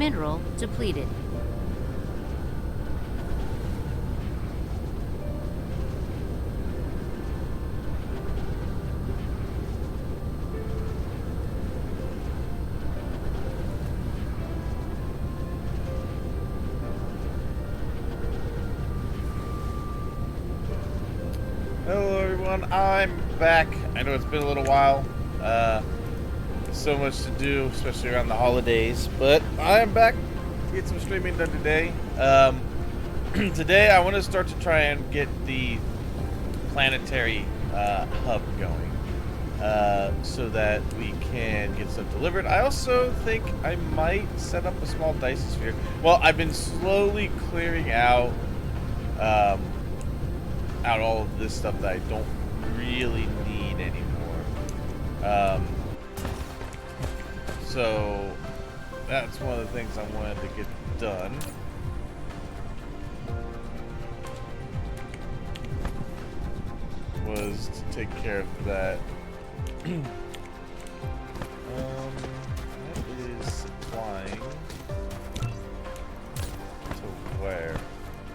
Mineral depleted. Hello everyone, I'm back. I know it's been a little while. So much to do, especially around the holidays, but I am back to get some streaming done today. Today I want to start to try and get the Planetary hub going, so that we can get stuff delivered. I also think I might set up a small Dyson sphere. Well, I've been slowly clearing out all of this stuff that I don't really need anymore. So that's one of the things I wanted to get done. Was to take care of that. That is flying to where?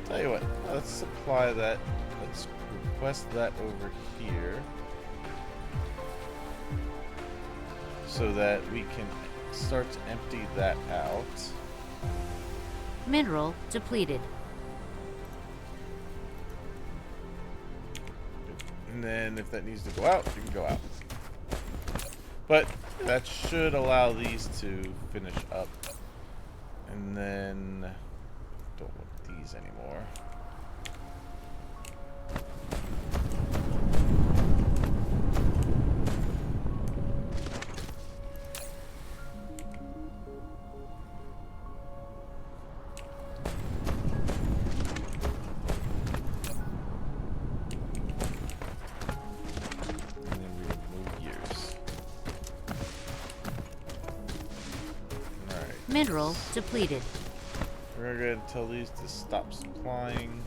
Tell you what, let's supply that. Let's request that over here so that we can start to empty that out. Mineral depleted. And then if that needs to go out, you can go out. But that should allow these to finish up. And then don't want these anymore. Mineral depleted. We're going to tell these to stop supplying.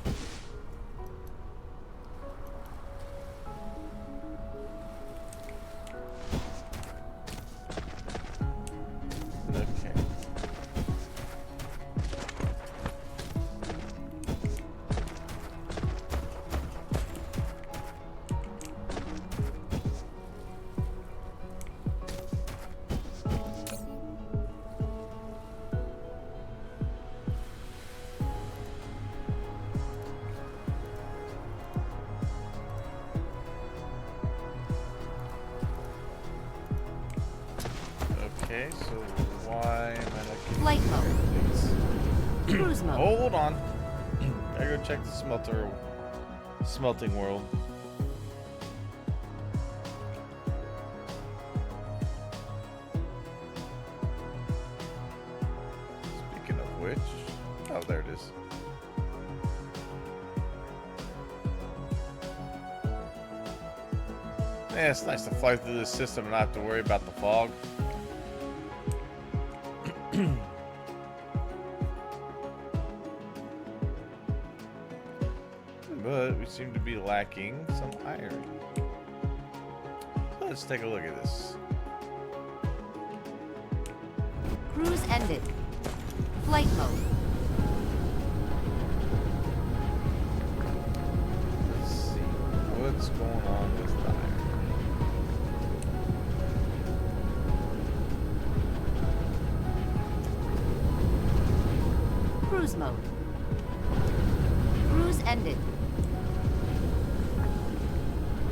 Okay. Okay, so why am I not getting Flight mode. things? Cruise mode. Hold on. Gotta go check the smelting world. Speaking of which, oh, there it is. Yeah, it's nice to fly through this system and not have to worry about the fog. But we seem to be lacking some iron. So let's take a look at this. Cruise ended. Flight mode. Let's see what's going on with the iron. Cruise mode. Cruise ended.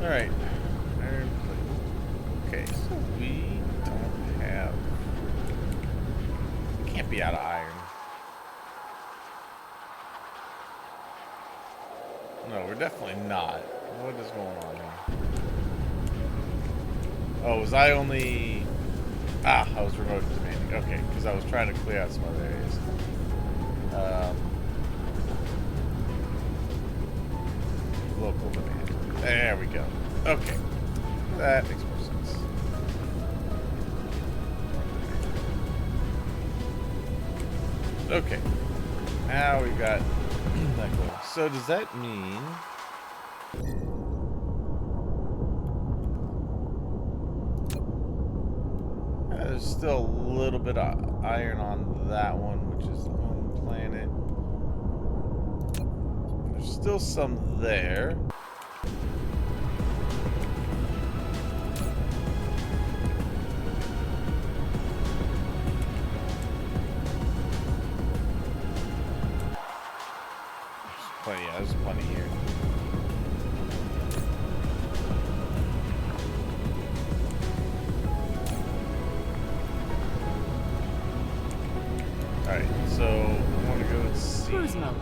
Alright. Iron plate. Okay, so we don't have... We can't be out of iron. No, we're definitely not. What is going on here? Oh, was I only... Ah, I was remote demanding. Okay, because I was trying to clear out some other areas. Local demand. There we go. Okay. That makes more sense. Okay. Now we've got that going. So does that mean... there's still a little bit of iron on that one, which is home planet. There's still some there. Plenty, yeah, there's plenty here. Alright, so I want to go and see. Cruise mode.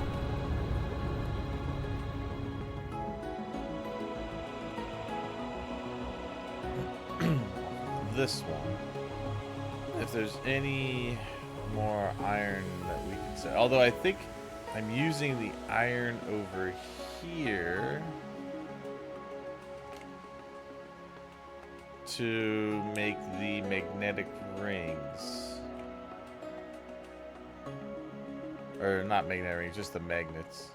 This one. If there's any more iron that we can set. Although I think I'm using the iron over here to make the magnetic rings. Or not magnetic rings, just the magnets.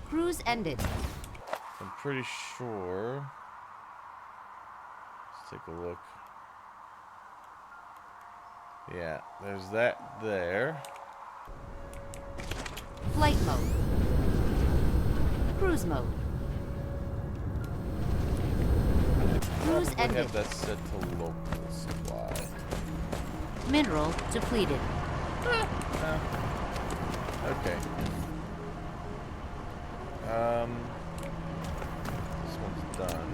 Cruise ended. I'm pretty sure. Let's take a look. Yeah, there's that there. Flight mode. Cruise mode. Cruise I ended. have that set to local supply. Mineral depleted. Okay. This one's done.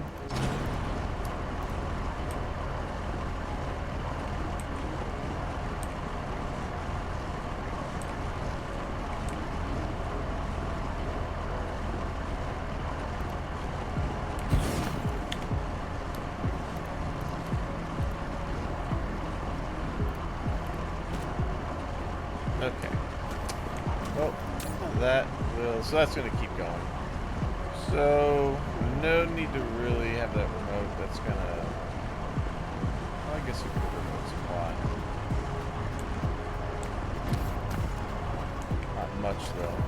Okay. Well, that will. So that's going to keep going. So no need to really have that remote. That's going to. Well, I guess you could remote supply. Not much though.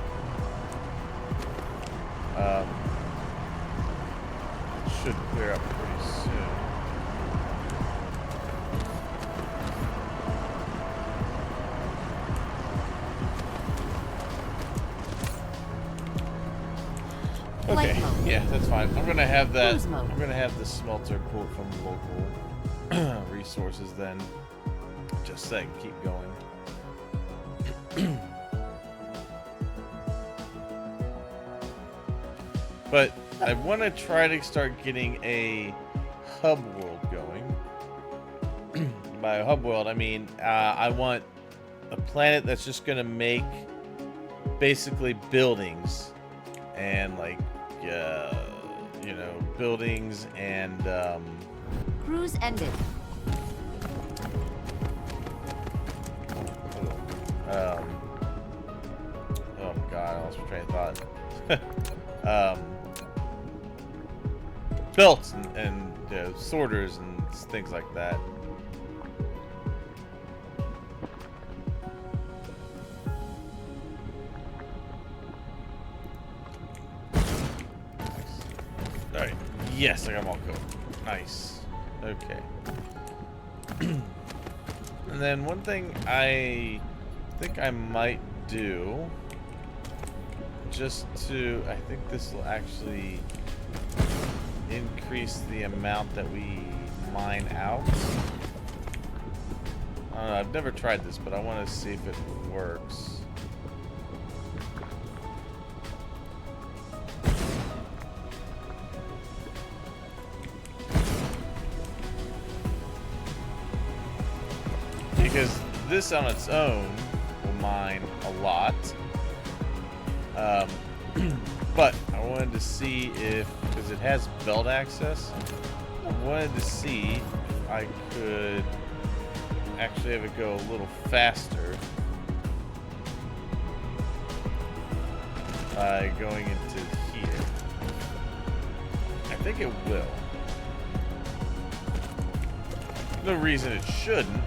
It should clear up pretty soon. Okay, yeah, that's fine. I'm gonna have that. I'm gonna have the smelter pulled from local resources then, just so I can keep going. But I want to try to start getting a hub world going. By a hub world, I mean I want a planet that's just gonna make basically buildings and like. You know, buildings and Cruise ended. Oh my god, I lost my train of thought. Belts and sorters and things like that. Alright. Yes, I got them all cooked. Nice. Okay. And then one thing I think I might do, just to, I think this will actually increase the amount that we mine out. I don't know, I've never tried this, but I want to see if it works. Because this on its own will mine a lot. But I wanted to see if, because it has belt access, I wanted to see if I could actually have it go a little faster by going into here. I think it will. No reason it shouldn't.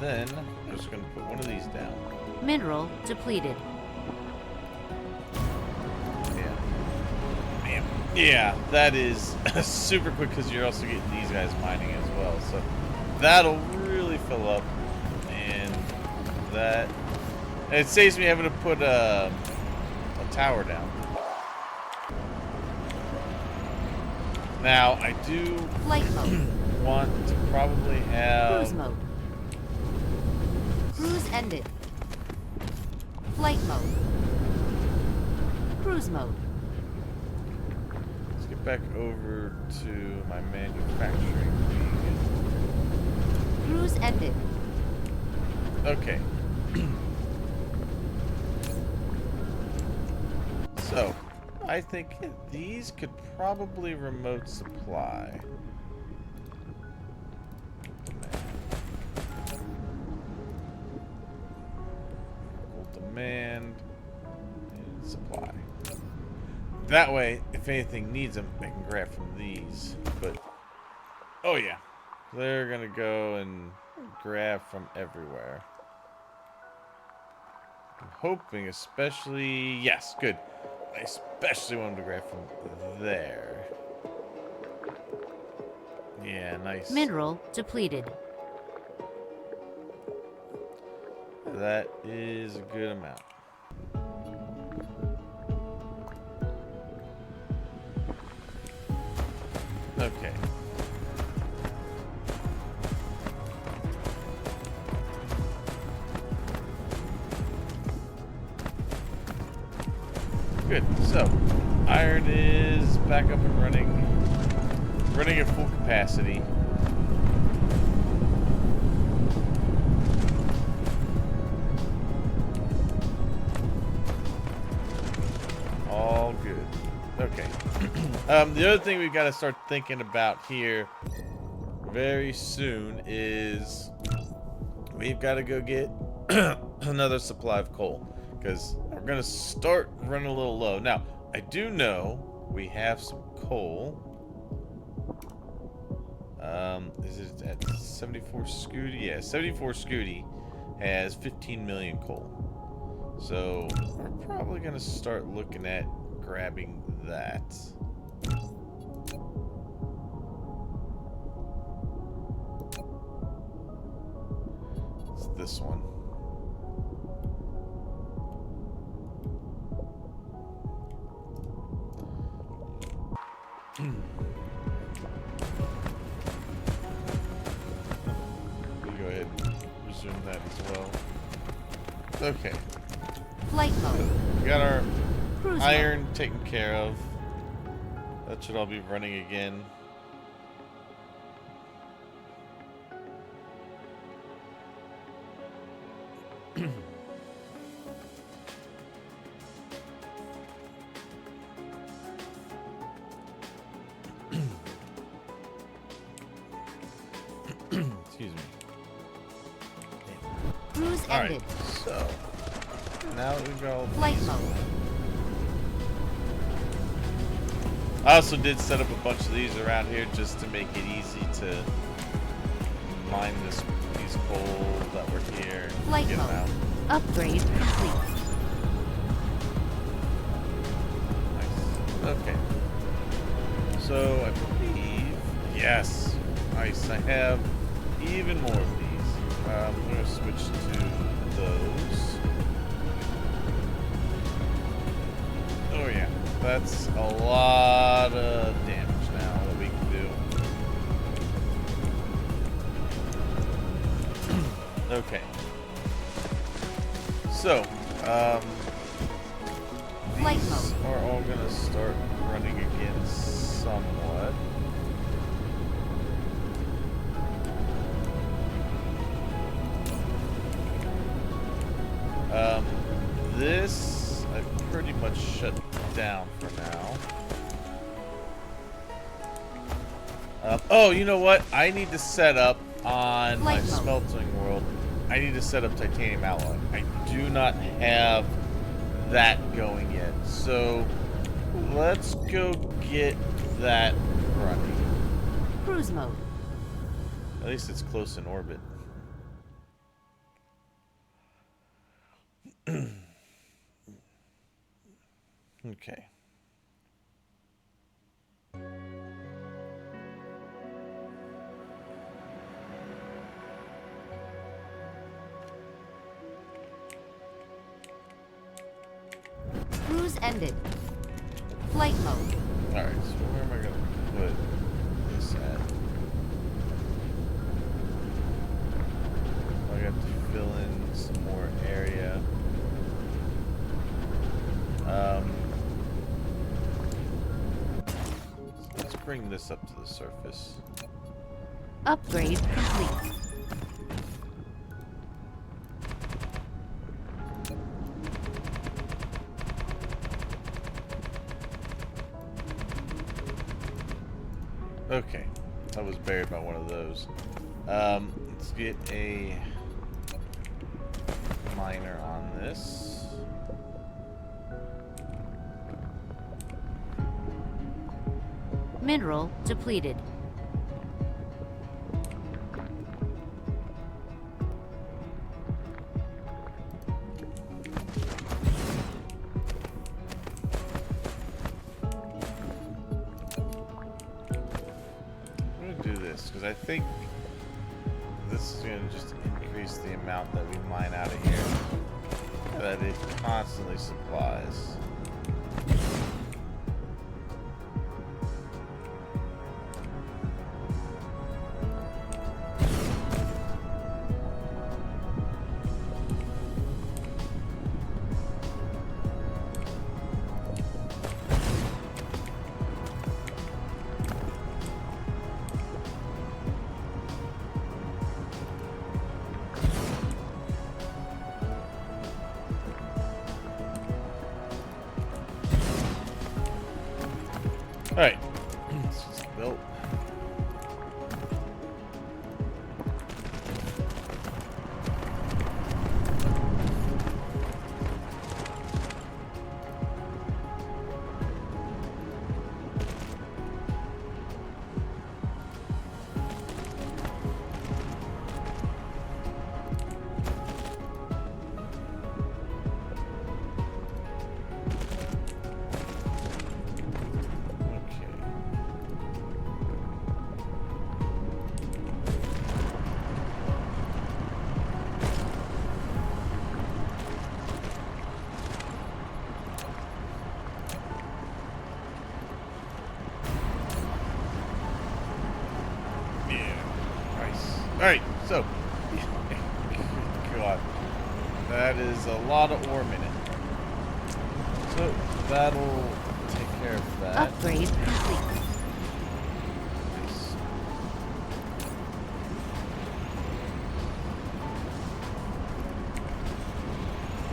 then I'm just going to put one of these down. Mineral depleted. Yeah. Man. Yeah, that is super quick because you're also getting these guys mining as well. So that'll really fill up. And that... It saves me having to put a tower down. Now, I do Flight mode. want to probably have... Cruise mode. Cruise ended. Flight mode. Cruise mode. Let's get back over to my manufacturing wing. Cruise ended. Okay. So, I think these could probably remote supply. Demand and supply. That way, if anything needs them, I can grab from these. But, oh yeah, they're gonna go and grab from everywhere. I'm hoping, especially, yes, good. I especially want them to grab from there. Yeah, nice. Mineral depleted. That is a good amount. Okay. Good. So, iron is back up and running. Running at full capacity. All good. Okay. The other thing we've got to start thinking about here very soon is we've got to go get another supply of coal because we're going to start running a little low. Now, I do know we have some coal. Is it at 74 Scooty? Yeah, 74 Scooty has 15 million coal. So we're probably going to start looking at grabbing that. It's this one. Go ahead and resume that as well. Okay. Flight mode. We got our Cruise iron mode. taken care of. That should all be running again. Excuse me. Cruise All ended. right, so now that we've got all Flight these, mode. I also did set up a bunch of these around here just to make it easy to mine these coal that were here and Flight get them mode. out. Upgrade complete. Nice. Okay. So I believe, yes, nice. I have even more of these. I'm going to switch to those. Oh yeah, that's a lot of damage now that we can do. Okay. So, Flight these mode. are all going to start running again somewhat. This I've pretty much shut down for now. Oh, you know what? I need to set up on my Flight mode. smelting world. I need to set up titanium alloy. I do not have that going yet. So let's go get that running. Cruise mode. At least it's close in orbit. Okay. Cruise ended. Flight mode. Alright, so where am I going to put this at? I got to fill in some more area. Let's bring this up to the surface. Upgrade complete. Okay, I was buried by one of those. Let's get a miner on this. Mineral depleted. Because I think this is going to just increase the amount that we mine out of here that it constantly supplies. Alright, it's just built. Alright, so God, that is a lot of ore minute. So that'll take care of that. Upgrade complete. Nice.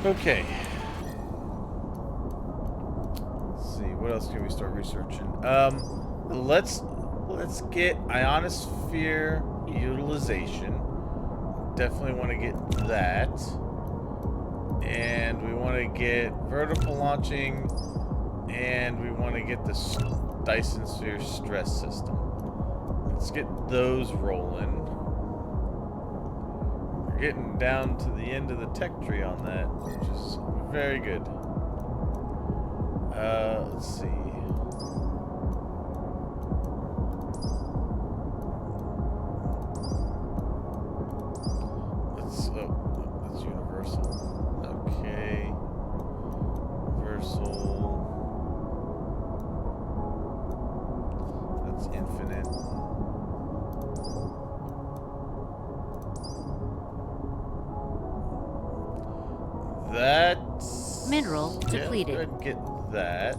Okay. Let's see, what else can we start researching? Let's get ionosphere utilization. Definitely want to get that. And we want to get vertical launching, and we want to get the Dyson sphere stress system. Let's get those rolling. We're getting down to the end of the tech tree on that, which is very good. Let's see. That's universal. Okay. Universal. That's infinite. That's Mineral depleted. Go ahead and get that.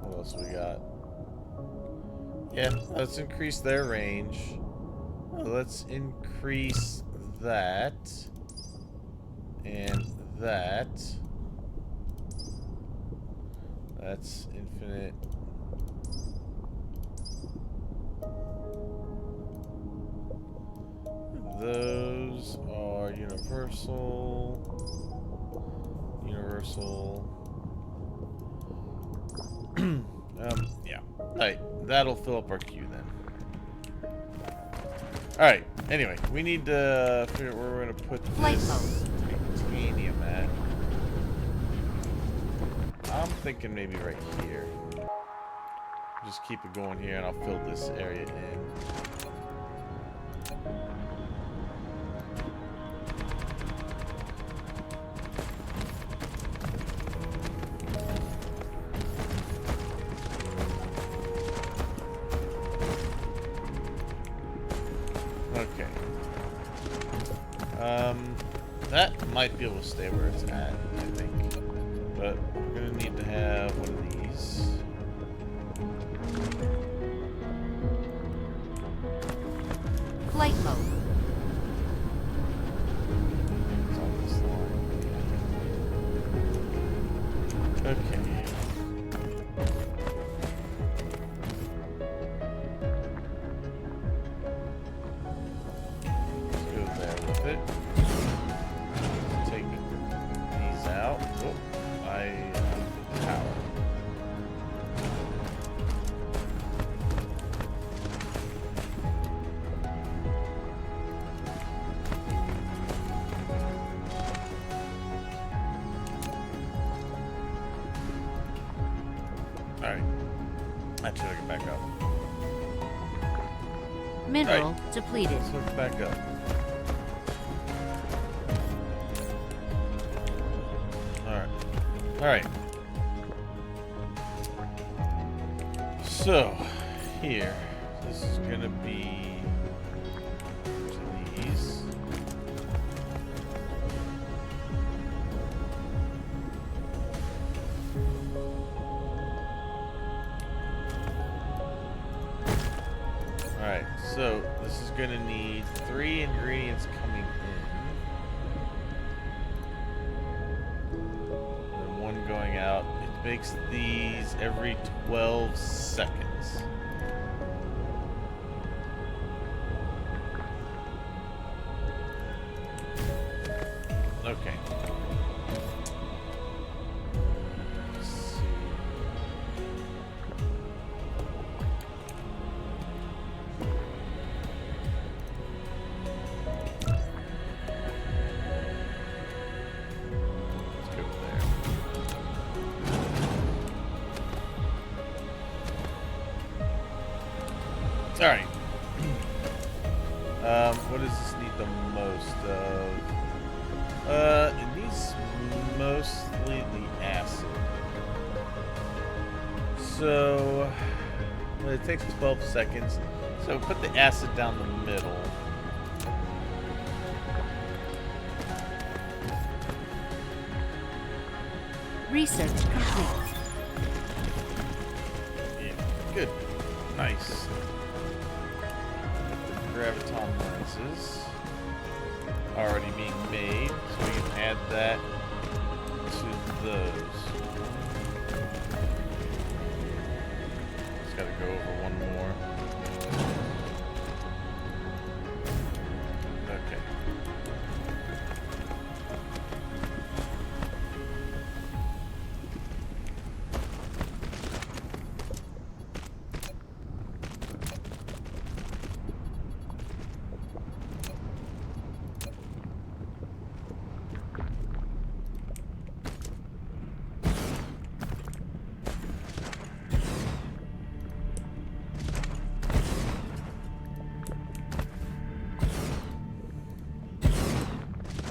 What else we got? Yeah, let's increase their range. Let's increase that. And that. That's infinite. Those are universal. Universal. Universal. Yeah. Alright, that'll fill up our queue then. Alright, anyway, we need to figure out where we're going to put this titanium at. I'm thinking maybe right here. Just keep it going here and I'll fill this area in. Okay. That might be able to stay where it's at, I think. But we're gonna need to have one of these. Flight mode. It's on this line. Okay. Take these out. Oh, power. Alright. That should hook it back up. Mineral depleted. Let's hook it back up. Alright. So, here. This is gonna be these. Alright, so this is gonna need 3 ingredients coming in. Going out. It makes these every 12 seconds. Okay. Let's see. Let's go there. Alright. What does this need the most of? It needs mostly the acid. So, well, it takes 12 seconds. So put the acid down the middle. Research complete. Yeah, good. Nice. Graviton lenses already being made, so we can add that to those. Just gotta go over one more. Okay.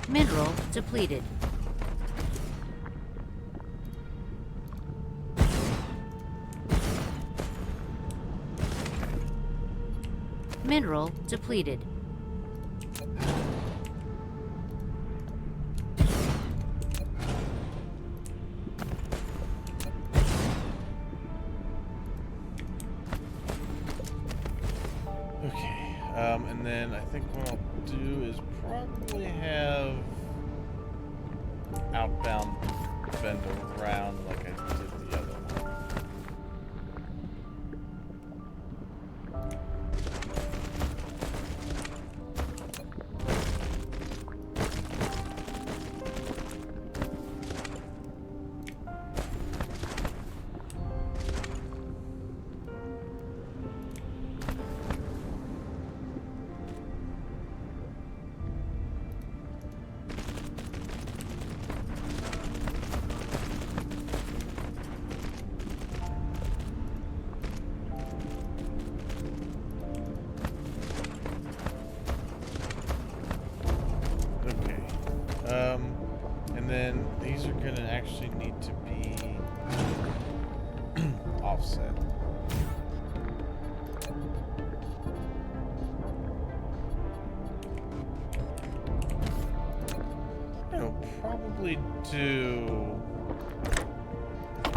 Mineral depleted. Mineral depleted. Okay, and then I think what I'll do is probably have outbound bend around like I did the other one. actually need to be offset. I'll probably do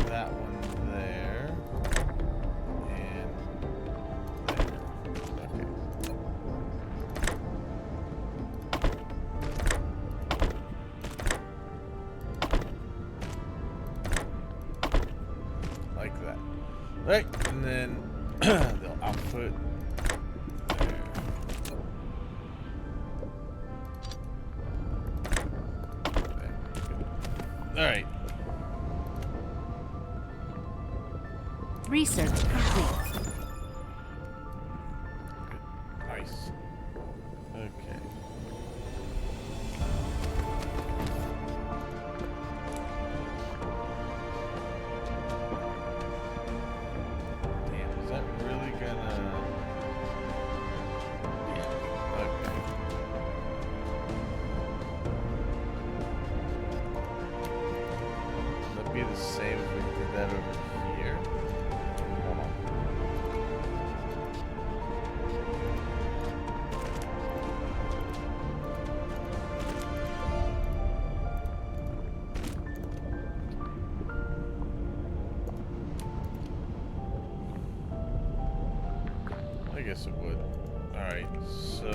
that one there and there. Okay. Like that. Right, and then they'll output there. All right. Research complete. Nice. Okay. Damn, is that really gonna... Yeah, okay. Would that be the same if we did that over here? Hold on. I guess it would. Alright, so...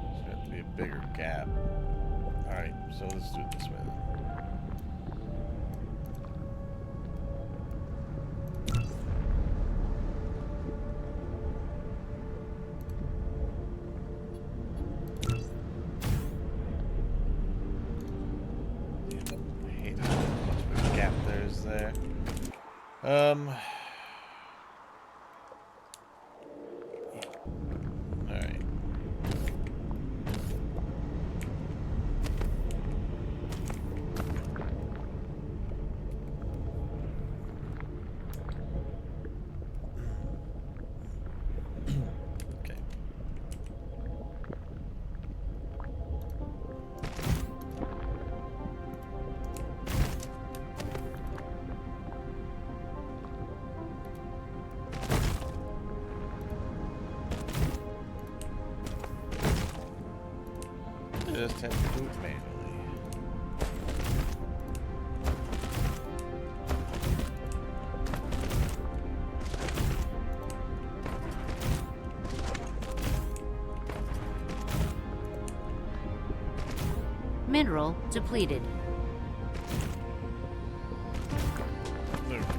It's got to be a bigger gap. Alright, so let's do it this way then. I hate how much of a gap there is there. Alright. Okay. Just have to do it manually. Mineral depleted. Okay.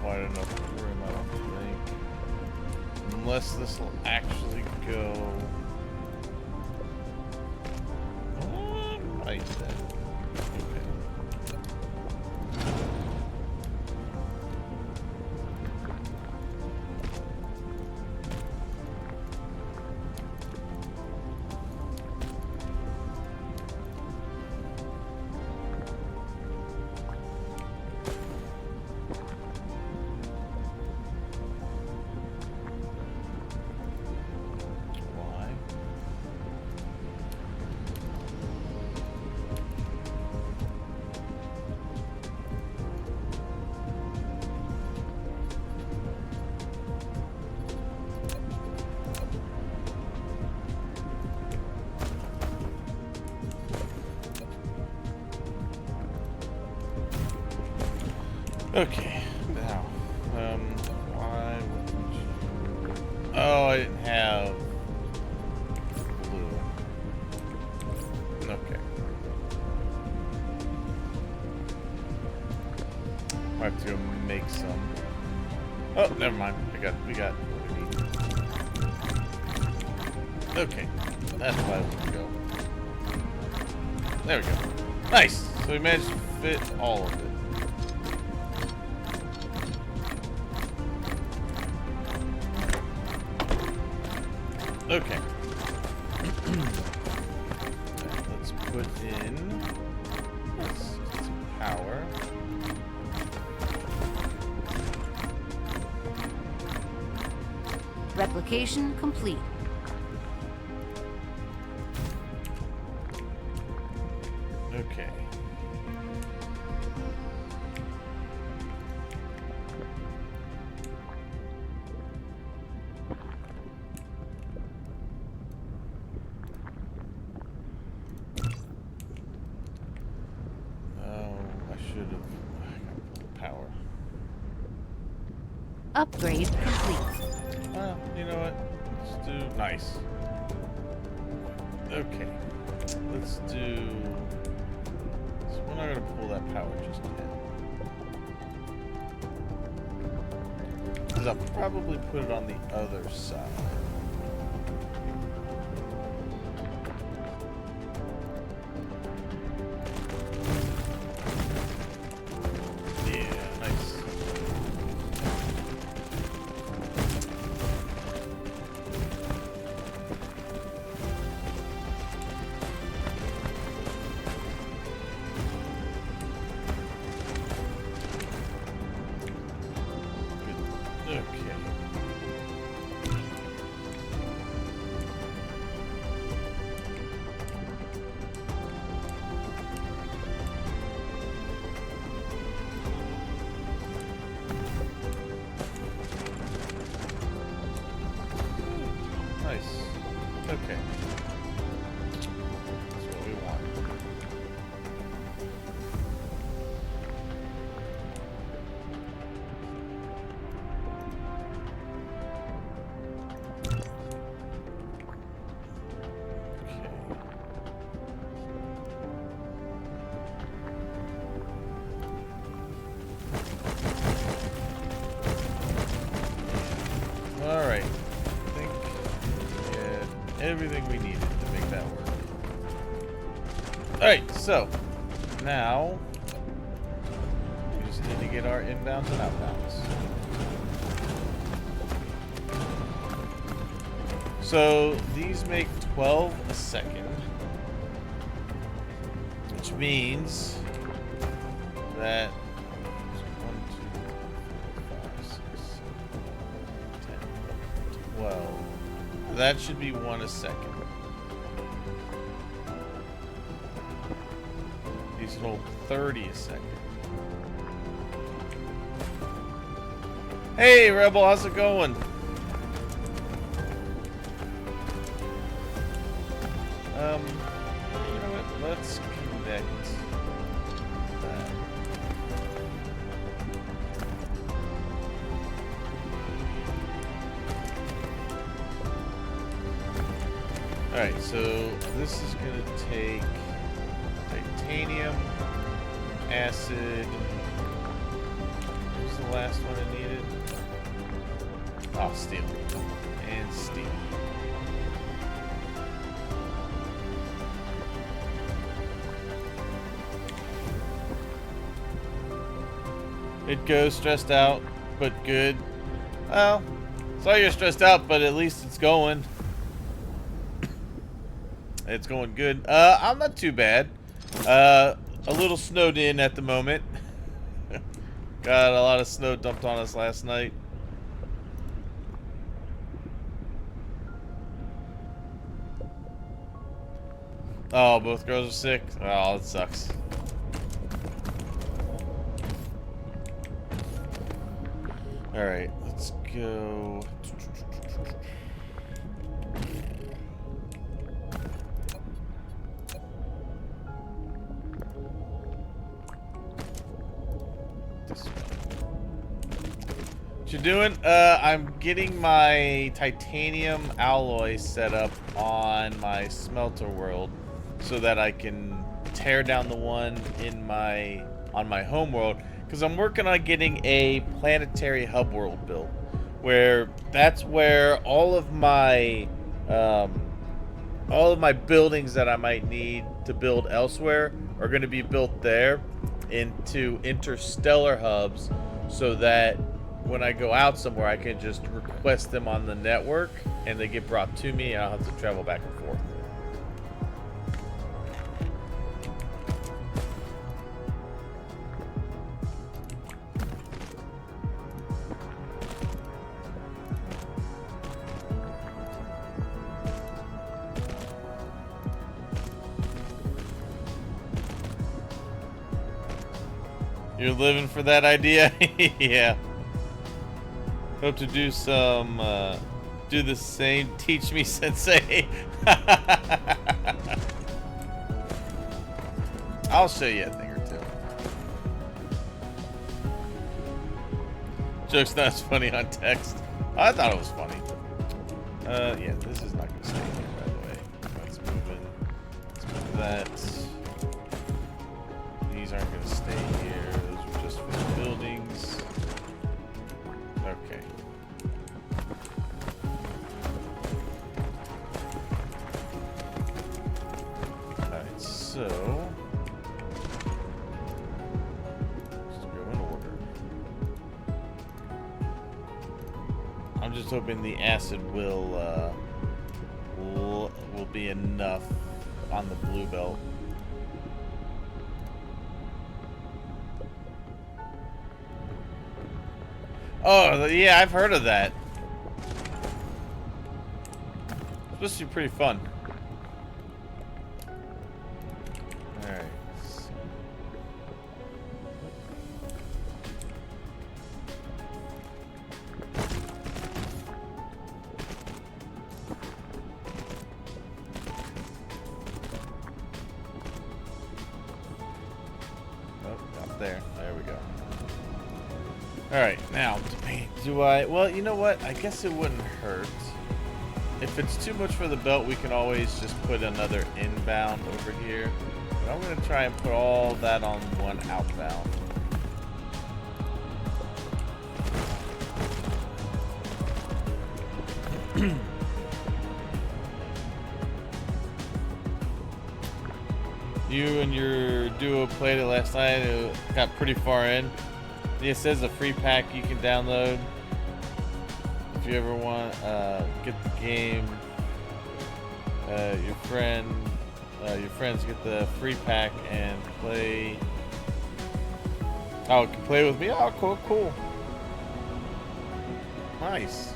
Quite enough room, I don't think. Unless this will actually go right then. Okay. Why? Okay, now, why wouldn't you... Oh, I didn't have blue. Okay. Might have to go make some. Oh, never mind. We got what we need. Okay, that's why I want to go. There we go. Nice. So we managed to fit all of it. Okay. Let's put in some power. Replication complete. Okay. Upgrade complete. Well, you know what? Let's do nice. Okay. Let's do. So we're not gonna pull that power just yet. Because I'll probably put it on the other side. Okay. That's what we want. Okay. All right. Everything we needed to make that work. Alright, so now we just need to get our inbounds and outbounds. So these make 12 a second, which means that 1, 2, 3, 4, 5, 6, 7, 10, 12. That should be 1 a second. These can hold 30 a second. Hey, Rebel, how's it going? You know what? Let's connect that. Alright, so this is going to take titanium, acid. What was the last one I needed? Oh, steel. And steel. It goes stressed out, but good. Well, sorry you're stressed out, but at least it's going. It's going good. I'm not too bad. A little snowed in at the moment. Got a lot of snow dumped on us last night. Oh, both girls are sick? Oh, it sucks. Alright, let's go. What you doing? I'm getting my titanium alloy set up on my smelter world so that I can tear down the one in on my home world, because I'm working on getting a planetary hub world built, where that's where all of my all of my buildings that I might need to build elsewhere are going to be built there into interstellar hubs, so that when I go out somewhere, I can just request them on the network and they get brought to me. And I'll have to travel back and forth. You're living for that idea? Yeah. Hope to do some, do the same. Teach me, sensei. I'll show you a thing or two. Joke's not as funny on text. I thought it was funny. Yeah, this is not going to stay here, by the way. Let's move in. Let's move that. These aren't going to stay here. Those are just for the buildings. Okay. Alright, so let's go in order. I'm just hoping the acid will be enough on the blue belt. Oh, yeah, I've heard of that. It's supposed to be pretty fun. Alright. Oh, not there. There we go. Alright, now, do I... Well, you know what? I guess it wouldn't hurt. If it's too much for the belt, we can always just put another inbound over here. But I'm going to try and put all that on one outbound. You and your duo played it last night. It got pretty far in. It says a free pack you can download if you ever want. Get the game. Your friends get the free pack and play. Oh, can play with me. Oh, cool. Nice.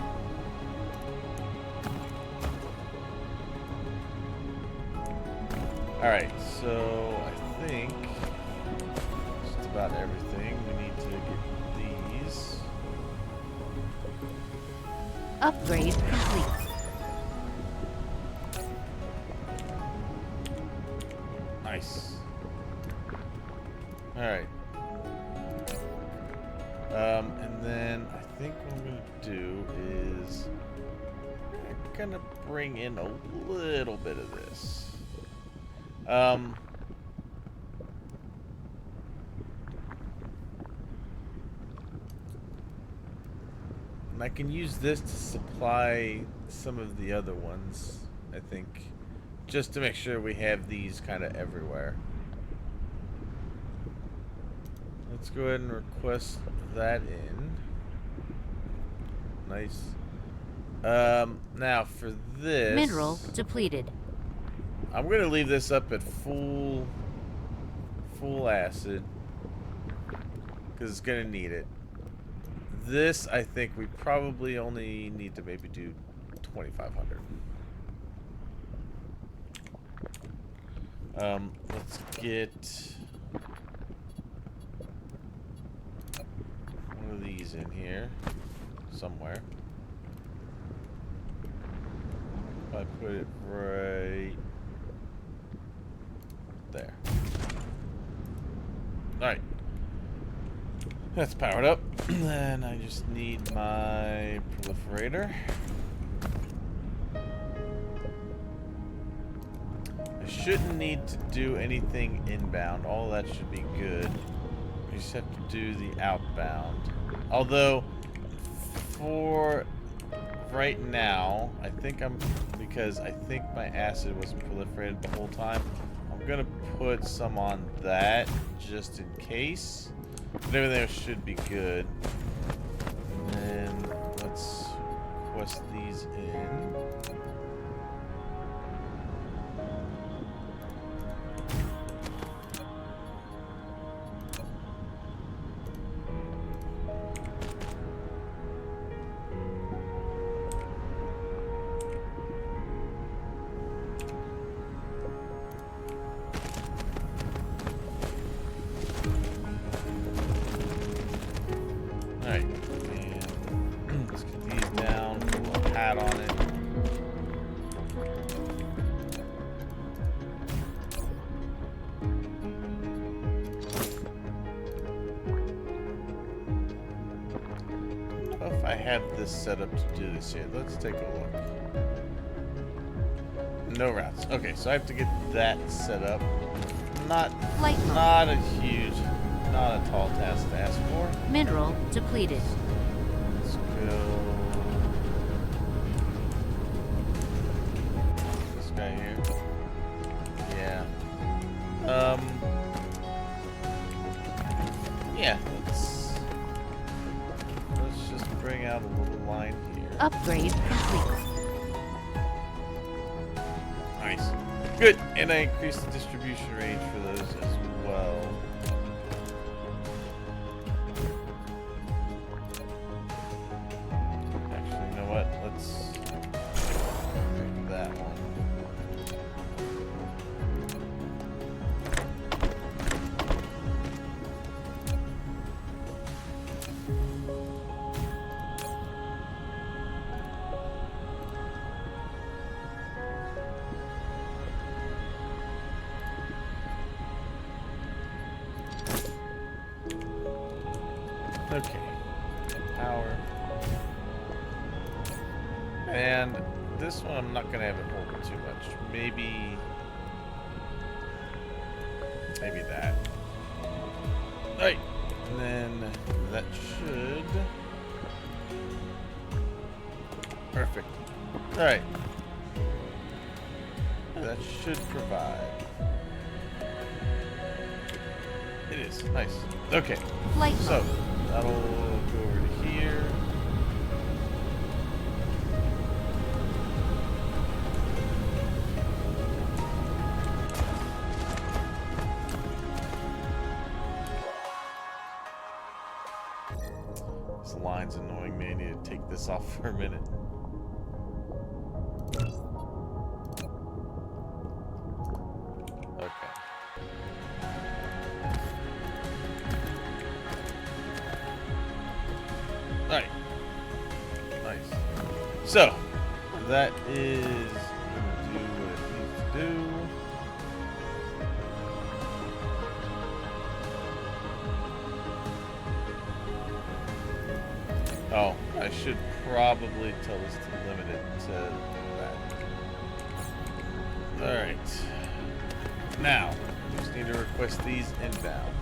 All right, so I think just about everything we need to get these. Upgrade complete. Nice. All right. And then I think what I'm gonna do is I'm gonna bring in a little bit of this. And I can use this to supply some of the other ones, I think, just to make sure we have these kind of everywhere. Let's go ahead and request that in. Nice. Now for this, Mineral depleted. I'm gonna leave this up at full acid because it's gonna need it. This, I think we probably only need to maybe do 2,500. Let's get one of these in here somewhere. If I put it right there. Alright. That's powered up. Then I just need my proliferator. I shouldn't need to do anything inbound. All that should be good. We just have to do the outbound. Although, for right now, I think because I think my acid wasn't proliferated the whole time. I'm gonna put some on that just in case. But everything else should be good. And then let's request these in. Alright, and let's get these down, put a little hat on it. I don't know if I have this set up to do this yet. Let's take a look. No routes. Okay, so I have to get that set up. Not a huge, not a tall task to ask for. Mineral depleted. Let's go. This guy here. Yeah. Yeah. Let's just bring out a little line here. Upgrade complete. Nice. Good. And I increased the distribution range for those as well. Actually, you know what? Let's make that one. Okay. Power. And this one I'm not going to have it hold too much. Maybe that. Alright. And then that should... Perfect. Alright. That should provide. It is. Nice. Okay. Flight So, mode. that'll go over to here. This line's annoying me. I need to take this off for a minute. Okay. Alright. Nice. So, that is gonna do what it needs to do. Oh, I should probably tell this to limit it to that. Alright. Now, we just need to request these inbound.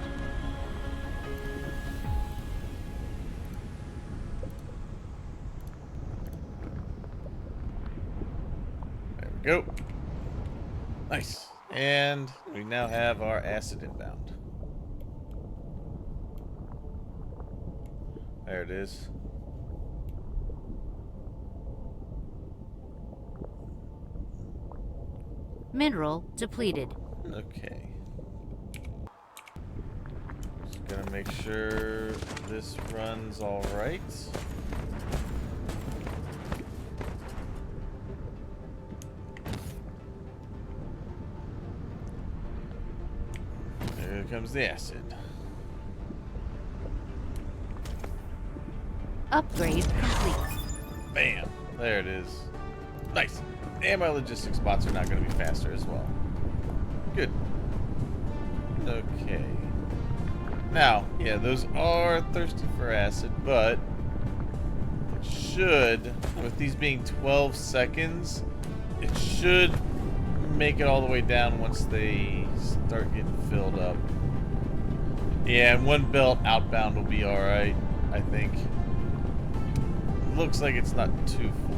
There we go. Nice. And we now have our acid inbound. There it is. Mineral depleted. Okay. Just gonna make sure this runs all right. Here comes the acid. Upgrade complete. Bam! There it is. Nice. And my logistics bots are now going to be faster as well. Good. Okay. Now, yeah, those are thirsty for acid, but it should, with these being 12 seconds, it should make it all the way down once they start getting filled up. Yeah, and one belt outbound will be alright, I think. Looks like it's not too full.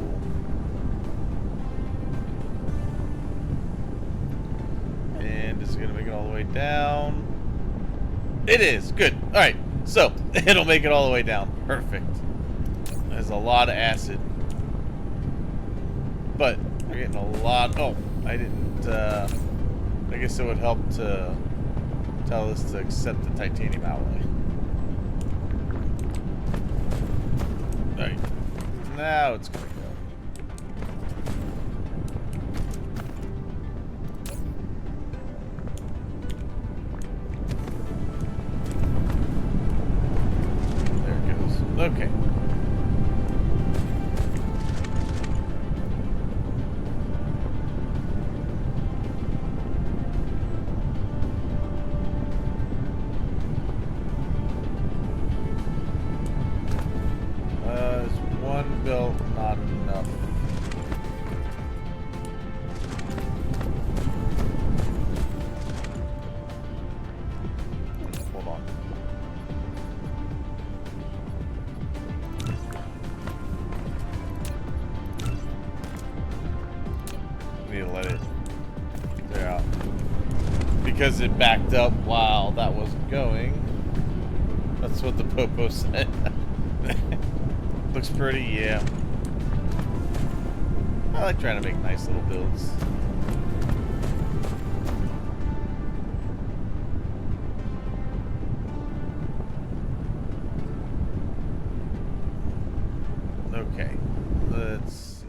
Is it gonna make it all the way down? It is. Good. All right. So it'll make it all the way down. Perfect. There's a lot of acid, but we're getting a lot. Oh, I didn't. I guess it would help to tell us to accept the titanium alloy. All right. Now it's gonna go. Okay. Is one belt not enough? Hold on. Need to let it clear out because it backed up while that wasn't going. That's what the popo said. Looks pretty, yeah. I like trying to make nice little builds. Okay, let's see.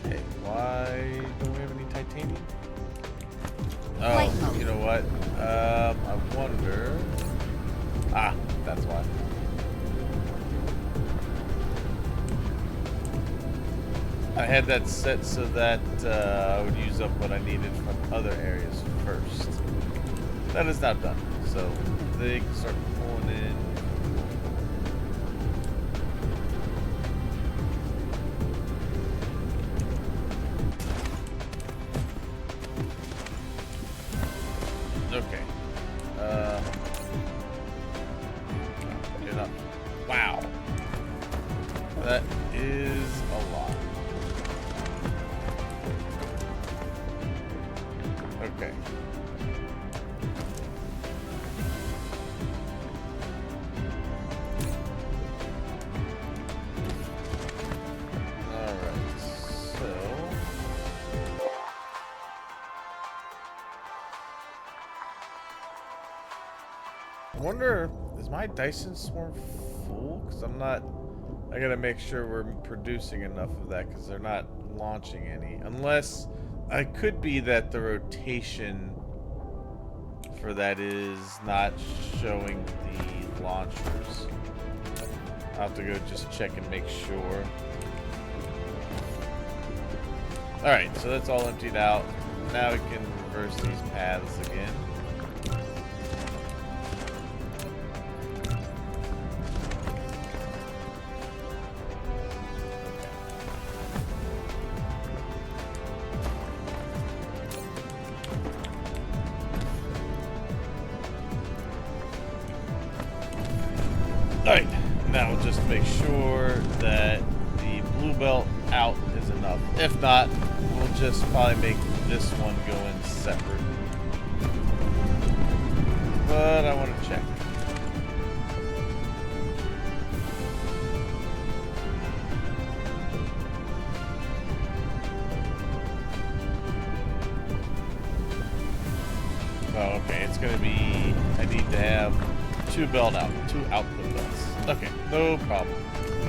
Okay, why don't we have any titanium? Flight Oh, mode. you know what? I wonder. Ah, that's why. I had that set so that I would use up what I needed from other areas first. That is now done, so they can start pulling in. Okay. Enough. Wow. That is a lot. Okay. Alright, so I wonder, is my Dyson swarm full? Because I'm not. I gotta make sure we're producing enough of that because they're not launching any. Unless I could be that the rotation for that is not showing the launchers. I'll have to go just check and make sure. Alright, so that's all emptied out. Now we can reverse these paths again. Alright, now we'll just make sure that the blue belt out is enough. If not, we'll just probably make this one go in separate. But I want to check. Oh, okay, it's going to be, I need to have two output belts. Okay, no problem.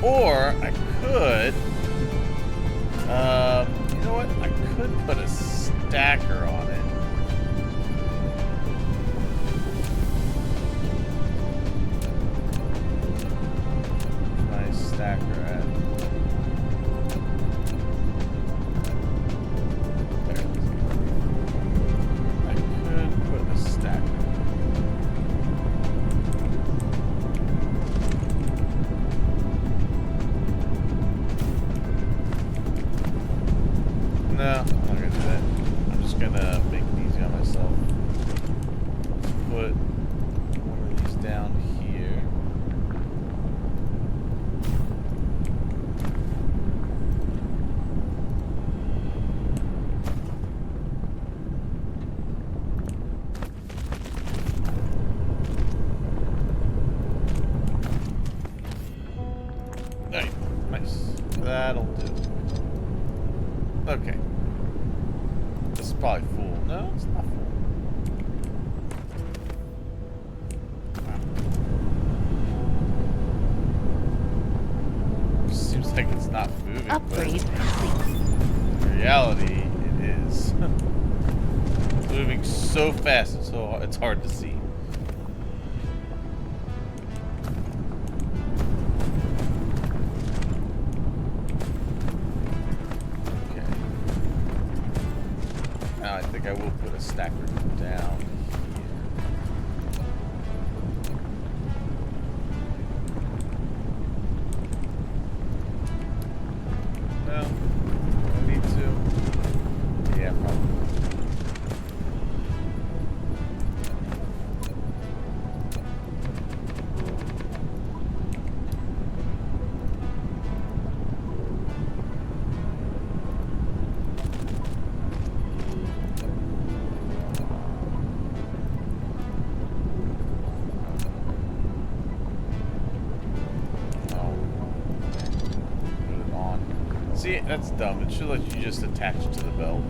Or I could, you know what? I could put a stacker on it. Nice stacker at. There. I could put a stacker. No, I'm not gonna do that. I'm just gonna down here. Alright, nice. That'll do. Okay. This is probably full. No, it's not full. Seems like it's not moving. Upgrade complete. In reality, it is. It's moving so fast, so it's hard to see. Okay. Now I think I will put a stacker down. See, that's dumb. It should let you just attach it to the belt.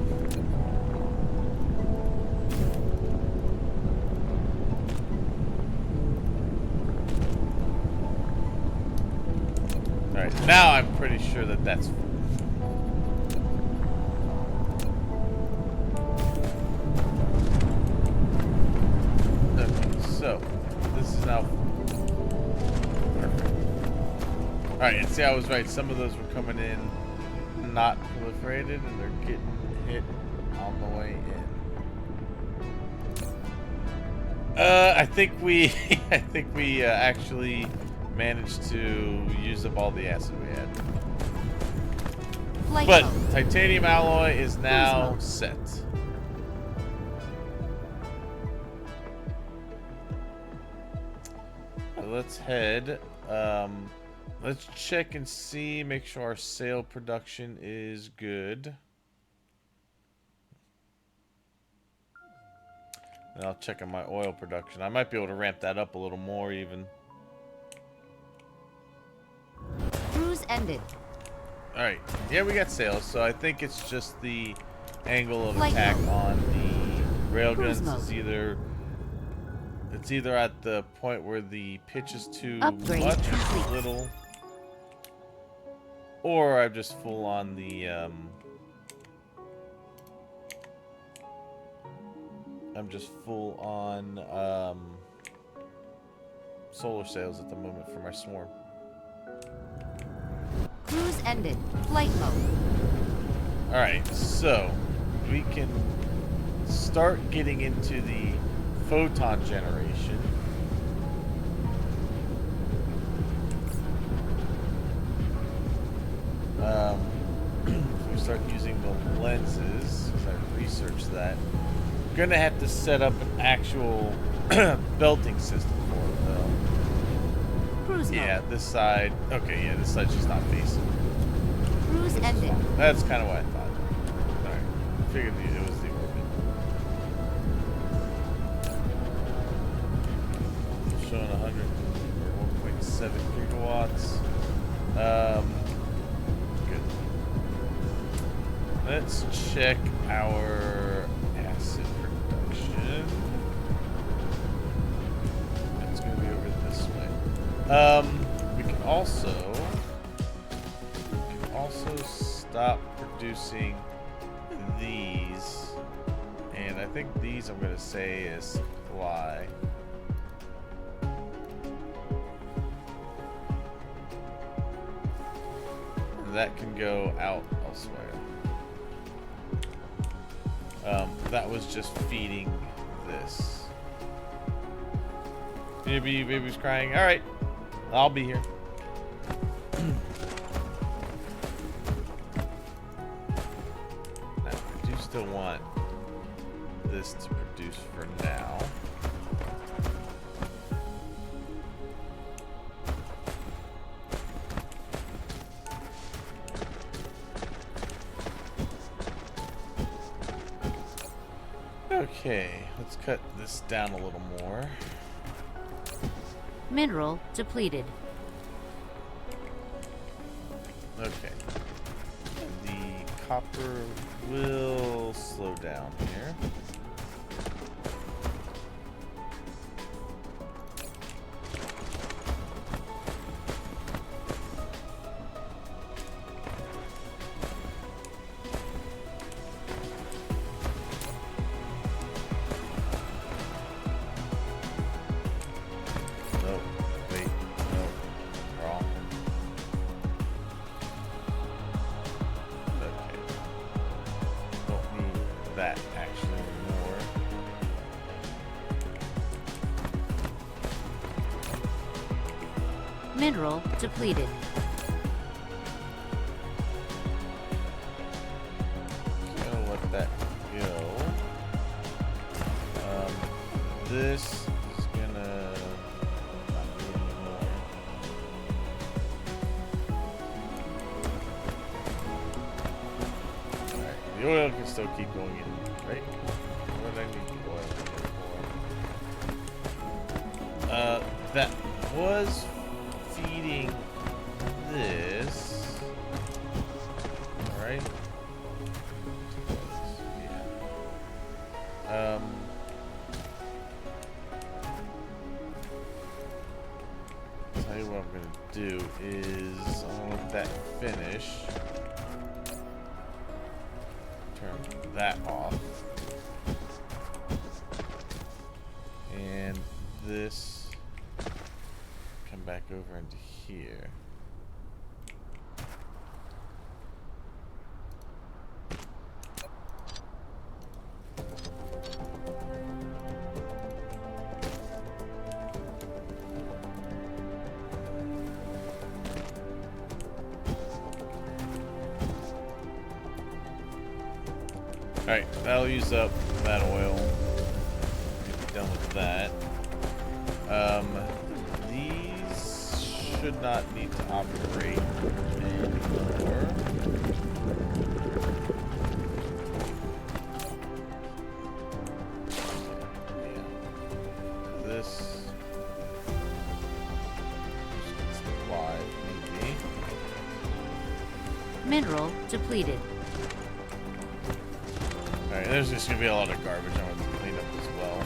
Alright, now I'm pretty sure that that's full. Okay, so this is now perfect. Alright, and see, I was right. Some of those were coming in not proliferated, and they're getting hit on the way in. I think we actually managed to use up all the acid we had. But titanium alloy is now set. So let's head. Let's check and see, make sure our sail production is good. And I'll check on my oil production. I might be able to ramp that up a little more even. Cruise ended. Alright, yeah, we got sails, so I think it's just the angle of attack on the railguns is either at the point where the pitch is too much or too little. Or I'm just full on the, solar sails at the moment for my swarm. Cruise ended. Flight mode. Alright, so we can start getting into the photon generation. We start using the lenses, because I researched that. I'm gonna have to set up an actual belting system for it, though. Cruise yeah, mode. This side. Okay, yeah, this side's just not facing. Cruise ended. That's kind of what I thought. Alright, figured it was the orbit. Showing 1.7 gigawatts. Good. Let's check our acid production. It's going to be over this way. We can also stop producing these, and I think these I'm going to say is supply. That can go out elsewhere. That was just feeding this. Baby's crying. All right, I'll be here. Now, I do still want this to produce for now. Okay, let's cut this down a little more. Mineral depleted. Okay. The copper will slow down here. No, wait, no, wrong. Okay. Don't need that actually anymore. Mineral depleted. Gonna let that go. This is gonna not be anymore. Alright, the oil can still keep going in, right? What did I need the oil in for? That was feeding this. Alright. Yeah. Tell you what I'm gonna do is I'm gonna let that finish. Turn that off. And this come back over into here. Alright, that'll use up that oil. Be done with that. These should not need to operate anymore. Yeah. This just gets live, maybe. Mineral depleted. Alright, there's just gonna be a lot of garbage I want to clean up as well.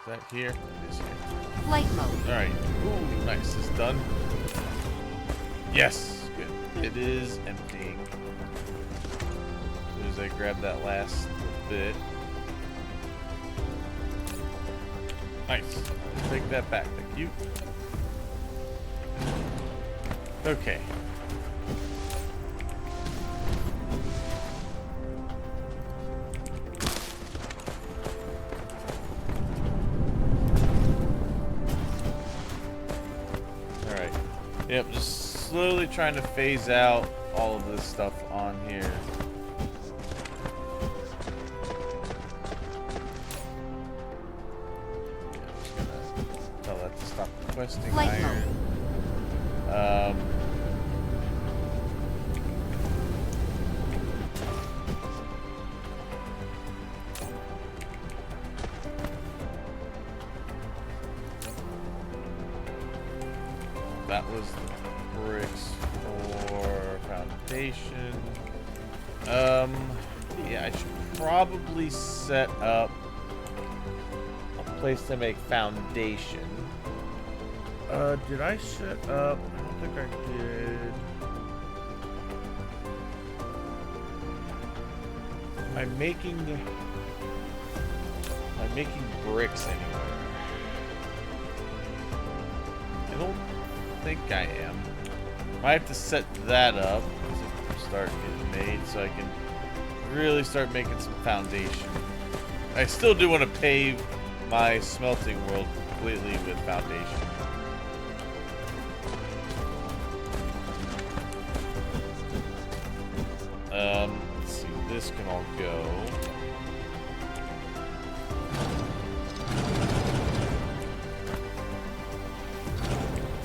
Is that here? It is here. Flight mode. Alright. Ooh, nice. It's done. Yes! Good. It is emptying. As soon as I grab that last bit. Nice. Take that back. Thank you. Okay. Yep, just slowly trying to phase out all of this stuff on here. Yeah, I'm just gonna tell that to stop requesting iron. That was the bricks for foundation. Yeah, I should probably set up a place to make foundation. Did I set up? I don't think I did. I'm making bricks anywhere. I don't think I am. I have to set that up to start getting made so I can really start making some foundation. I still do want to pave my smelting world completely with foundation. Let's see, this can all go.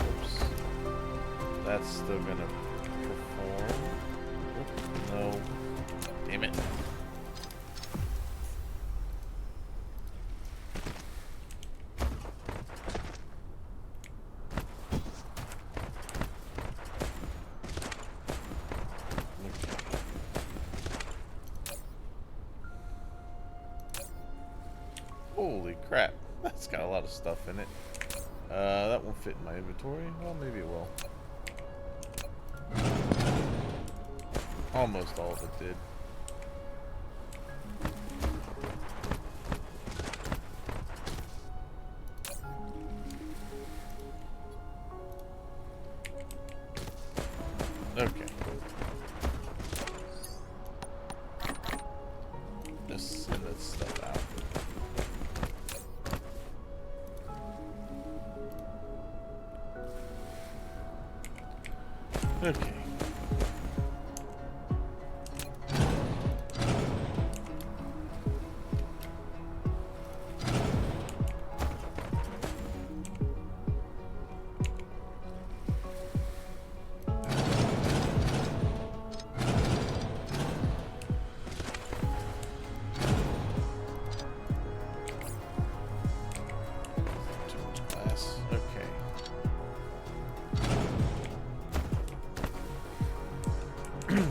Oops. That's still gonna perform. Oop, no. Holy crap. That's got a lot of stuff in it. That won't fit in my inventory. Well, maybe it will. Almost all of it did. Okay. Just send that stuff out. Okay. Too much glass. Okay. Alright.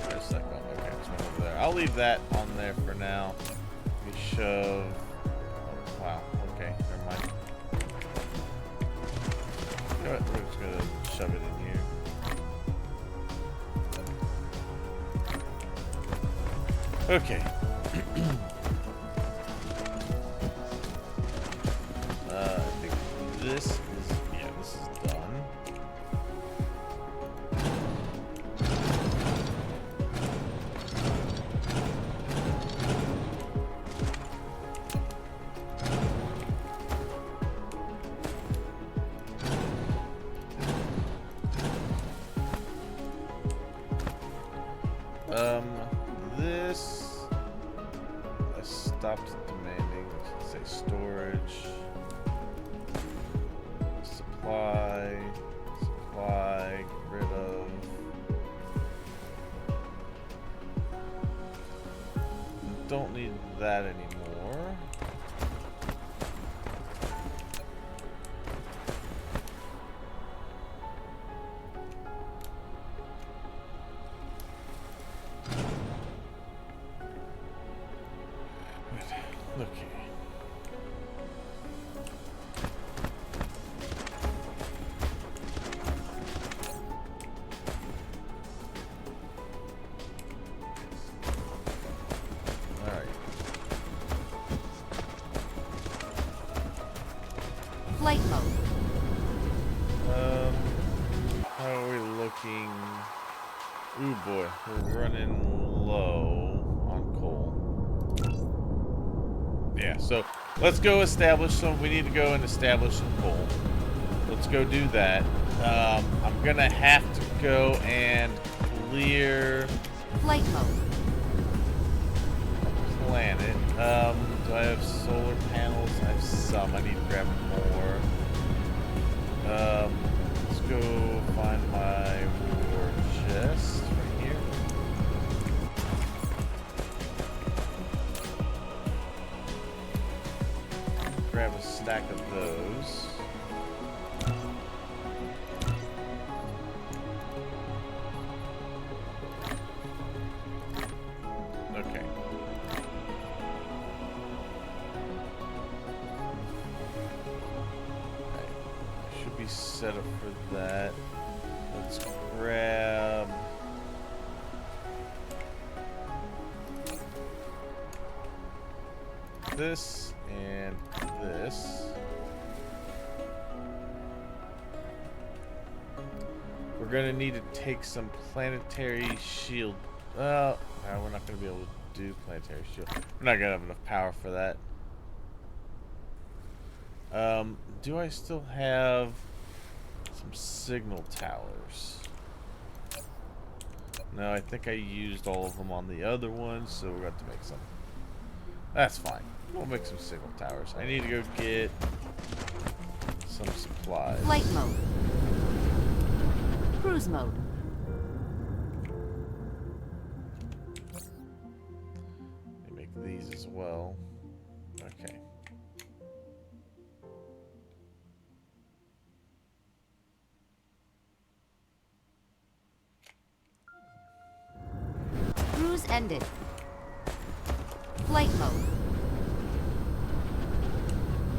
Where's that going? Okay, it's one over there. I'll leave that on there for now. We shove. Oh, wow. Okay, never mind. You know what? We're just gonna shove it in here. Okay. I think this is, yeah, this is done. This I stopped demanding. Let's say storage, supply, get rid of. Don't need that anymore. Okay. Alright. Flight mode. How are we looking? Ooh boy, we're running low on coal. Yeah, so let's go establish some. We need to go and establish some coal. Let's go do that. I'm gonna have to go and clear Flight mode. planet. Do I have solar panels? I have some. I need to grab more. Let's go find my war chest right here. Grab a stack of those. Okay. I should be set up for that. Let's grab this and this. We're gonna need to take some planetary shield. No, we're not gonna be able to do planetary shield. We're not gonna have enough power for that. Do I still have some signal towers? No, I think I used all of them on the other one, so we're going to make some. That's fine. We'll make some signal towers. I need to go get some supplies. Flight mode. Cruise mode. Let me make these as well. Okay. Cruise Cruise ended. Flight mode.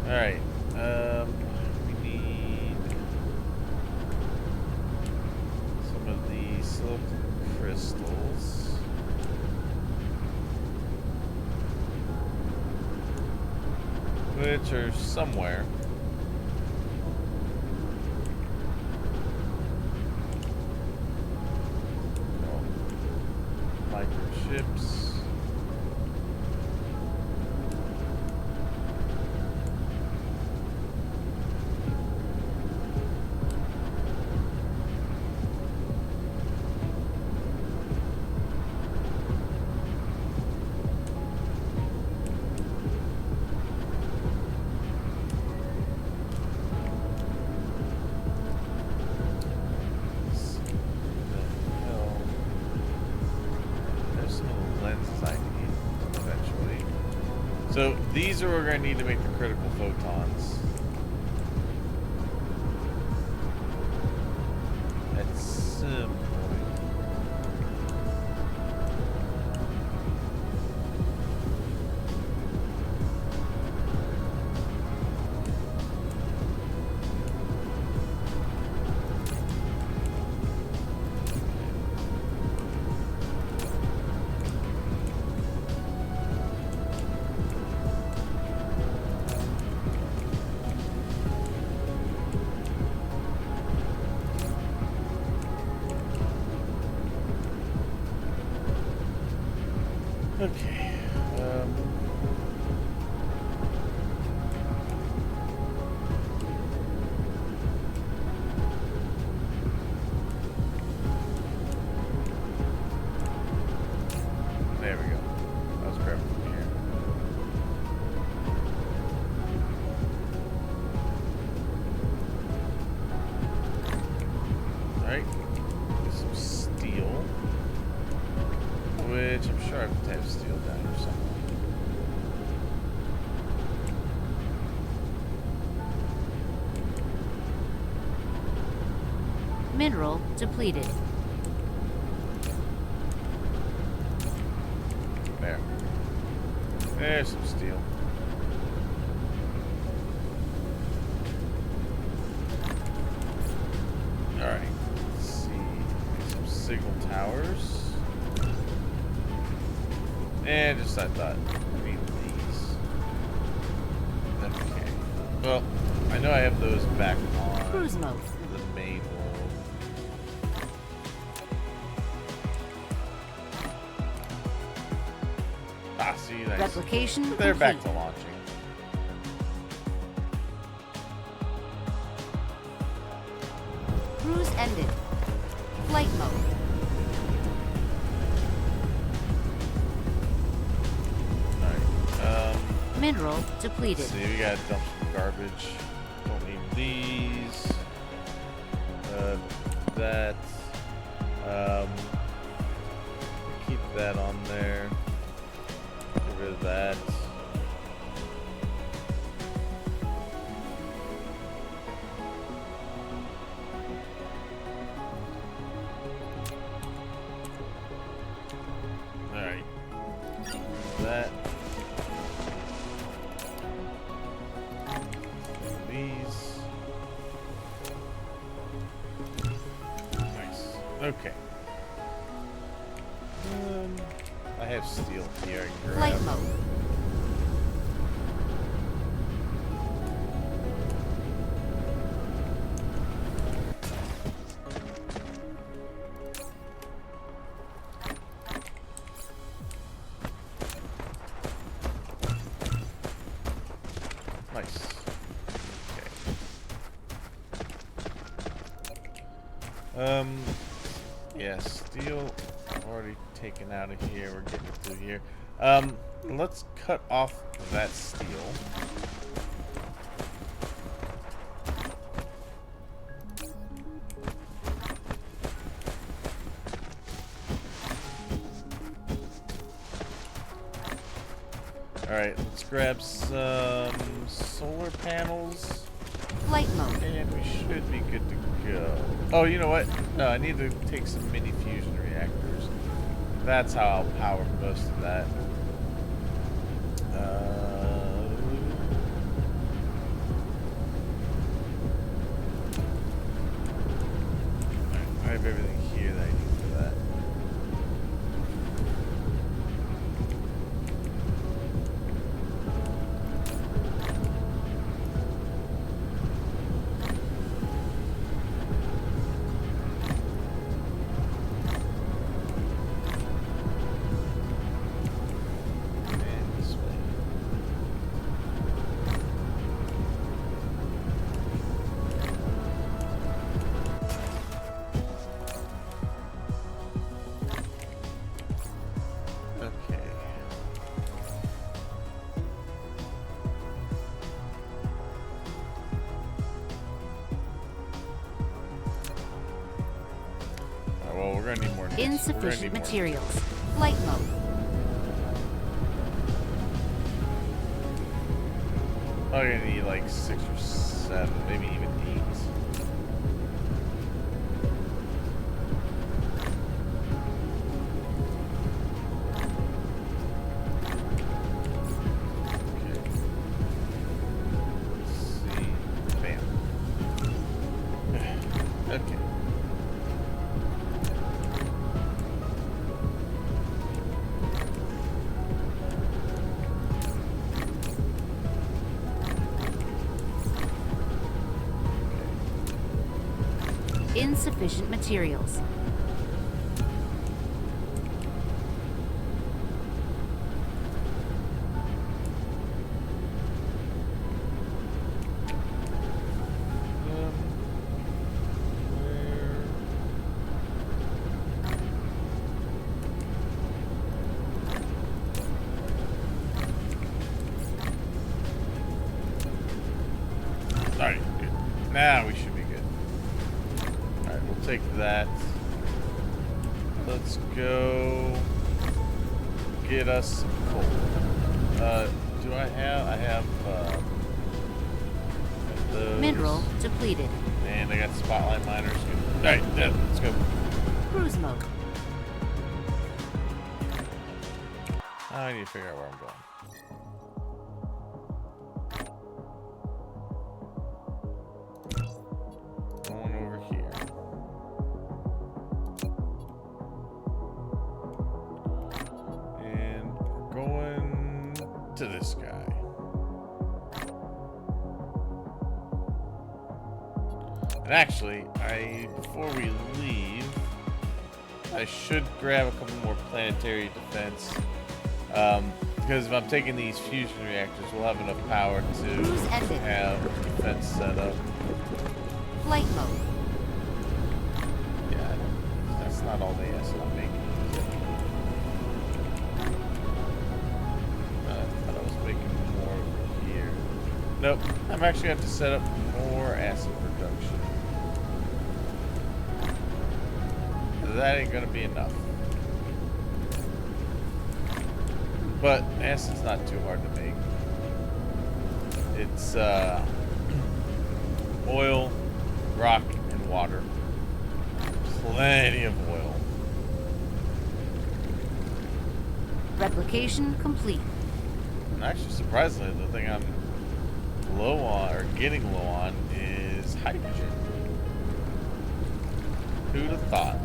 Alright. We need some of the silicon crystals. Which are somewhere. Microchips. So these are what we're going to need to make the critical photons. At some point. Okay. There we go. I was grabbing from here. Alright. Some steel. Which I'm sure I have steel down here somewhere. Mineral depleted. There. There's some steel. Alright. Let's see. Some signal towers. And just I thought, I need these. Okay. Well, I know I have those back on Cruise mode. the main world. Ah, see, nice. Replication They're back to complete. launching. Cruise ended. Flight mode. Mineral depleted. Let's see, we gotta dump some garbage. Don't need these. That. Keep that on there. Get rid of that. Alright. That. These. Nice. Okay. I have steel here. I can grab. Flight mode. Nice. Okay. Yeah, steel I've already taken out of here. We're getting through here. Let's cut off that steel. Alright, let's grab some solar panels. Flight mode. And we should be good to go. Oh, you know what? No, I need to take some mini fusion reactors. That's how I'll power most of that. I have everything here that I need for that. Well, we're gonna need more. Insufficient materials. Flight mode. I'm gonna need like 6 or 7, maybe even 8. Insufficient materials. Alright, good. Now we should be good. Alright, we'll take that. Let's go get us some coal. Do I have those. Mineral depleted. And I got spotlight miners. Alright, yeah, let's go. Cruise mode. I need to figure out where I'm going. Going over here. And we're going to this guy. And actually, before we leave, I should grab a couple more planetary defense. Because if I'm taking these fusion reactors, we'll have enough power to have defense set up. Flight mode. Yeah, that's not all the acid I'm making. I thought I was making more over here. Nope, I'm actually going to have to set up more acid production. That ain't going to be enough. But acid's not too hard to make. It's oil, rock, and water. Plenty of oil. Replication complete. And actually, surprisingly, the thing I'm low on, or getting low on, is hydrogen. Who'd have thought?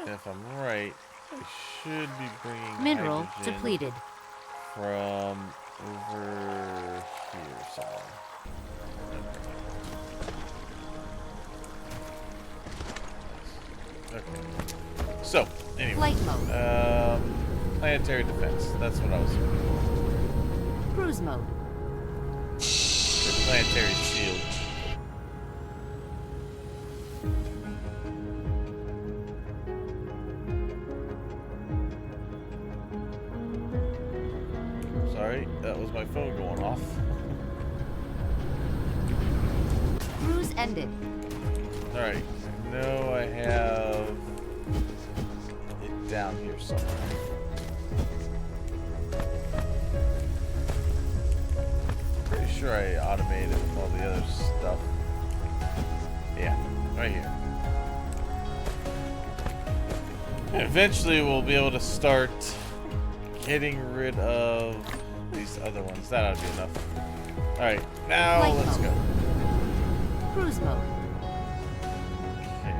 If I'm right, I should be bringing Mineral hydrogen depleted. from over here somewhere. Okay. So, anyway. Flight mode. Planetary defense. That's what I was looking for. Cruise mode. Or planetary shield. Sorry, that was my phone going off. Cruise ended. Alright, I know I have it down here somewhere. Pretty sure I automated with all the other stuff. Yeah, right here. And eventually we'll be able to start getting rid of these other ones. That ought to be enough. Alright, now Flight let's mode. go. Cruise mode. Okay.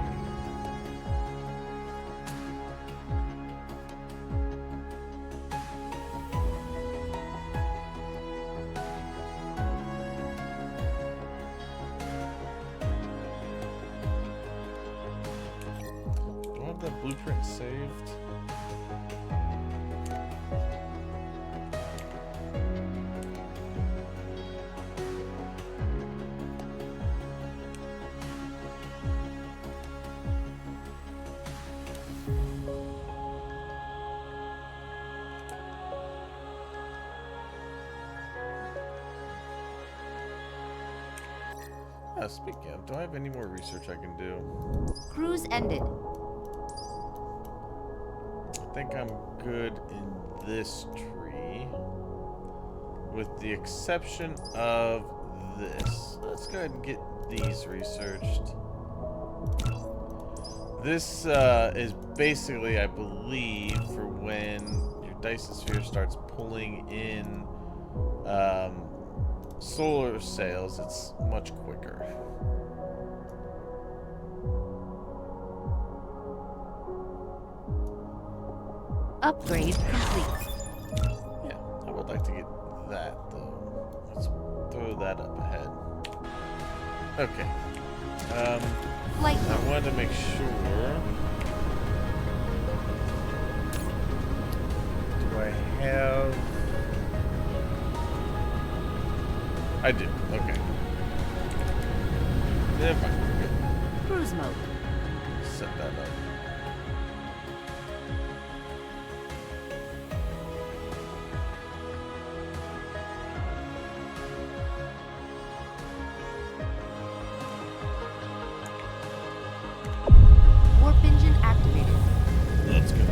Do I have that blueprint saved? Speaking of, do I have any more research I can do? Cruise ended. I think I'm good in this tree. With the exception of this. Let's go ahead and get these researched. This is basically, I believe, for when your Dyson sphere starts pulling in solar sails, it's much quicker. Upgrade complete. Yeah, I would like to get that though. Let's throw that up ahead. Okay. Flight I mode. wanted to make sure. Do I have? I do. Okay. Never mind. We're good. Cruise mode. Set that up. Warp engine activated. Let's go.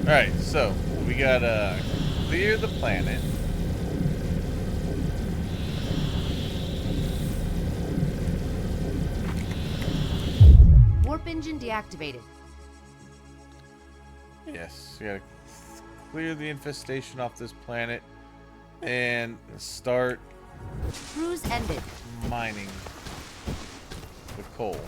Alright, so we gotta clear the planet. Warp engine deactivated. Yes, we gotta clear the infestation off this planet and start Cruise ended. mining the coal.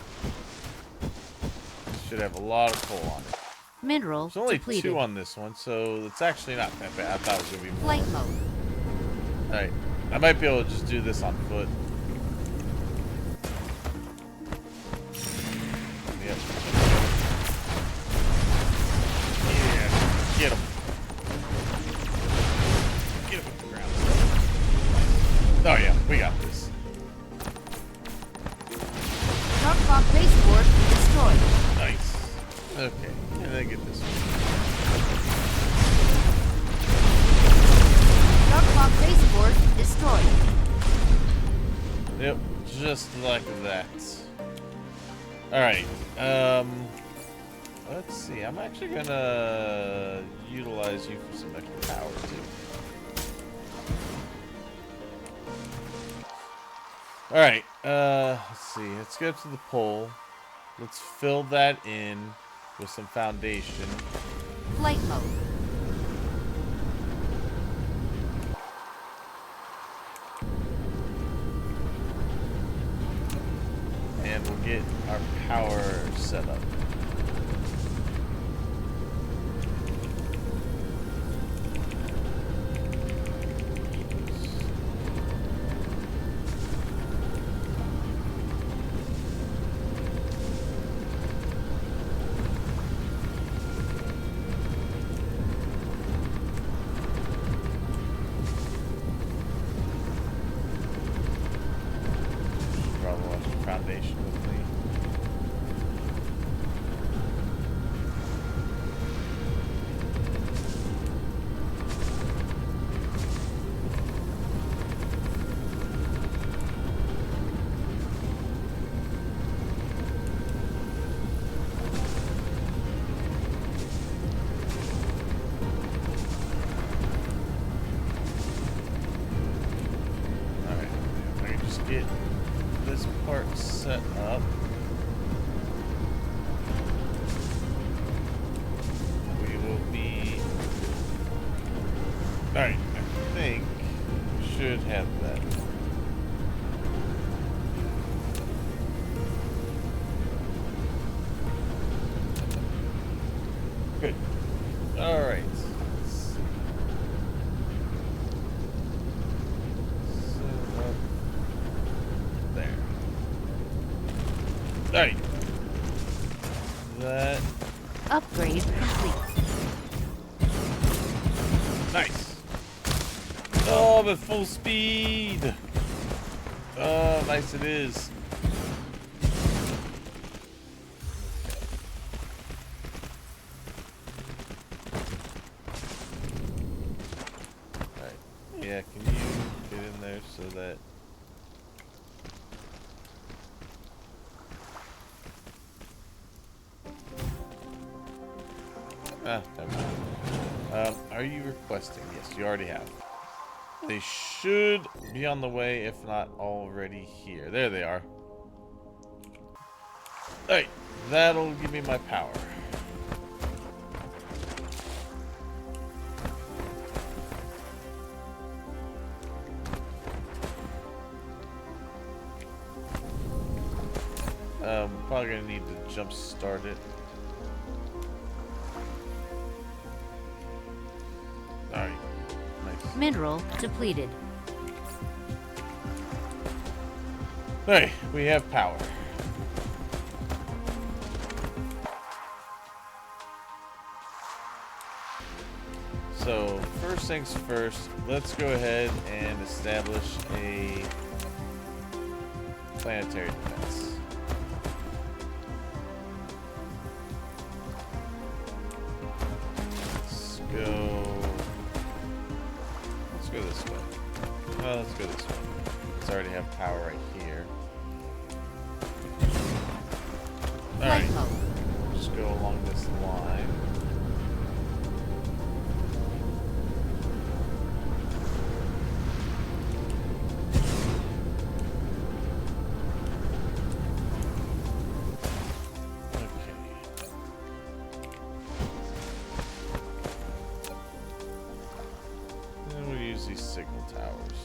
Should have a lot of coal on it. Mineral There's only depleted. 2 on this one, so it's actually not that bad. I thought it was gonna be more. Flight mode. Alright, I might be able to just do this on foot. Yep. Yeah, get him. Get him with the ground. Oh yeah, we got this. Darkbot baseboard destroyed. Nice. Okay, and then get this one. Darkbot baseboard destroyed. Yep, just like that. Alright, let's see. I'm actually gonna utilize you for some extra power, too. Alright, let's see. Let's go to the pole. Let's fill that in with some foundation. Flight mode. And we'll get our power set up. Probably watch the foundation with me. Good. All right. Let's see. Set up there. All right. That. Upgrade complete. Nice. Oh, I'm at full speed. Oh, nice it is. Alright. Yeah, can you get in there so that... Ah, never mind. Are you requesting? Yes, you already have. They should be on the way, if not already here. There they are. Alright, that'll give me my power. Probably gonna need to jump start it. Alright, nice. Mineral depleted. Alright, we have power. So, first things first, let's go ahead and establish a planetary defense. Let's go this way. Well, let's go this way. Let's already have power right here. Alright. Flight mode. Just go along this line. These signal towers.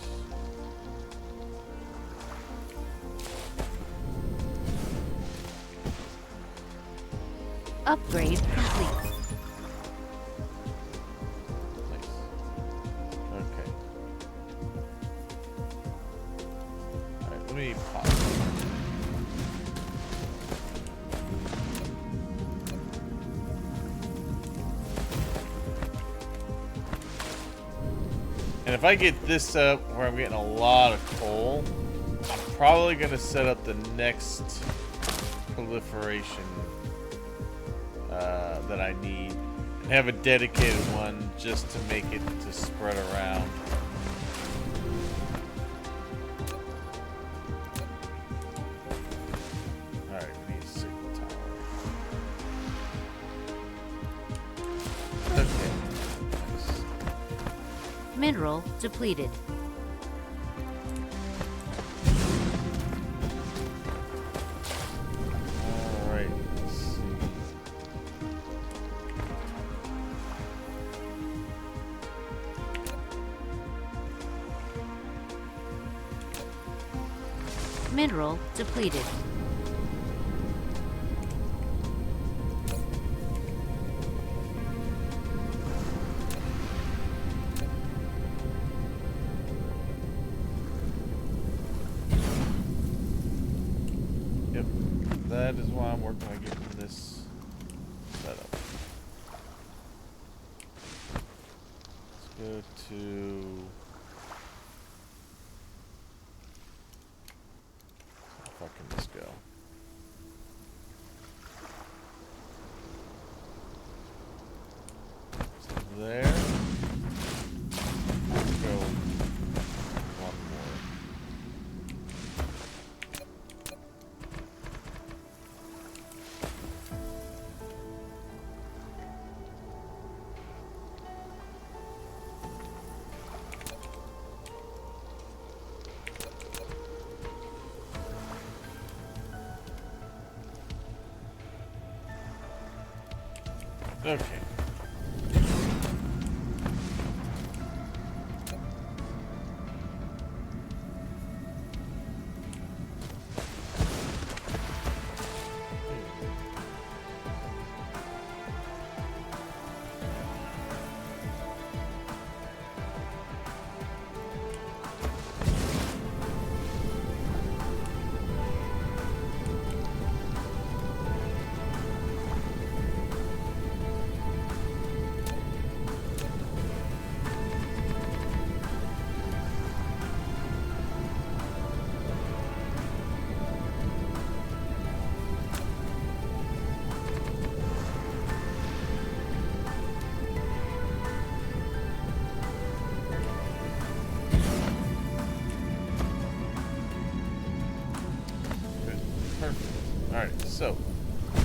Upgrade complete. Nice. Okay. Alright, let me pause. And if I get this up where I'm getting a lot of coal, I'm probably going to set up the next proliferation that I need. And have a dedicated one just to make it to spread around. Alright, we need a signal tower. Okay. Nice. Mineral depleted. Alright, let's see. Mineral depleted. Yep, that is why I'm working on getting this set up. Let's go to... How far can this go? So there. Let's go one more. Okay.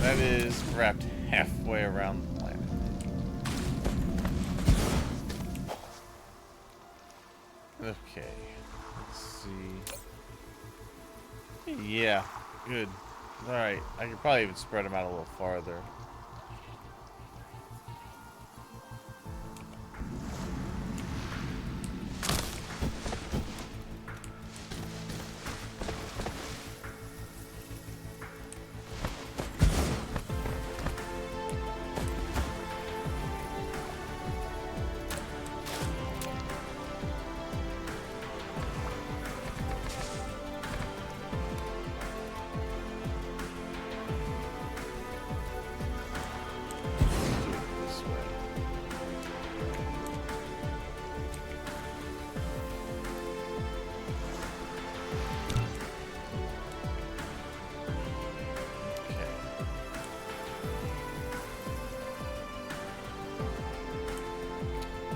that is wrapped halfway around the planet. Okay, let's see. Yeah, good. Alright, I could probably even spread them out a little farther.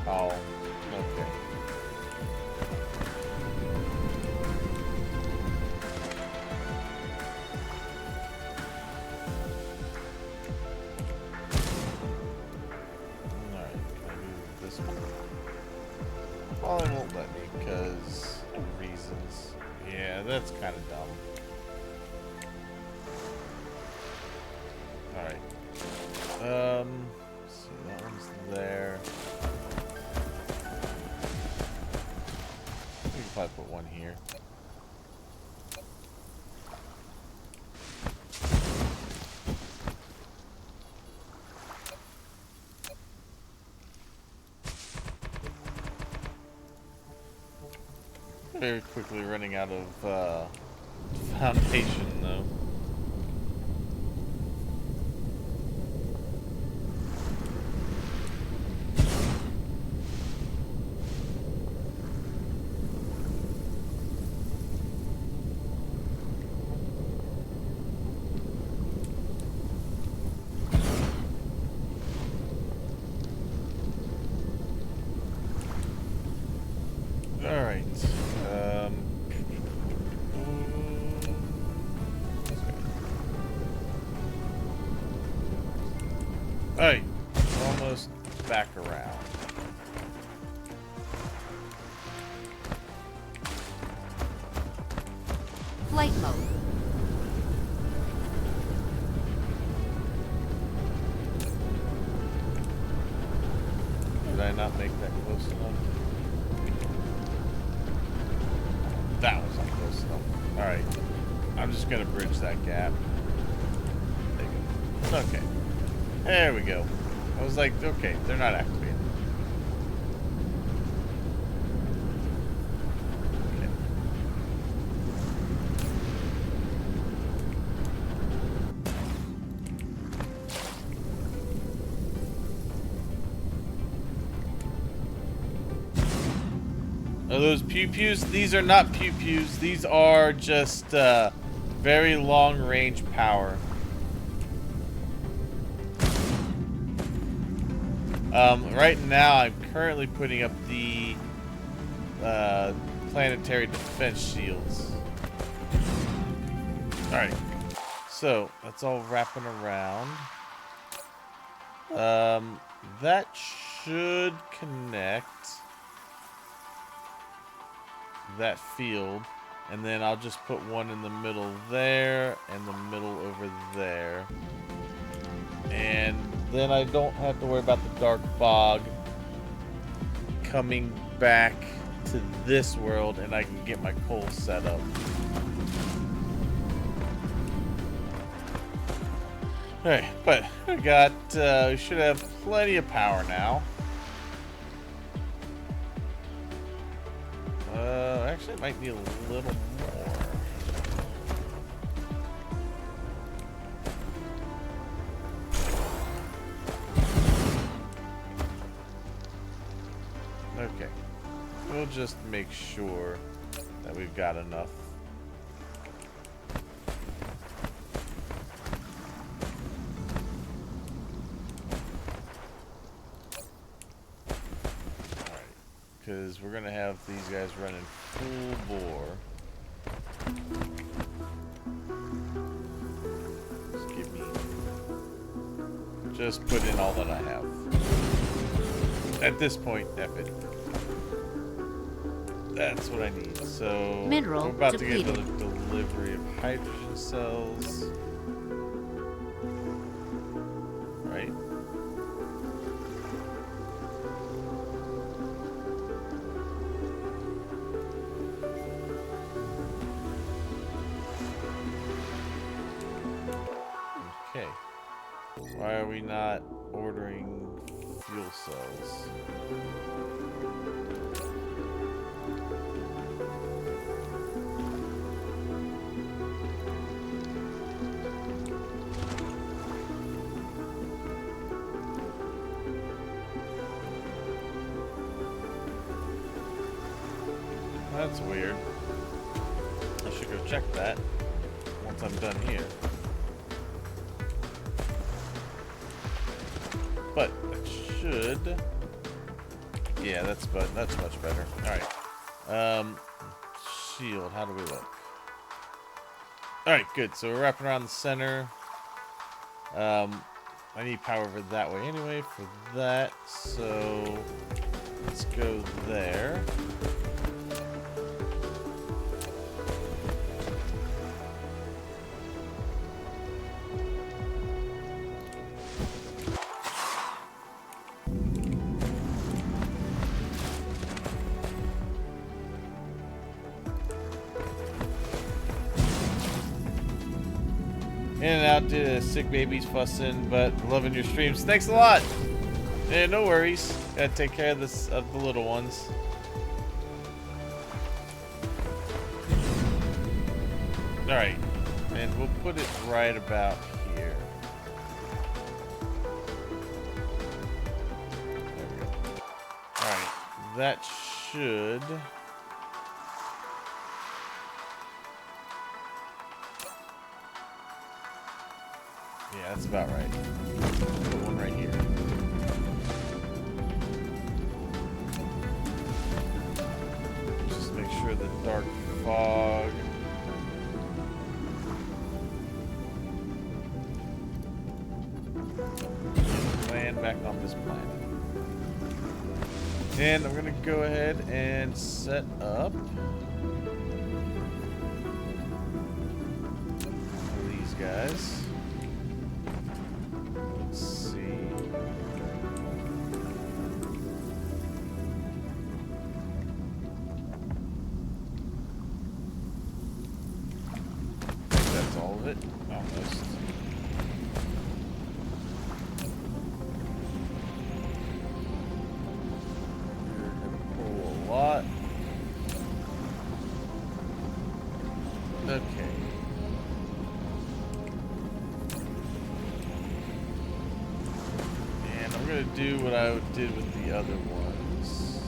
Oh, okay. Alright, can I do this one? Well, it won't let me because of reasons. Yeah, that's kind of dumb. Alright. So that one's there. We can probably put one here. Very quickly running out of foundation though. Alright. Alright. Almost back around. Flight mode. Did I not make that close enough? That was not close enough. Alright. I'm just gonna bridge that gap. There you go. Okay. There we go. I was like, okay, they're not activated. Okay. Are those pew-pews? These are not pew-pews. These are just very long-range power. Right now, I'm currently putting up the planetary defense shields. Alright, so that's all wrapping around. That should connect that field, and then I'll just put one in the middle there and the middle over there. And then I don't have to worry about the dark fog coming back to this world, and I can get my coal set up. Alright, but we got, we should have plenty of power now. Actually, it might be a little more. Okay, we'll just make sure that we've got enough. Alright, because we're going to have these guys running full bore. Just give me Just put in all that I have. At this point, F it. That's what I need. So Mineral we're about depleted. to get another delivery of hydrogen cells. Right? Okay. Why are we not ordering fuel cells? That's weird. I should go check that once I'm done here. But it should. Yeah, that's much better. All right. Shield. How do we look? All right, good. So we're wrapping around the center. I need power for that way anyway. For that, so let's go there. In and out due to sick babies fussing, but loving your streams. Thanks a lot. Yeah, no worries. Gotta take care of the little ones. All right, and we'll put it right about here. There we go. All right, that should. Yeah, that's about right. Put one right here. Just make sure the dark fog. Land back on this planet. And I'm gonna go ahead and set up these guys. It almost. We're gonna pull a lot. Okay. And I'm gonna do what I did with the other ones,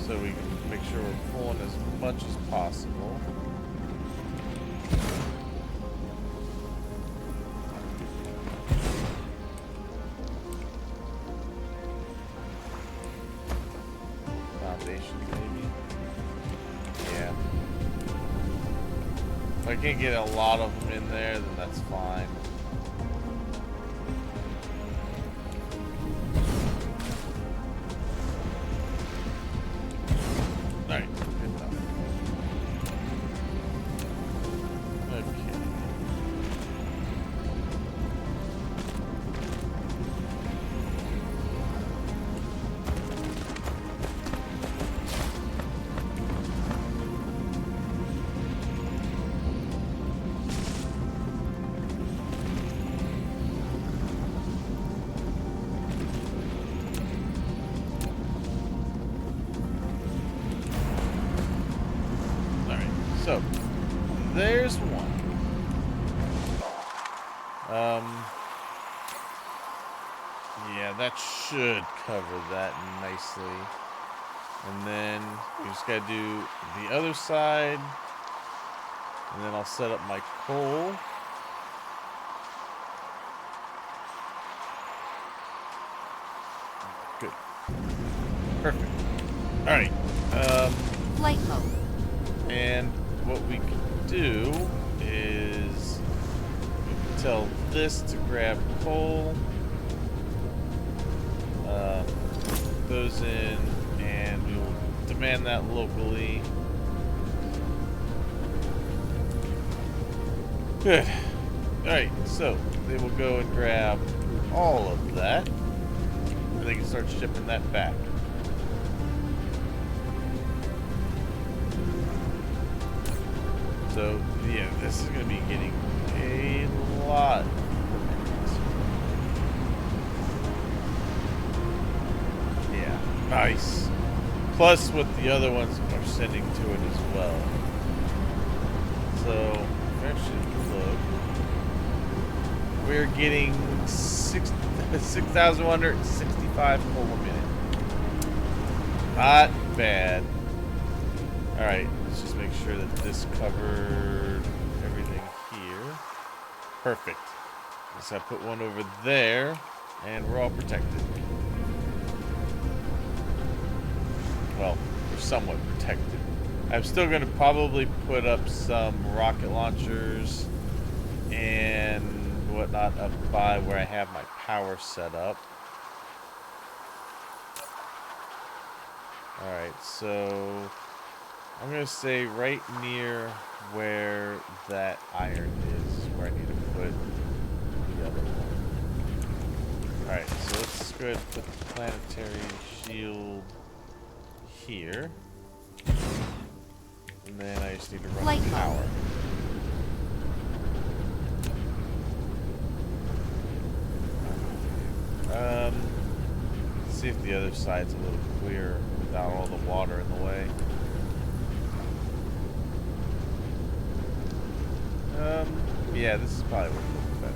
so we can make sure we're pulling as much as possible. Maybe. Yeah. If I can get a lot of them in there, then that's fine. Alright, good enough. Okay. So, there's one. Yeah, that should cover that nicely. And then we just gotta do the other side. And then I'll set up my coal. Good. Perfect. Alright. Flight mode. And what we can do is tell this to grab coal. Those in, and we will demand that locally. Good. Alright, so they will go and grab all of that, and they can start shipping that back. So, yeah, this is going to be getting a lot. Yeah, nice. Plus what the other ones are sending to it as well. So, actually, look. We're getting 6,165 coal a minute. Not bad. Alright, let's just make sure that this covered everything here. Perfect. So I put one over there, and we're all protected. Well, we're somewhat protected. I'm still going to probably put up some rocket launchers and whatnot up by where I have my power set up. Alright, so I'm going to say right near where that iron is where I need to put the other one. Alright, so let's go ahead and put the planetary shield here. And then I just need to run the power. Let's see if the other side's a little clearer without all the water in the way. Yeah, this is probably what looks better.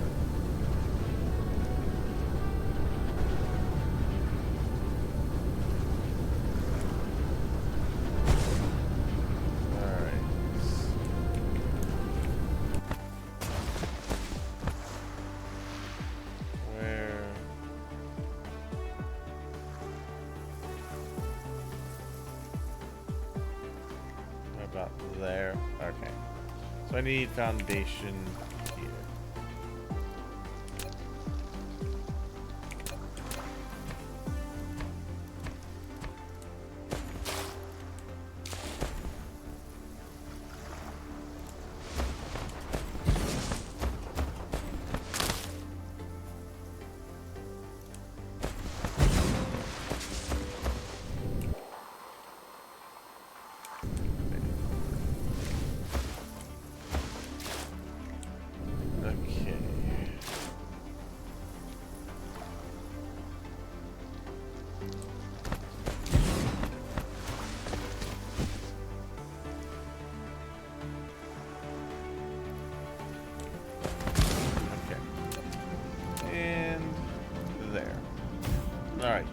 There. Okay. So I need foundation here. Alright.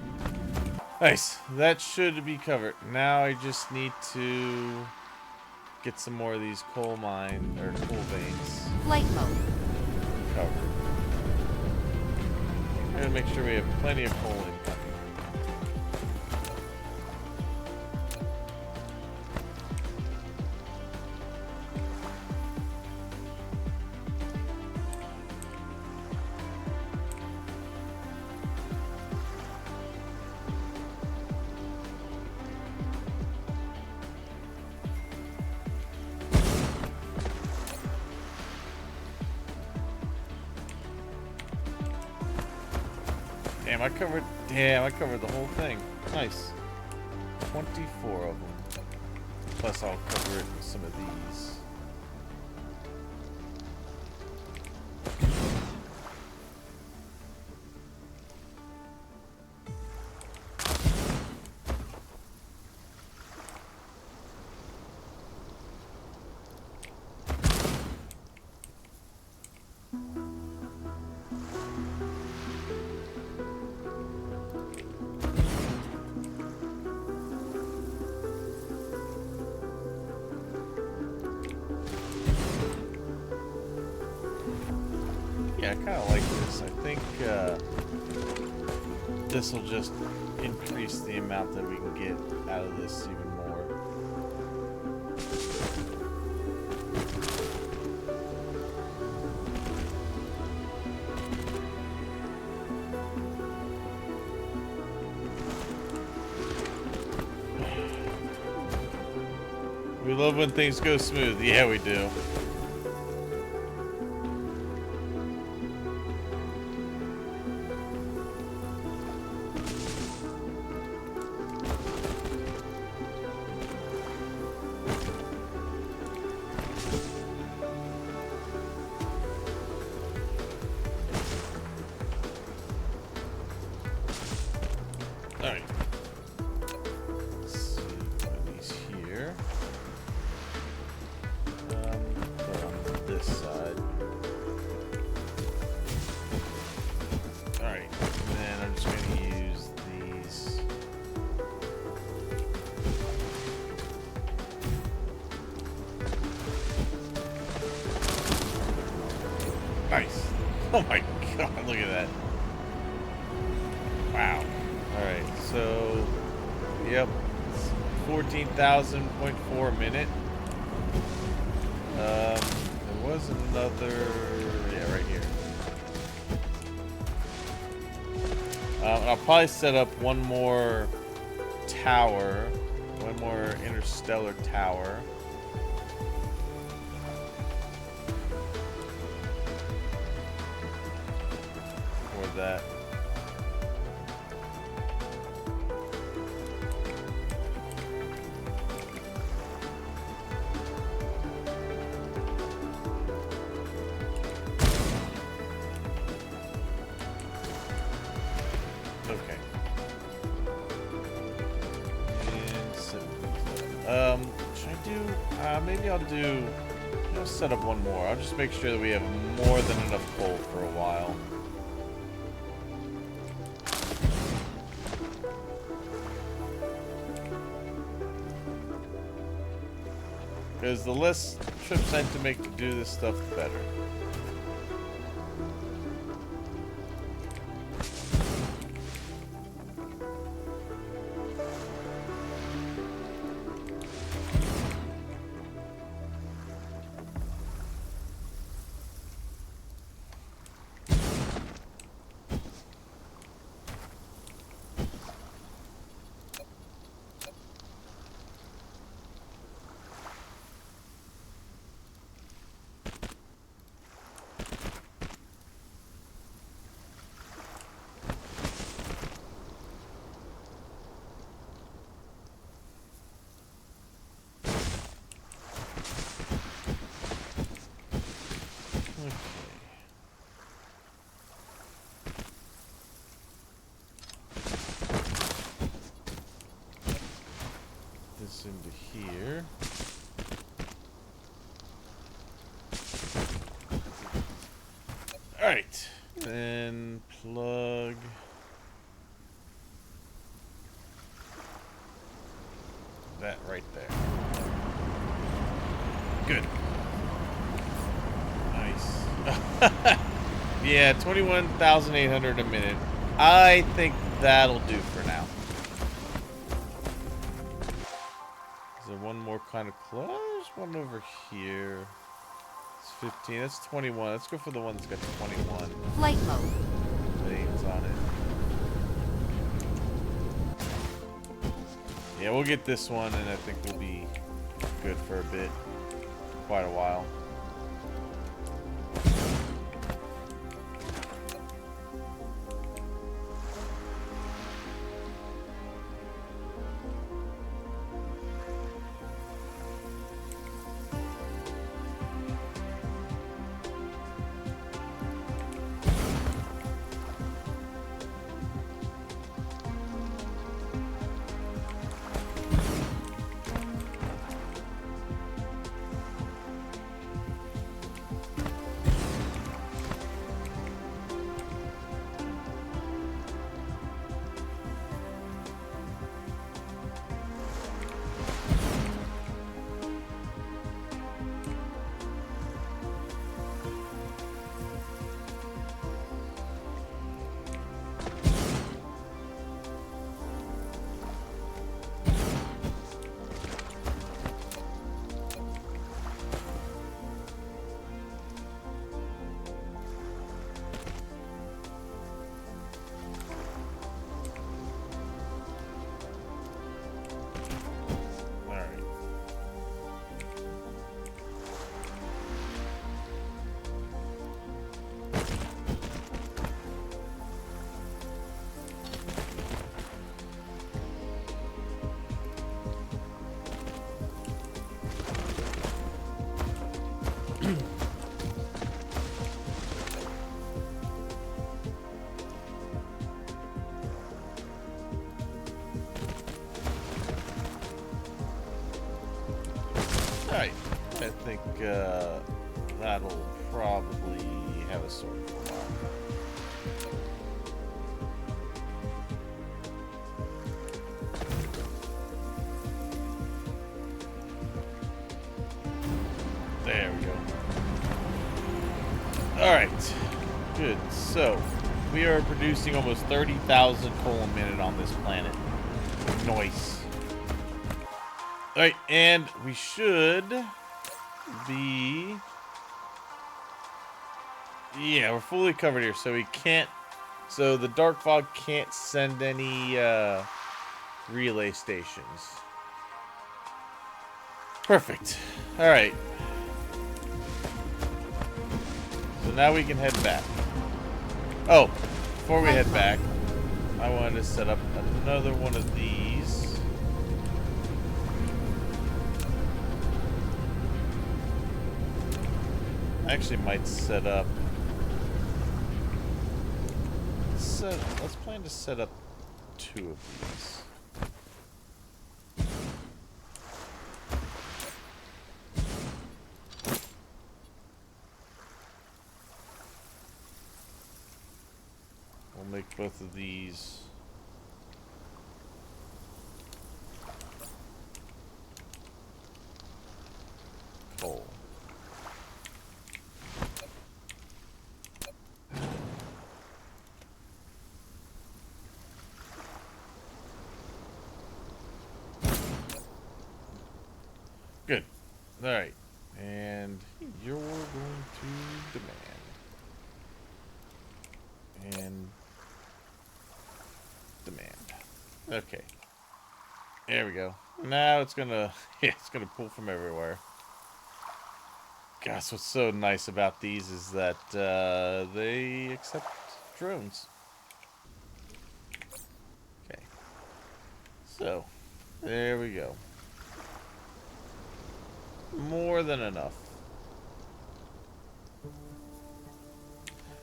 Nice. That should be covered. Now I just need to get some more of these coal mine or coal veins. Flight mode. Covered. I'm gonna make sure we have plenty of coal incoming. Damn, I covered the whole thing. Nice. 24 of them. Plus I'll cover it with some of these. Yeah, I kind of like this. I think this will just increase the amount that we can get out of this even more. love when things go smooth. Yeah, we do. Alright. Let's see. One of these here. Put on this side. Alright. And then I'm just going to use these. Nice. Oh my god, look at that. Wow. Alright, so, yep, 14,000.4 a minute. There was another, yeah, right here. I'll probably set up one more tower, one more interstellar tower. For that. Okay. And set these up. Should I do, maybe I'll set up one more. I'll just make sure that we have more than enough coal for a while. Because the less trips I have to make to do this stuff, the better. This into here. All right, then plug that right there. Good. Nice. Yeah, 21,800 a minute. I think that'll do for now. Is there one more kind of close? There's one over here. It's 15. That's 21. Let's go for the one that's got 21. Flight mode. Lanes on it. Yeah, we'll get this one, and I think we'll be good for a bit. Quite a while. I think that'll probably have a sword for a while. There we go. Alright. Good. So, we are producing almost 30,000 coal a minute on this planet. Nice. Alright, and we should be... Yeah, we're fully covered here, so we can't... So the dark fog can't send any relay stations. Perfect. Alright. So now we can head back. Oh, before we head back, I wanted to set up another one of these. I actually might set up... let's plan to set up 2 of these. We'll make both of these coal. Good. All right. And you're going to demand. And demand. Okay. There we go. Now it's gonna, yeah, it's gonna pull from everywhere. Gosh, what's so nice about these is that they accept drones. Okay. So, there we go. More than enough.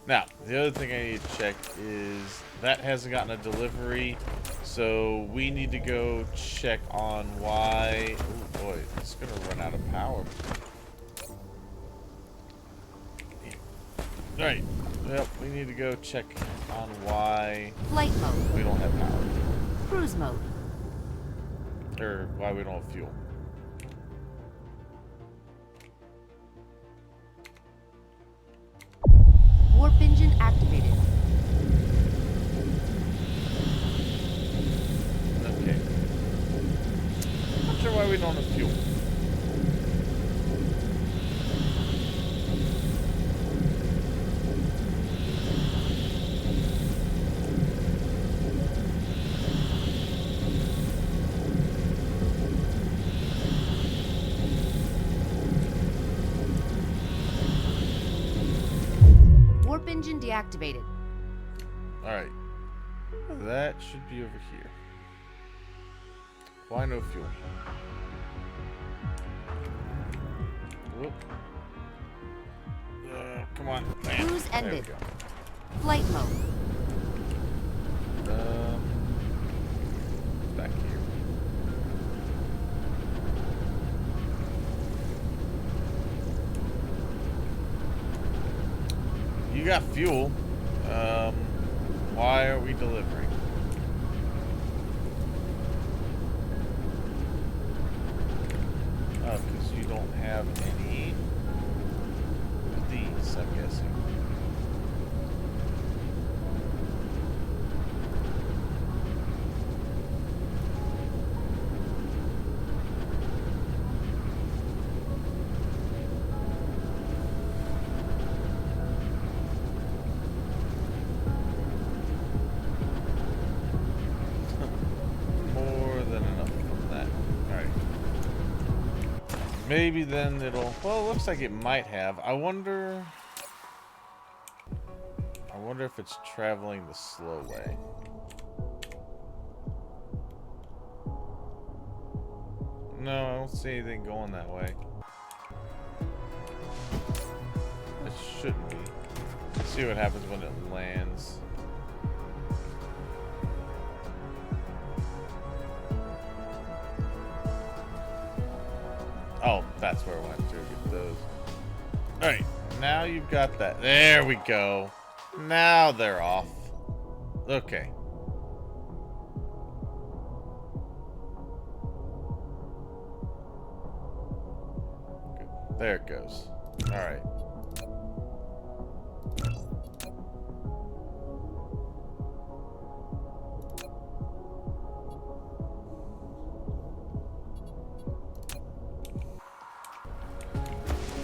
Now, the other thing I need to check is that hasn't gotten a delivery, so we need to go check on why... Oh boy, it's gonna run out of power. Alright, well, we need to go check on why... Flight mode. We don't have power. Cruise mode. Or why we don't have fuel. Warp engine activated. Okay. Not sure why we don't have fuel. Warp engine deactivated. Alright. That should be over here. Why no fuel? Whoop. Come on. Bam. Cruise There we ended. go. Flight mode. Back here. You got fuel. Why are we delivering? Oh, because you don't have any of these, I'm guessing. Maybe then it'll... Well, it looks like it might have. I wonder if it's traveling the slow way. No, I don't see anything going that way. It shouldn't be. Let's see what happens when it lands. Oh, that's where I went to get those. All right, now you've got that. There we go. Now they're off. Okay. Good. There it goes. All right.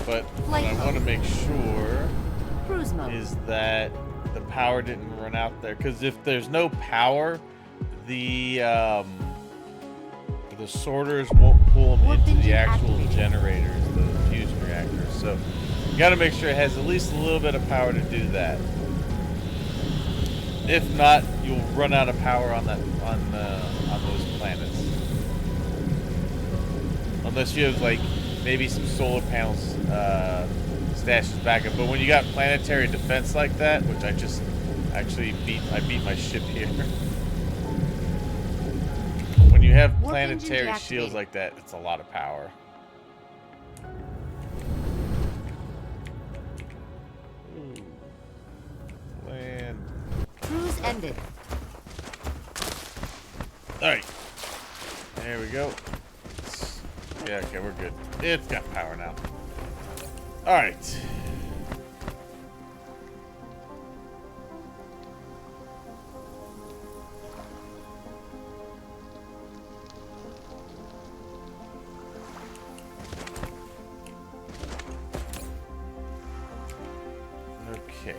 But what I want to make sure Cruise mode. is that the power didn't run out there. Because if there's no power, the sorters won't pull them Warp into the engine actual activated. generators, the fusion reactors. So you got to make sure it has at least a little bit of power to do that. If not, you'll run out of power on those planets. Unless you have like maybe some solar panels stashed as backup. But when you got planetary defense like that, which I just actually beat my ship here. When you have Warp engine planetary shields deactivated. like that, it's a lot of power. Ooh. Land. Cruise ended. Alright. There we go. Yeah, okay, we're good. It's got power now. Alright. Okay.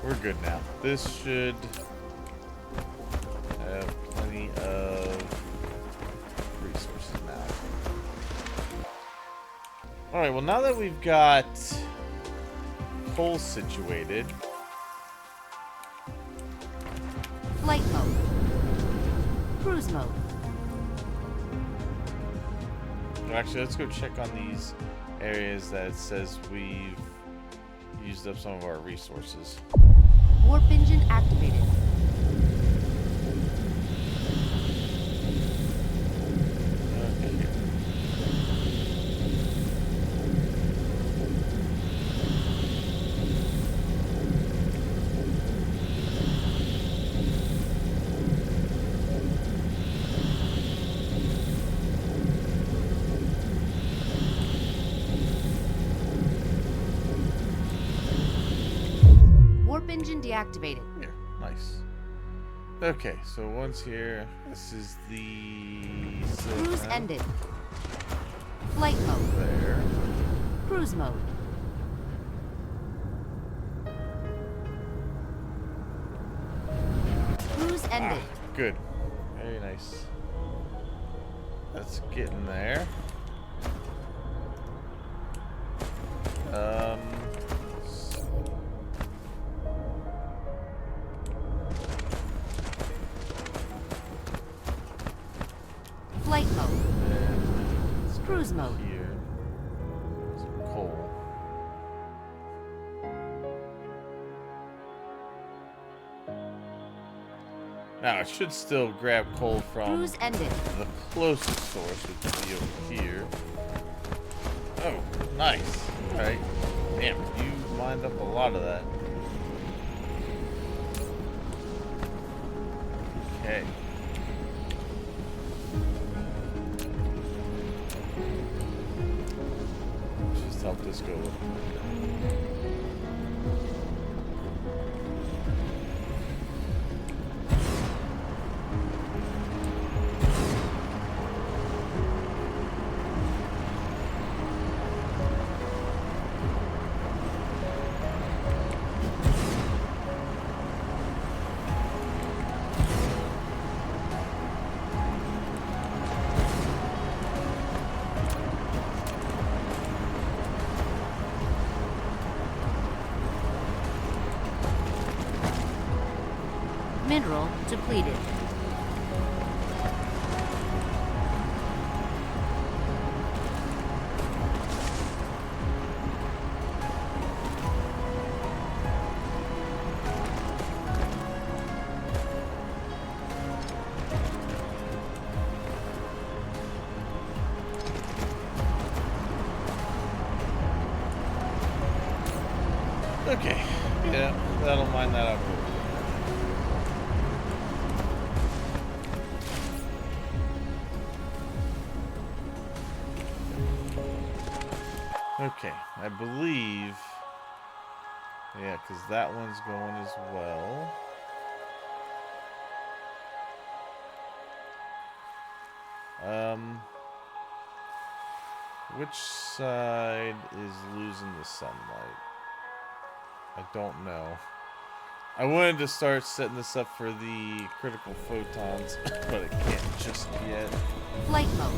We're good now. This should have plenty of resources now. Alright, well now that we've got coal situated. Flight mode. Cruise mode. Actually, let's go check on these areas that it says we've used up some of our resources. Warp engine activated. Okay. Warp engine deactivated. Here, nice. Okay, so once here, this is the Cruise silicon ended. Flight mode. there. Cruise mode. Cruise ended. Good. Very nice. Let's get in there. Flight mode. And let's Cruise go mode. here. Some coal. Now it should still grab coal from Cruise ended. the closest source, which would be over here. Oh, nice. Alright. Damn, you lined up a lot of that. Okay. Let's just help this go. Mineral depleted. that'll line that up. Okay, I believe. Yeah, because that one's going as well. Which side is losing the sunlight? I don't know. I wanted to start setting this up for the critical photons, but I can't just yet. Flight mode.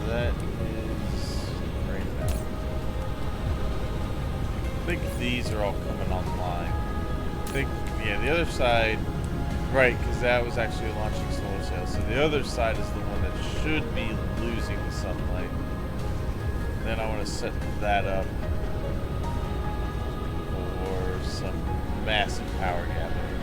That is right now. I think these are all coming online. I think, yeah, the other side, right, because that was actually launching solar sails. So the other side is the one that should be losing the sunlight. And then I want to set that up for some massive power gathering.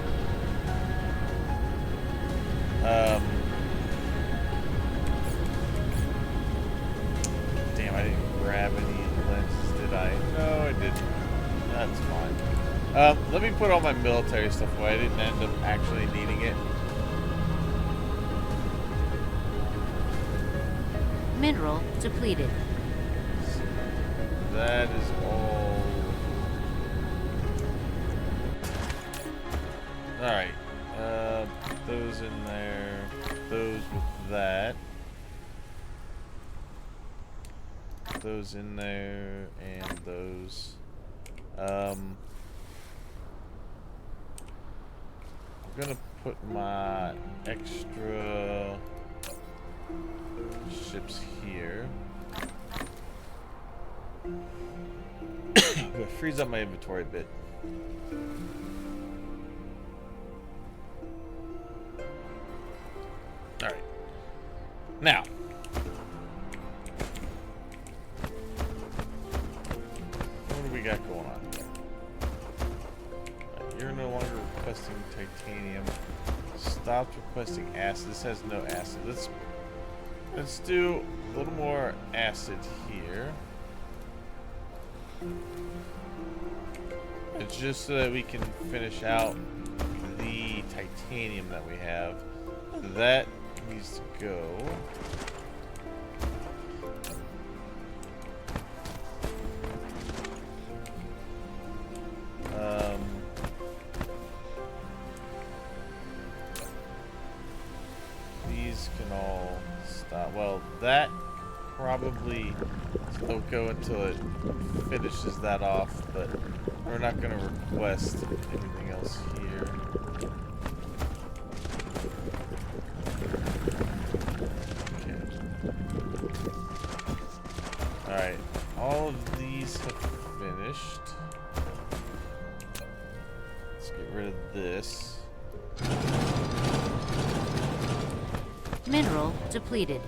Damn, I didn't grab any lenses, did I? No, I didn't. That's fine. Let me put all my military stuff away. I didn't end up actually needing it. Mineral depleted. That is all. Alright. Put those in there. Put those with that. Put those in there. And those. I'm gonna put my extra ships here. Gonna freeze up my inventory a bit. Alright. Now. What do we got going on? You're no longer requesting titanium. Stopped requesting acid. This has no acid. Let's do a little more acid here. It's just so that we can finish out the titanium that we have. That needs to go. These can all stop. Well, that probably will go until it finishes that off, but we're not going to request anything else here. Alright, all of these have finished. Let's get rid of this. Mineral depleted.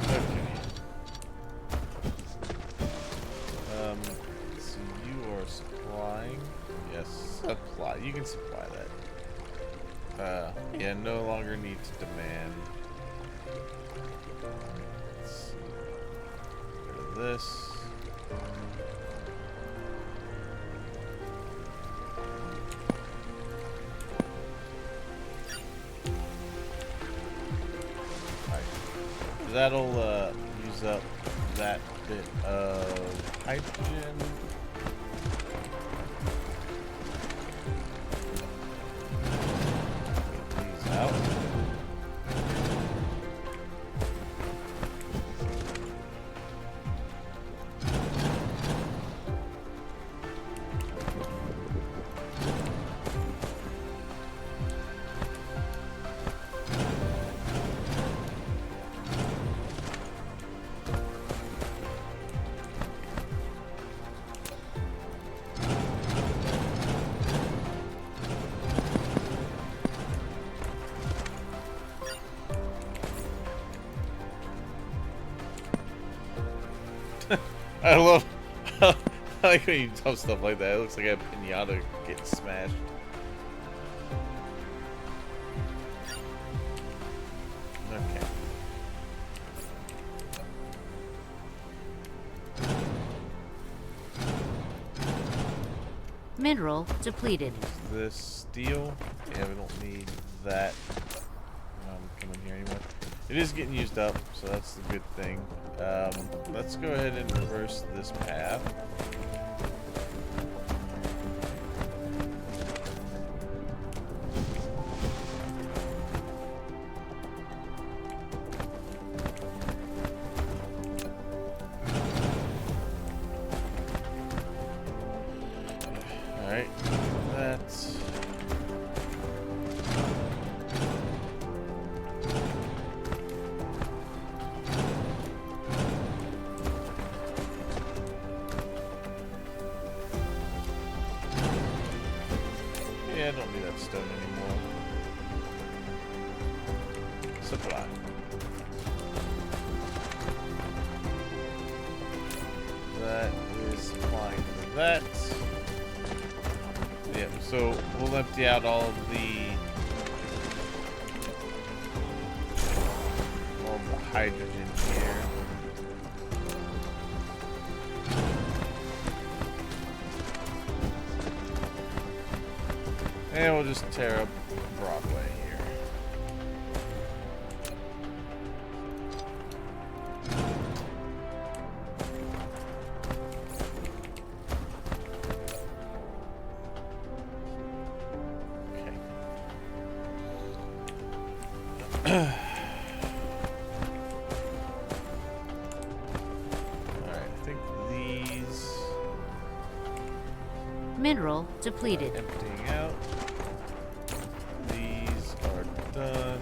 Okay. So you are supplying. Yes, supply. You can supply that. Yeah, no longer need to demand. Let's see. Get rid of this. That'll use up that bit of hydrogen. Get these out. I love I like when you dump stuff like that. It looks like a pinata getting smashed. Okay. Mineral depleted. This steel. Yeah, we don't need that. Come in here anymore. It is getting used up, so that's the good thing. Let's go ahead and reverse this path. Alright, that's... Yeah, I don't need that stone anymore. Supply. That is supplying for that. Yeah, so we'll empty out all the hydrogen here. And we'll just tear up Broadway here. Okay. Alright, I think these... Mineral depleted. Emptying out. These are done.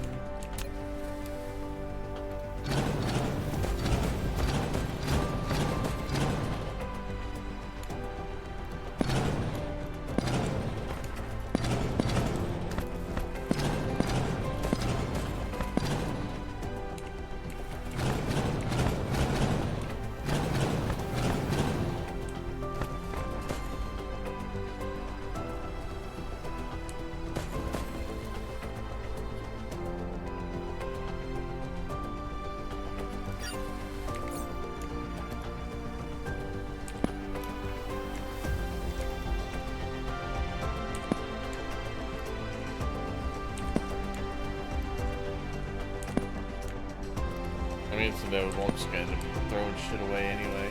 I mean, so that we're just gonna end up throwing shit away anyway.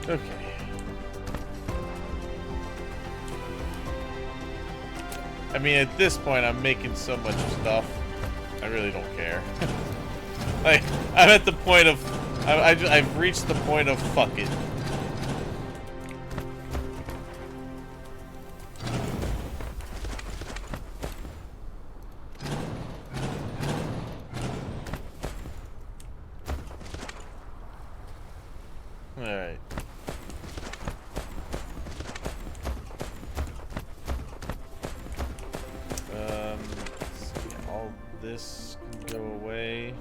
Okay. I mean, at this point, I'm making so much stuff, I really don't care. Like, I'm at the point of... I've reached the point of fuck it. Alright. All this can go away.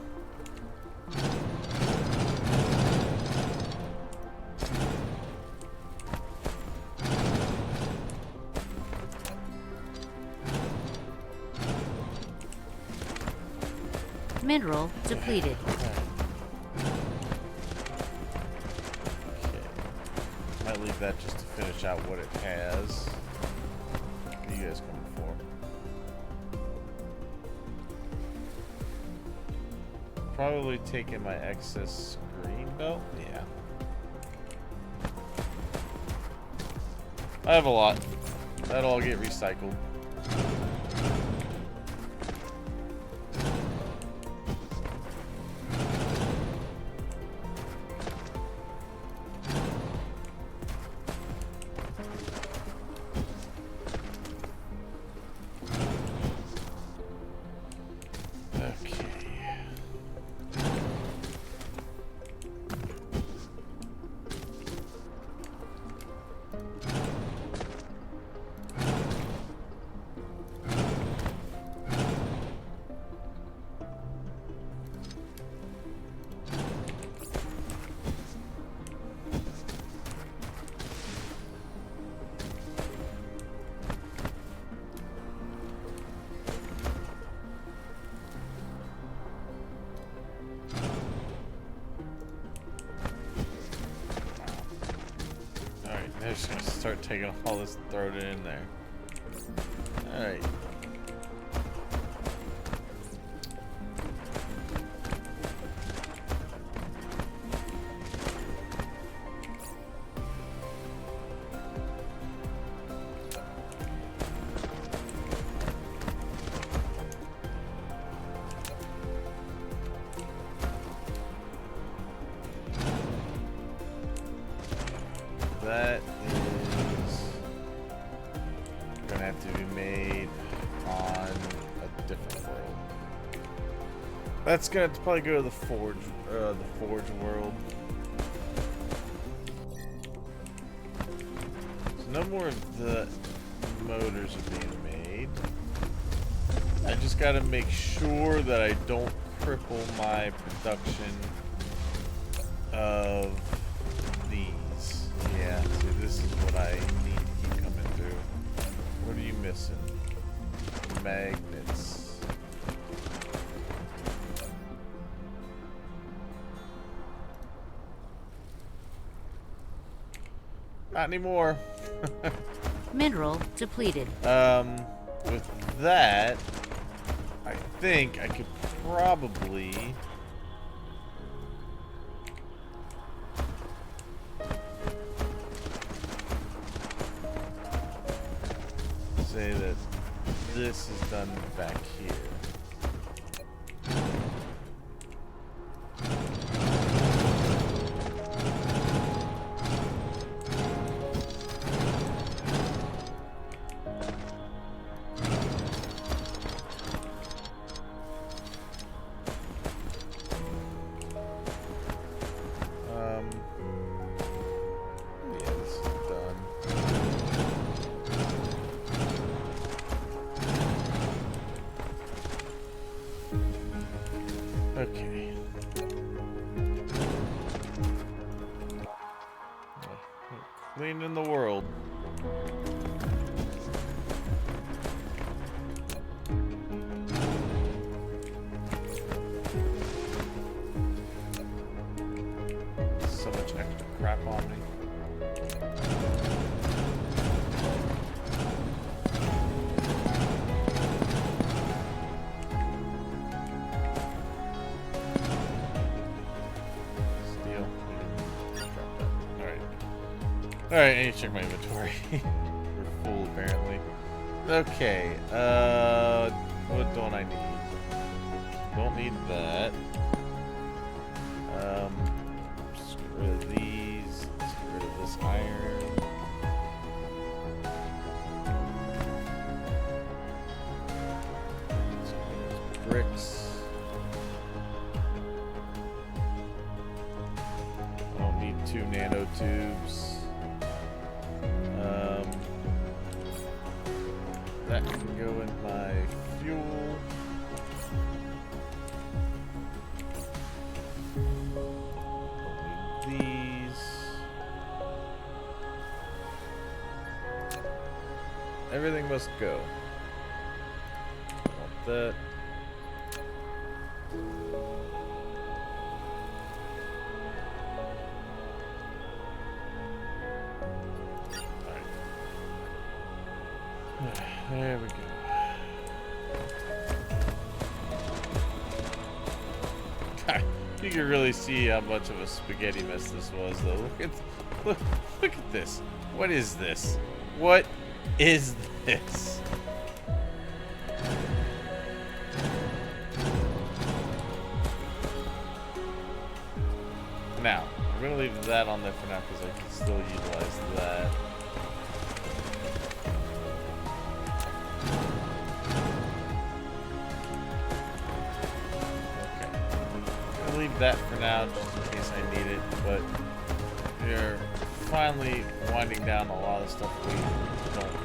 Mineral depleted. Okay. Might leave that just to finish out what it has. What are you guys coming for? Probably taking my excess green belt. Yeah. I have a lot. That'll all get recycled. start taking all this and throwing it in there. Alright. That is gonna have to be made on a different world. That's gonna have to probably go to the forge world. So no more of the motors are being made. I just gotta make sure that I don't cripple my production of these. Yeah, see, this is what I need to keep coming through. What are you missing? Magnets. Not anymore. Mineral depleted. With that, I think I could probably... say that this is done back here. Yeah, this is done. Okay. Cleaning the world. So much extra crap on me. Alright, I need to check my inventory. We're full apparently. Okay, what don't I need? Don't need that. Just get rid of these. Let's get rid of this iron. Let's get rid of those bricks. I don't need 2 nanotubes. That can go in my fuel. Don't need these. Everything must go. Don't want that. There we go. God, you can really see how much of a spaghetti mess this was, though. Look at this. What is this? What is this? Now, I'm gonna leave that on there for now because I can still utilize that. Leave that for now just in case I need it, but we're finally winding down a lot of stuff we don't need.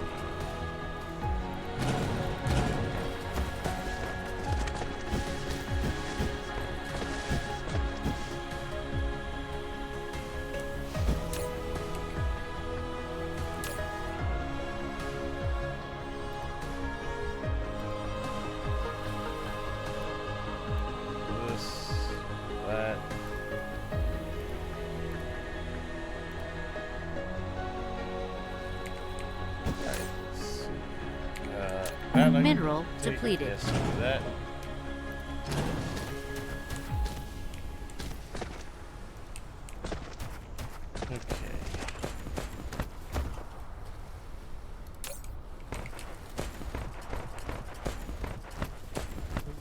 That. Alright, let's see. That I Mineral can take. depleted. Yes, do that. Okay.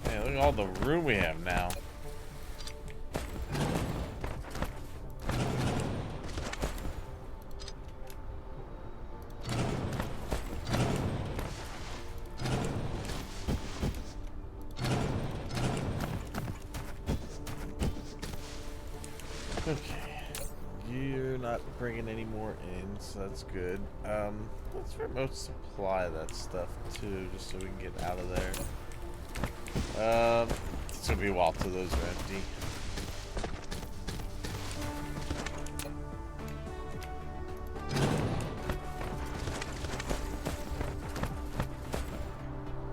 Man, look at all the room we have now. Okay, you're not bringing any more in, so that's good. Let's remote supply that stuff too, just so we can get out of there. It's gonna be a while till those are empty.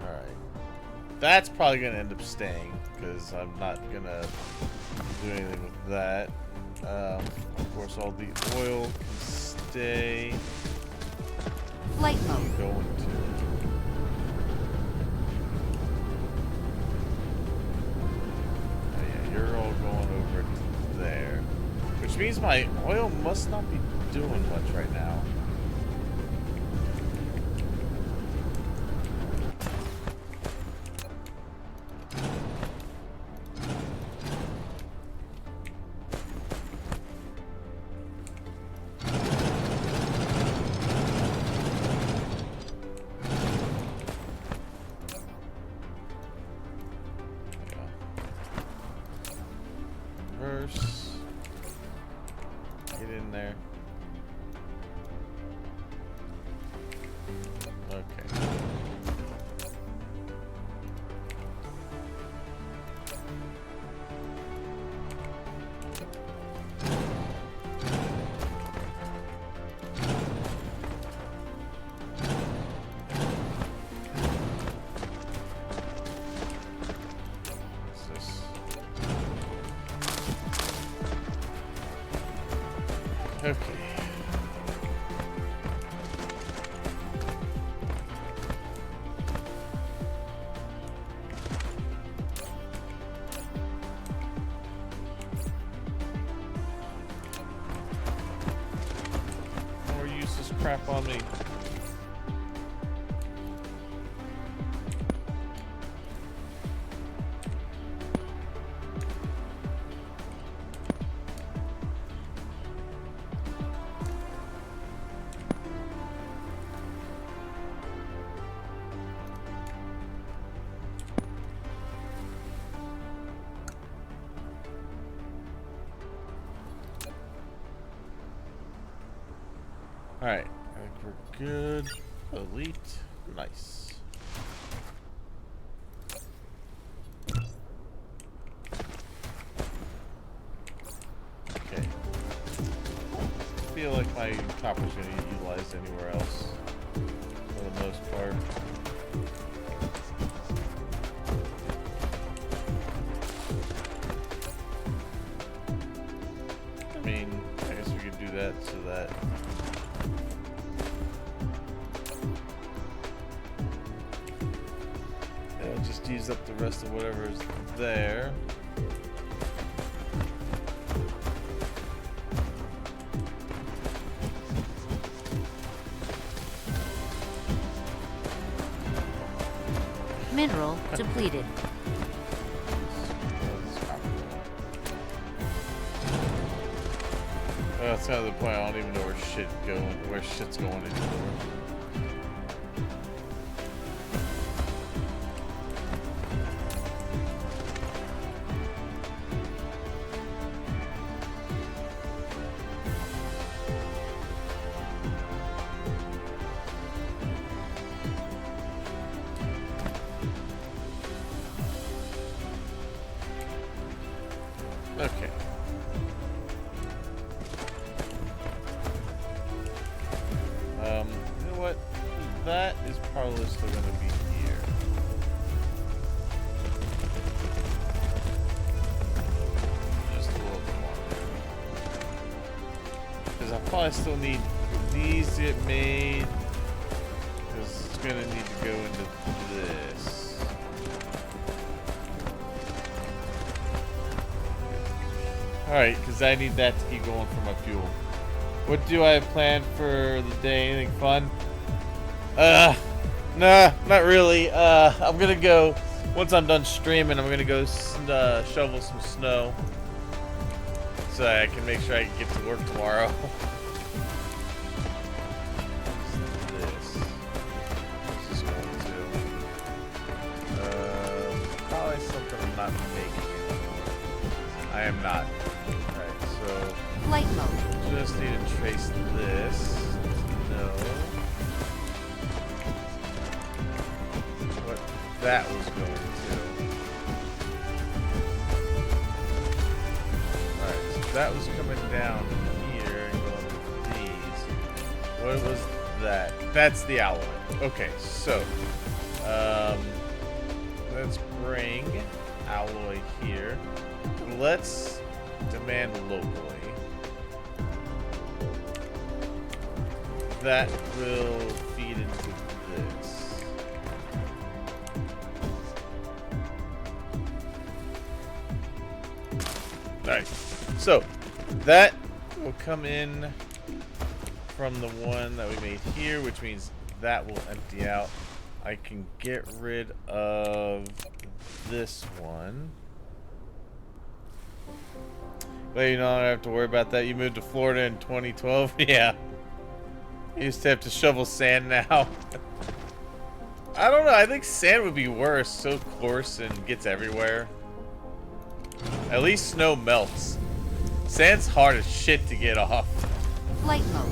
All right, that's probably gonna end up staying because I'm not gonna do anything with that. Of course, all the oil can stay. Flight mode. Going to. Oh yeah, you're all going over to there, which means my oil must not be doing much right now. Get in there. Okay. What's this? Okay. More useless crap on me. Alright, I think we're good. Elite. Nice. Okay. I feel like my copper's going to get utilized anywhere else for the most part. I mean, I guess we could do that so that just use up the rest of whatever's there. Mineral depleted. That's kind of the point. I don't even know where shit's going anymore. Okay. You know what? That is probably still going to be here. Just a little bit longer. Because I probably still need these to get made. gonna need to go into this. Alright, because I need that to keep going for my fuel. What do I have planned for the day? Anything fun? Nah, not really. I'm gonna go, once I'm done streaming, I'm gonna go shovel some snow. So I can make sure I can get to work tomorrow. What's this going to? Probably something I'm not making anymore. I am not. Alright, so Flight mode. just need to trace this. No. What that was going to. Alright, so that was coming down here and going with these. What was that? That's the alloy. Okay, so let's bring alloy here. Let's demand locally. That will feed into this. Alright, so that will come in from the one that we made here, which means that will empty out. I can get rid of this one. But you don't have to worry about that. You moved to Florida in 2012? Yeah. You used to have to shovel sand now. I don't know. I think sand would be worse. So coarse and gets everywhere. At least snow melts. Sand's hard as shit to get off. Flight mode.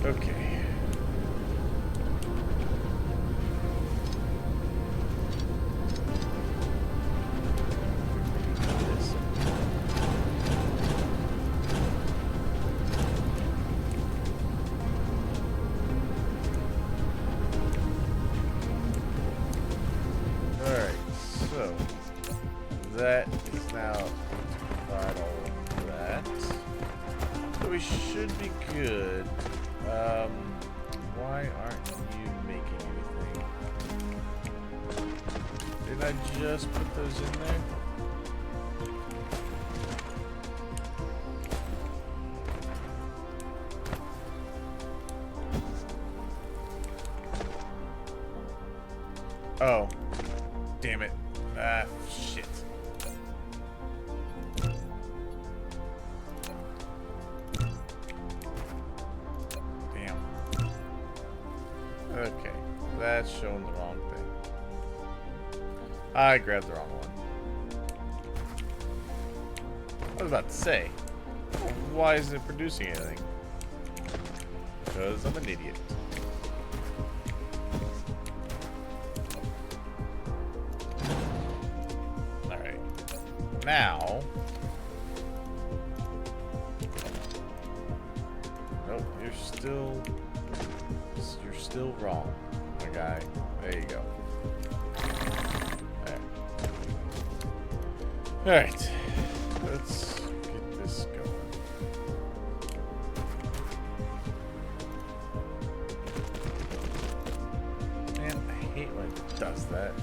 Okay. Alright, so that is now provide all of that. So we should be good. Why aren't you making anything? Didn't I just put those in there? Oh, damn it. Ah, shit. Damn. Okay, that's showing the wrong thing. I grabbed the wrong one. I was about to say, why isn't it producing anything? Because I'm an idiot. Now, nope, you're still wrong, my guy. There you go. All right, let's get this going. Man, I hate when it does that.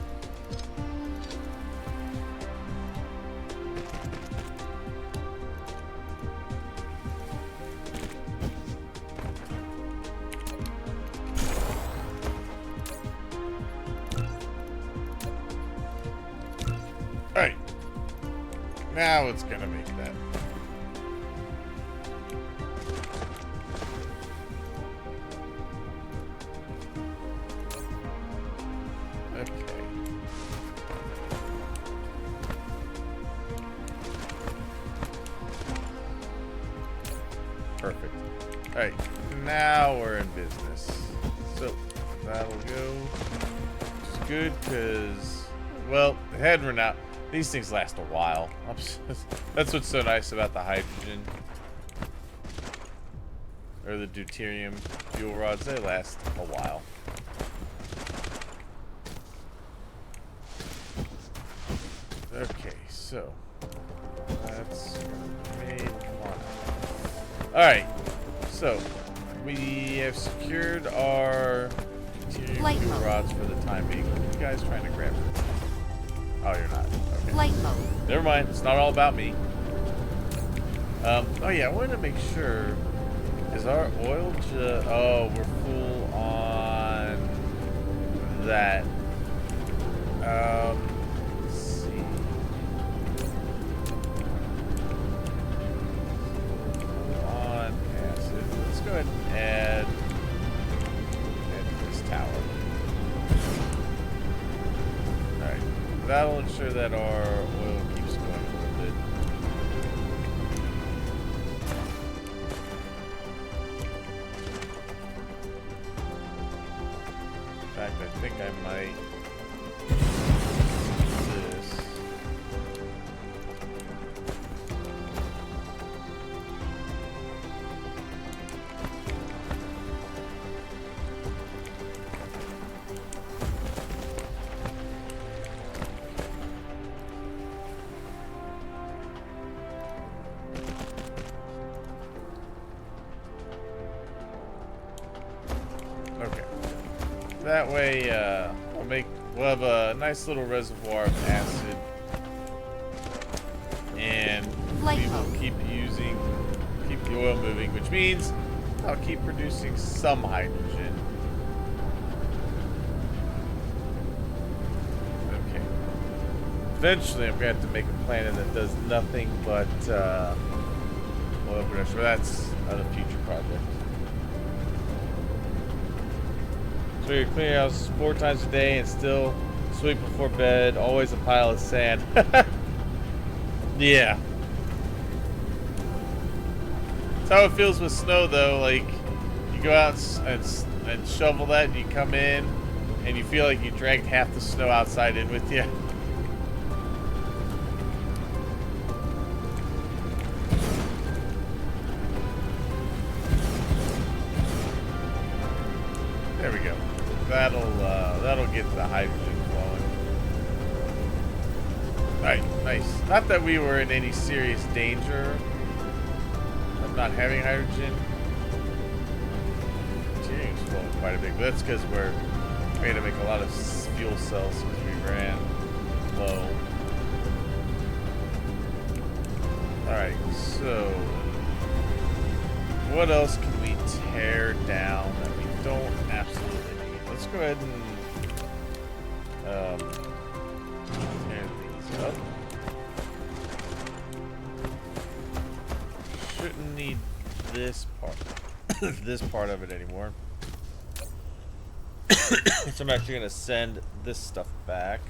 Alright. Now it's gonna make that. Okay. Perfect. Alright. Now we're in business. So, that'll go. Which is good because, well, it had run out. These things last a while. That's what's so nice about the hydrogen. Or the deuterium fuel rods. They last a while. Okay, so That's made. Come on. Alright. So, we have secured our continuing Flight fuel mode. rods for the time being. What are you guys trying to grab? Oh, you're not. Okay. Flight mode. Never mind. It's not all about me. Oh yeah, I wanted to make sure. Is our oil oh, we're full on that. Let's see. On acid. Let's go ahead and add this tower. Alright. That'll ensure that our oil keeps going a little bit. In fact, I think I might do this. Okay. That way, we'll have a nice little reservoir of acid, and Flight we will mode. keep the oil moving, which means I'll keep producing some hydrogen. Okay. Eventually, I'm going to have to make a planet that does nothing but oil production, but that's a future project. So you clean your house 4 times a day and still sweep before bed. Always a pile of sand. Yeah. That's how it feels with snow, though. Like, you go out and shovel that, and you come in, and you feel like you dragged half the snow outside in with you. There we go. That'll get the hydrogen flowing. Alright, nice. Not that we were in any serious danger of not having hydrogen. Continuing's flowing quite a bit. But that's because we're trying to make a lot of fuel cells because we ran low. Alright, so what else can we tear down that we don't absolutely need? Let's go ahead and tear these up. Shouldn't need this part, this part of it anymore. So I'm actually going to send this stuff back.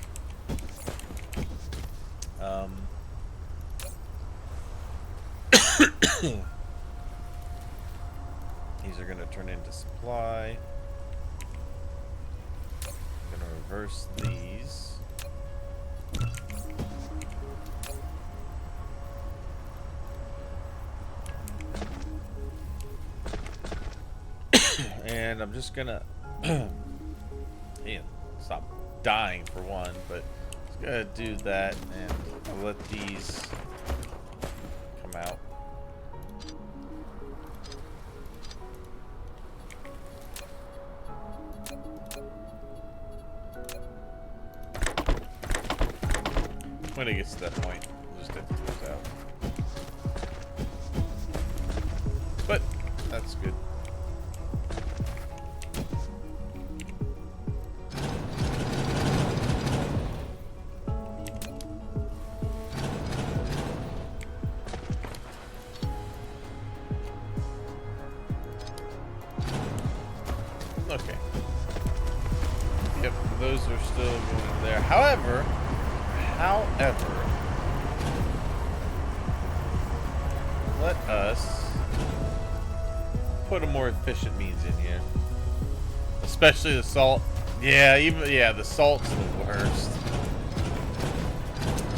These are going to turn into supply. I'm going to reverse these. And I'm just going to stop dying for one, but just going to do that and I'll let these come out. When it gets to that point, we'll just get those out. But that's good. Okay. Yep, those are still going there. However, let us put a more efficient means in here. Especially the salt. Yeah, the salt's the worst.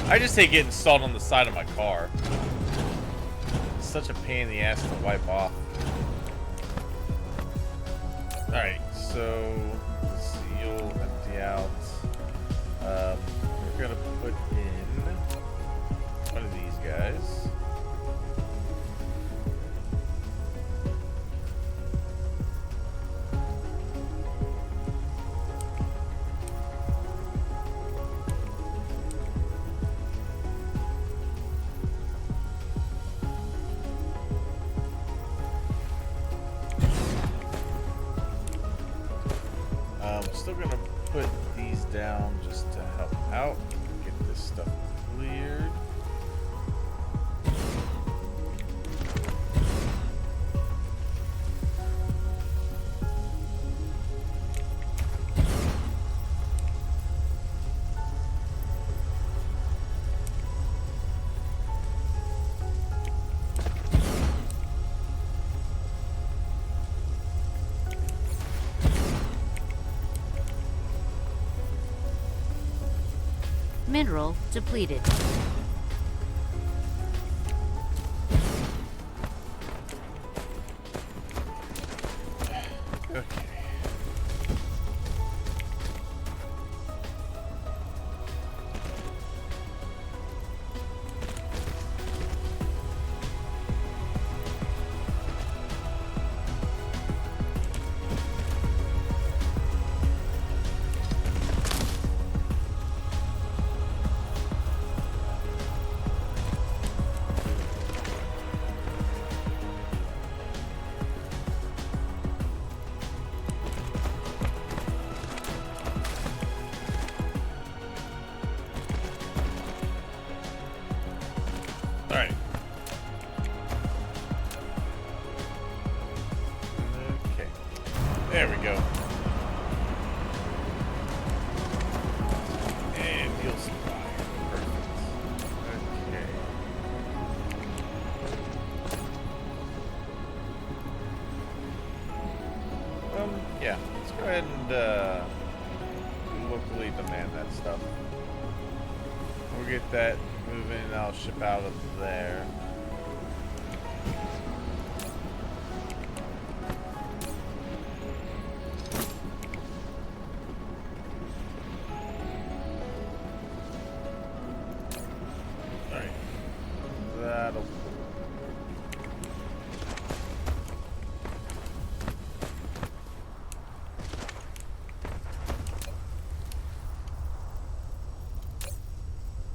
I just hate getting salt on the side of my car. It's such a pain in the ass to wipe off. Alright, so let's see, you'll empty out. We're gonna put in one of of these guys. Still gonna put these down just to help out. Get this stuff cleared. Mineral depleted. Okay. All right. Okay. There we go. And fuel supply. Perfect. Okay. Yeah. Let's go ahead and locally demand that stuff. We'll get that moving and I'll ship out of there. Alright. That'll...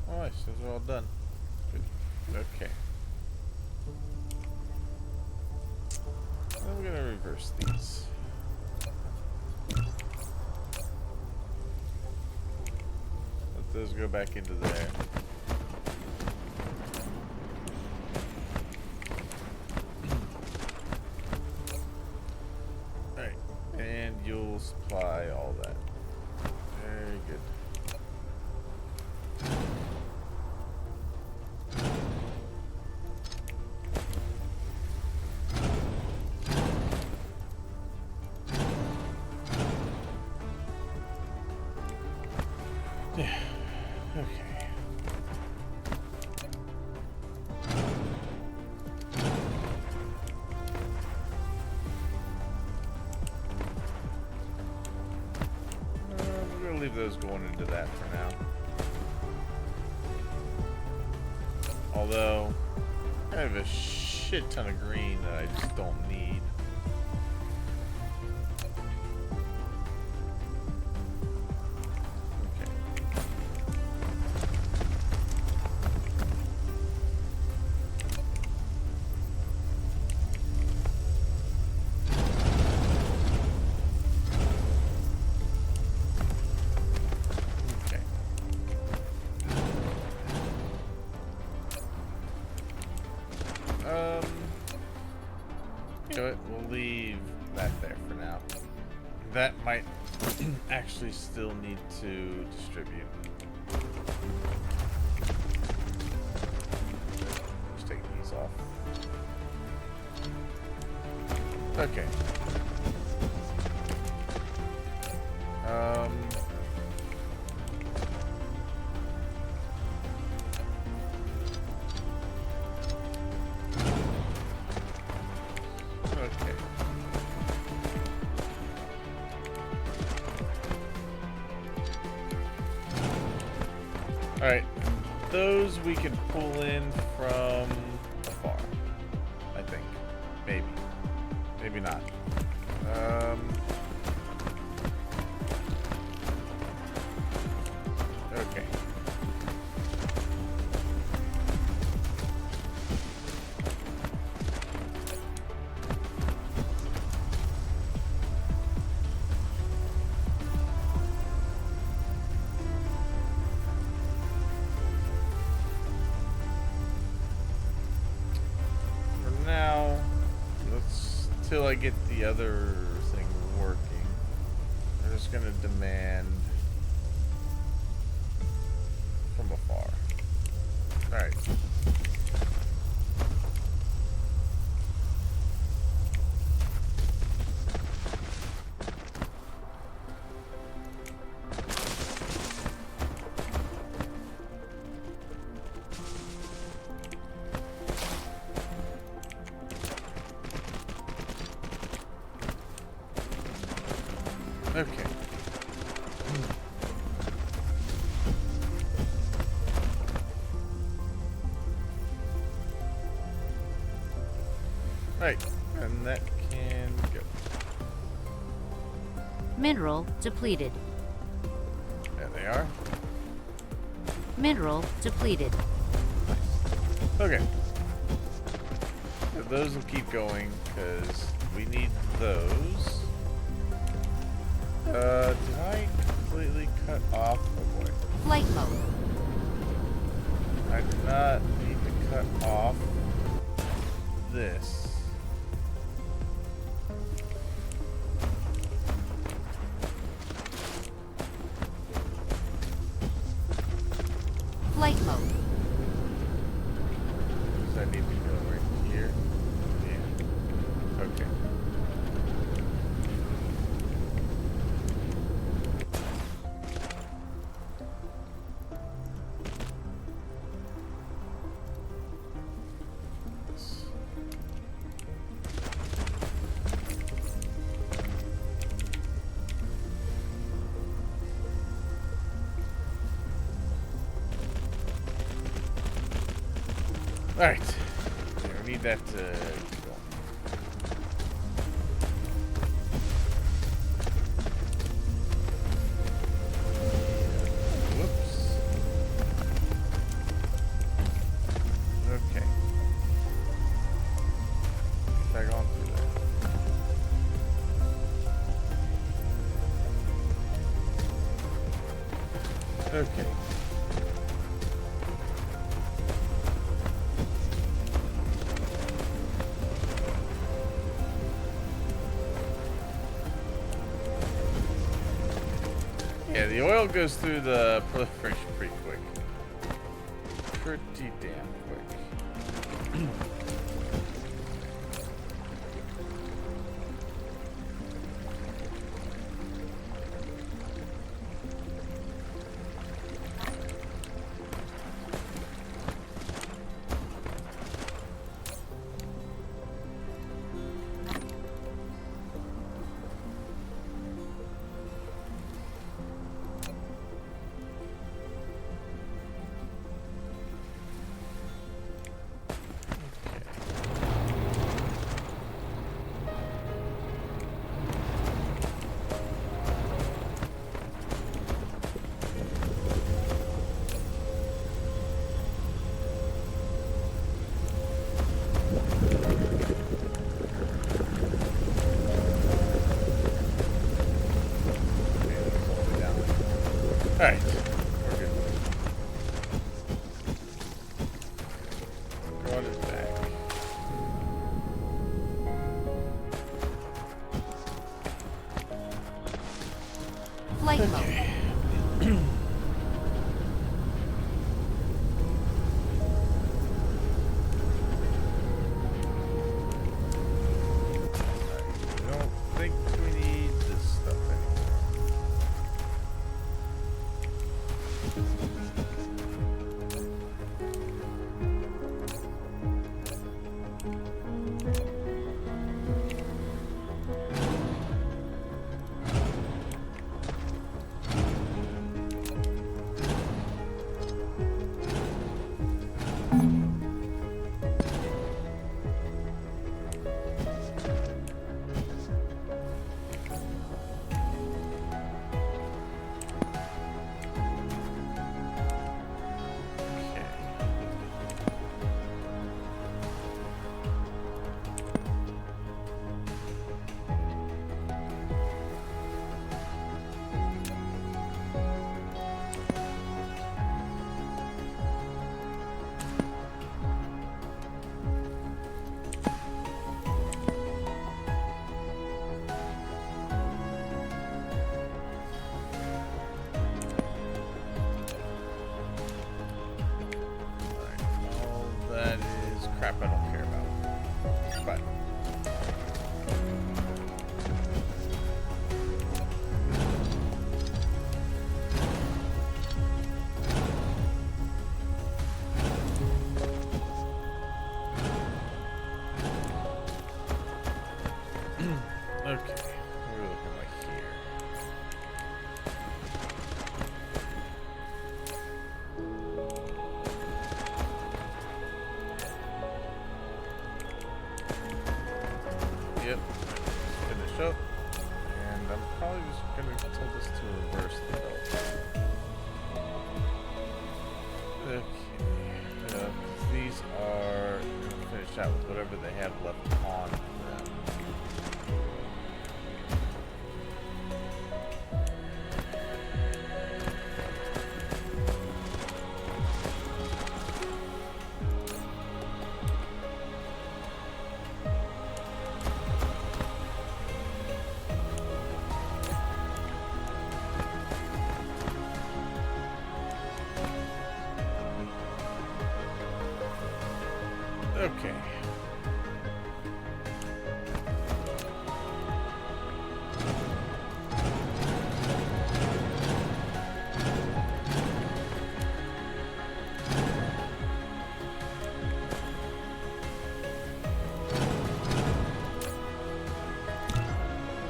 Alright, so those are all done. Good. Okay. Then we're gonna reverse these. Let those go back into there. Alright, and you'll supply all that. Very good. Yeah. Okay. We're gonna leave those going into that for now. Although I have a shit ton of green that I just don't need. You know what? We'll leave that there for now. That might actually still need to distribute. Just take these off. Okay. Okay. All right. those we can pull in from afar. I think. Maybe. Maybe not. Okay. For now, let's till I get the other thing working. I'm just gonna demand from afar. All right. Okay. Right, and that can go. Mineral depleted. There they are. Mineral depleted. Okay. So those will keep going because we need those. Did I completely cut off? Oh boy. Flight mode. I did not need to cut off this. Flight mode. Does I need to go right here? Yeah. Okay. Alright. Yeah, we need that to go. Whoops. Okay. Tag on through there. Okay. Yeah, the oil goes through the proliferation pretty quick. Pretty damn quick. Alright, we're good. Run it back. Flight mode. I don't think we need this stuff anymore. crap I don't care about. But okay, what are we looking like here? Yep, finish up, and I'm probably just gonna tell this to reverse the belt. Okay, these are gonna finish out with whatever they have left on them. Okay.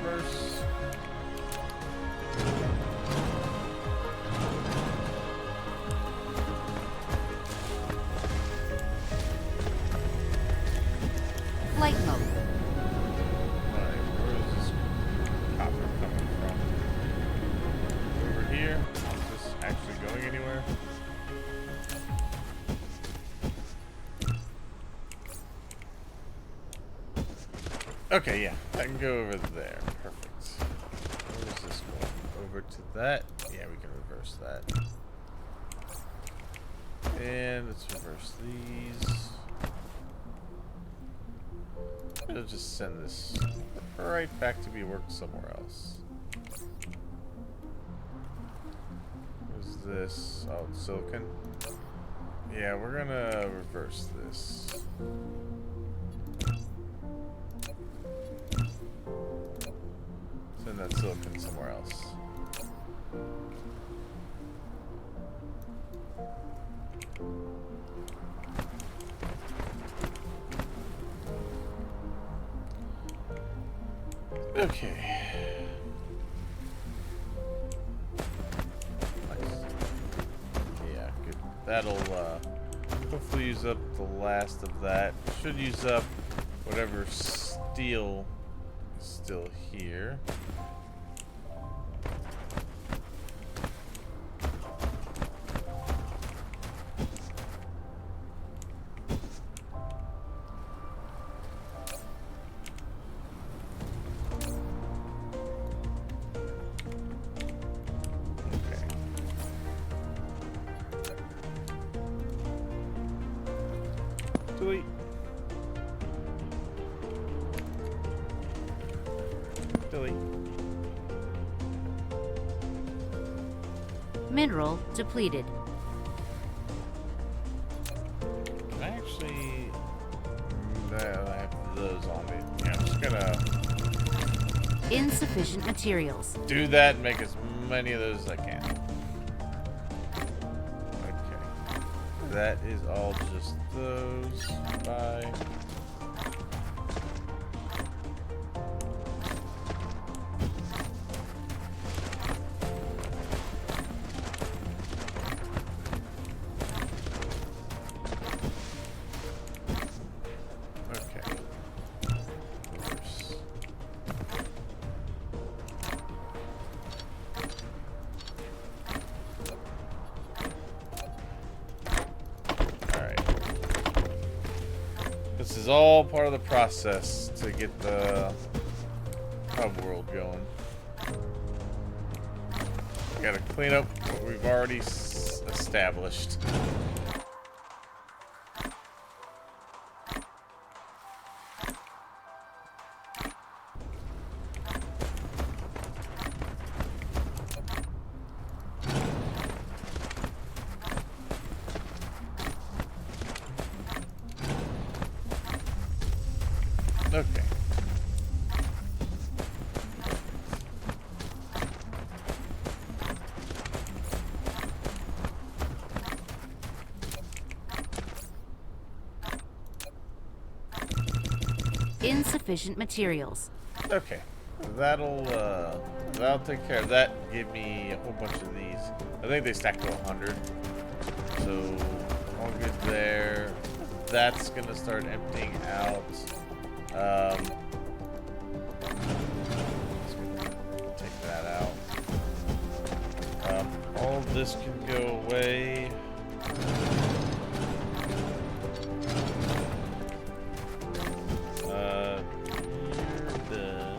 Reverse. Flight mode. Alright, where is this copper coming from? Over here? Is this actually going anywhere? Okay, yeah, I can go over there. Perfect. Where is this going? Over to that? Yeah, we can reverse that. And let's reverse these. It'll just send this right back to be worked somewhere else. What is this? Oh, it's silicon. Yeah, we're gonna reverse this. Send that silicon somewhere else. Okay. Nice. Yeah, good. That'll hopefully use up the last of that. Should use up whatever steel is still here. Delete. Delete. Mineral depleted. Can I actually... I have those on me. Yeah, I'm just gonna Insufficient materials. do that and make as many of those as I can. Okay. That is all just those. Bye. Okay. Reverse. Alright. This is all part of the process to get the hub world going. Gotta clean up what we've already established. Okay. Insufficient materials. Okay. That'll take care of that. Give me a whole bunch of these. I think they stack to 100. So all good there. That's gonna start emptying out. Take that out. All of this can go away. You're done.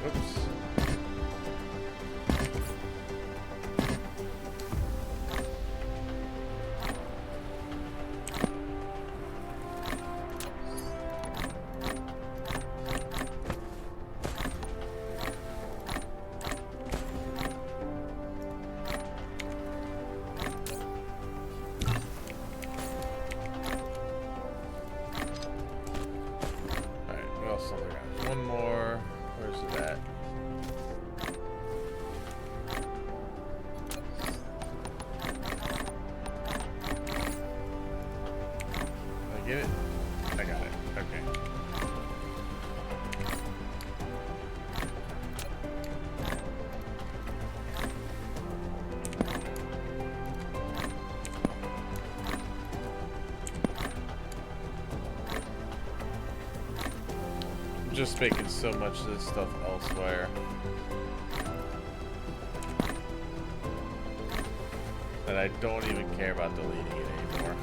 Oops. Alright, what else do I got? One more. Where's it at? Did I get it? I got it. Okay. I'm just making so much of this stuff elsewhere. That I don't even care about deleting it anymore.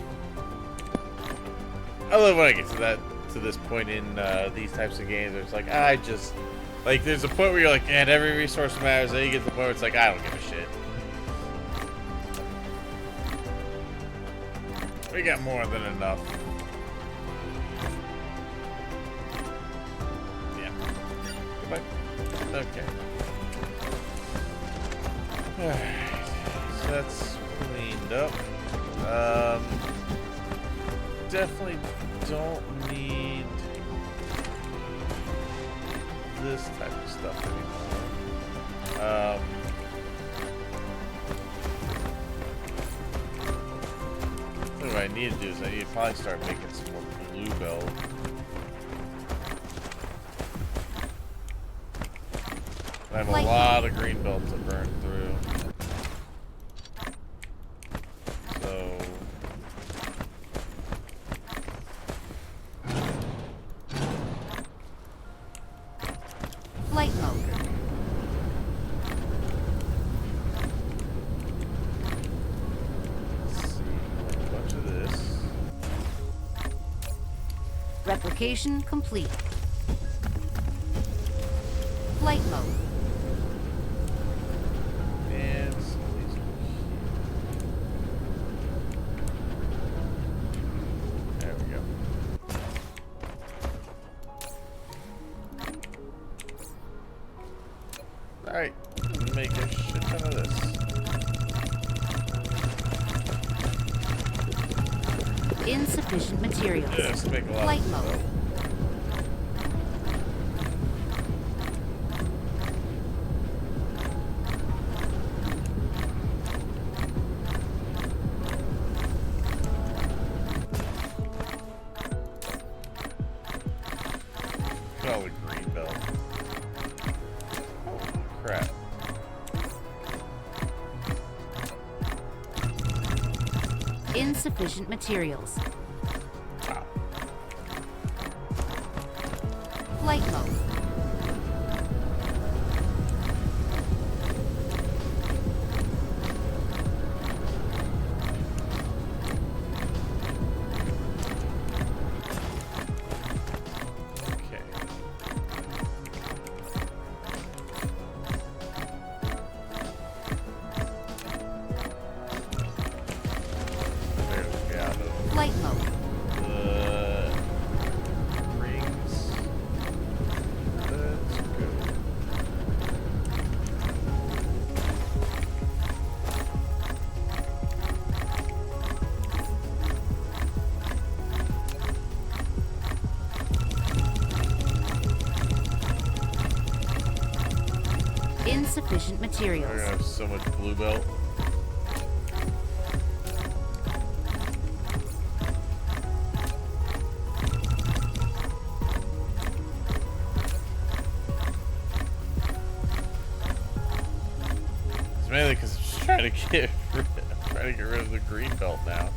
I love when I get to this point in these types of games where it's like, I just, like, there's a point where you're like, man, every resource matters. Then you get to the point where it's like, I don't give a shit. We got more than enough. Yeah. Goodbye. Okay. Alright. So that's cleaned up. Definitely don't need this type of stuff anymore. What I need to do is I need to probably start making some more blue belt. I have a lot of green belt to burn through. So Flight mode. let's see, a bunch of this. Replication complete. Flight mode. And some of these over here. There we go. Alright, make a shit ton of this. Insufficient materials. Yeah, let's make a lot Flight of mode. stuff. Look at all the green belt. Holy crap. Insufficient materials. Wow. Flight mode. Insufficient We're materials. gonna have so much blue belt. It's mainly because I'm just trying to get rid of the green belt now.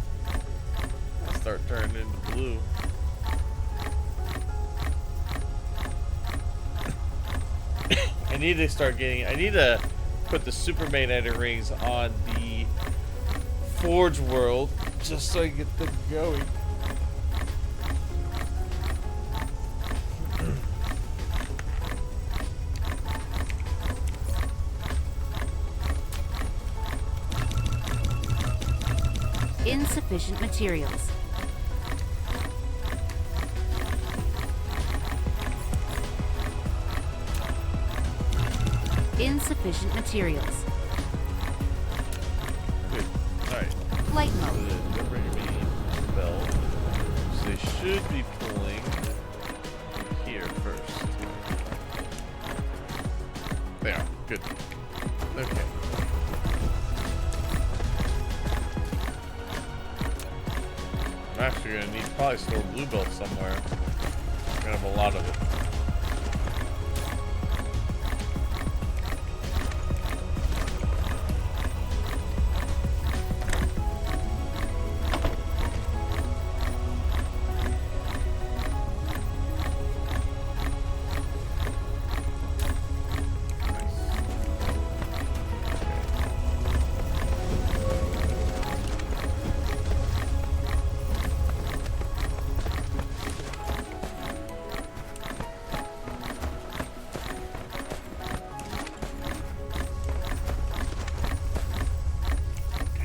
I'll start turning into blue. I need to put the super magnetic rings on the Forge world just so I can get them going. Insufficient materials. Insufficient materials. Good. Alright. Flight mode. They're bringing me the bell. So they should be pulling here first. They are. Good. Okay. I'm actually going to need probably store blue belt somewhere. I'm going to have a lot of it.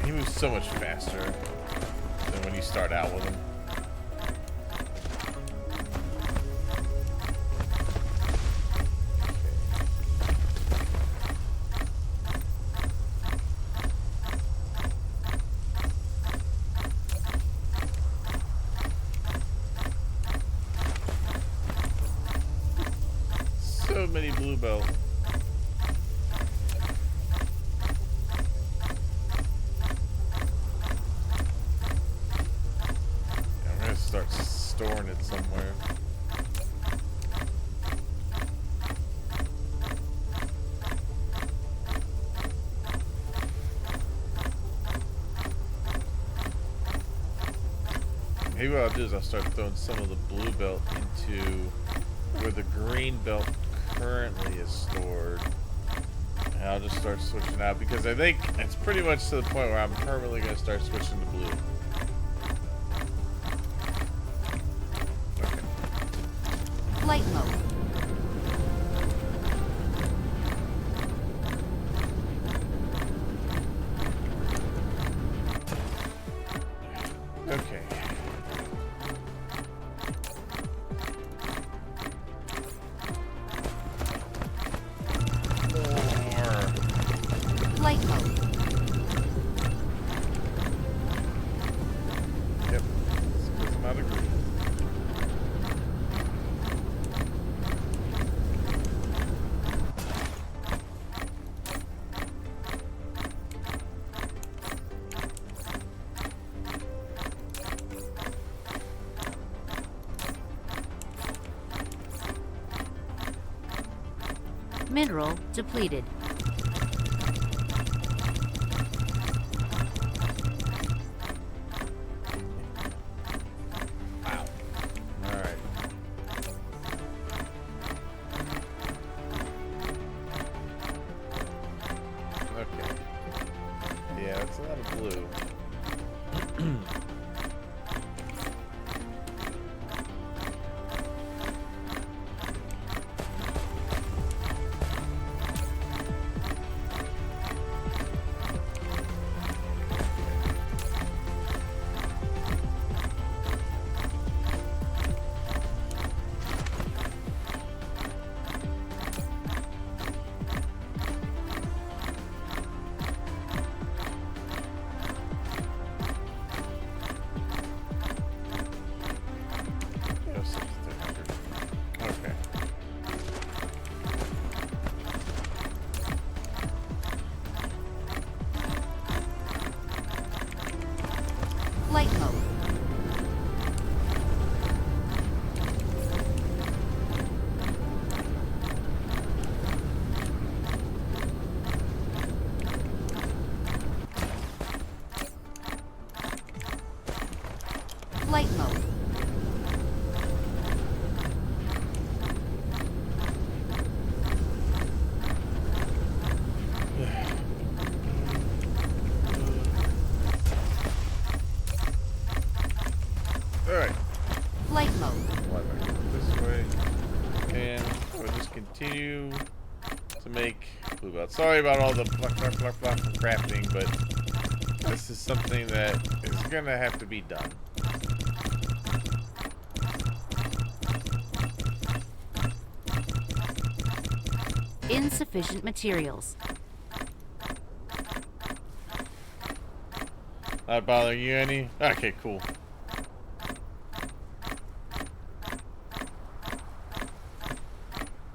He moves so much faster than when you start out with him. So many blue belt. Start storing it somewhere. Maybe what I'll do is I'll start throwing some of the blue belt into where the green belt currently is stored. And I'll just start switching out because I think it's pretty much to the point where I'm permanently going to start switching to blue. Flight mode. Okay. More. Flight mode. Yep. It's not a green. Mineral depleted. Wow. Alright. Okay. Yeah, that's a lot of blue. Flight mode. Alright. Flight mode. Fly back this way. And we'll just continue to make blue belt. Sorry about all the blah, blah, blah, blah from crafting, but this is something that is gonna have to be done. Insufficient materials. Not bothering you any? Okay, cool.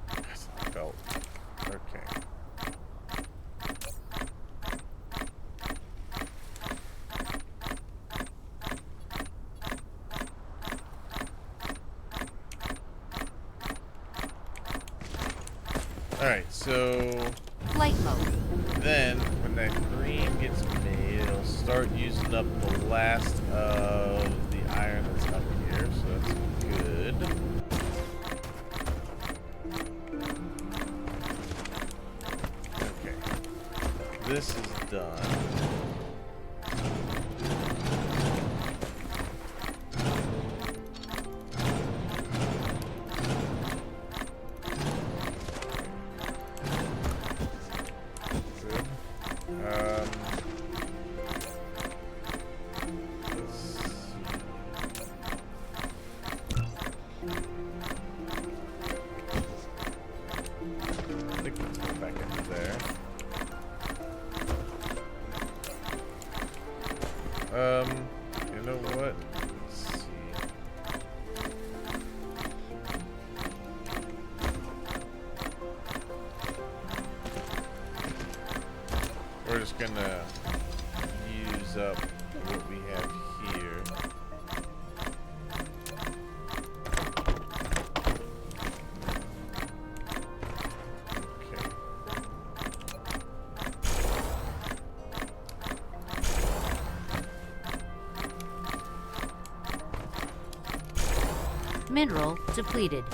That's not belt. Okay. Alright, so Flight mode. then when that green gets made, it'll start using up the last of the iron that's up here, so that's good. Okay. This is done. You know what? Let's see. We're just gonna use up what we have here. Mineral depleted.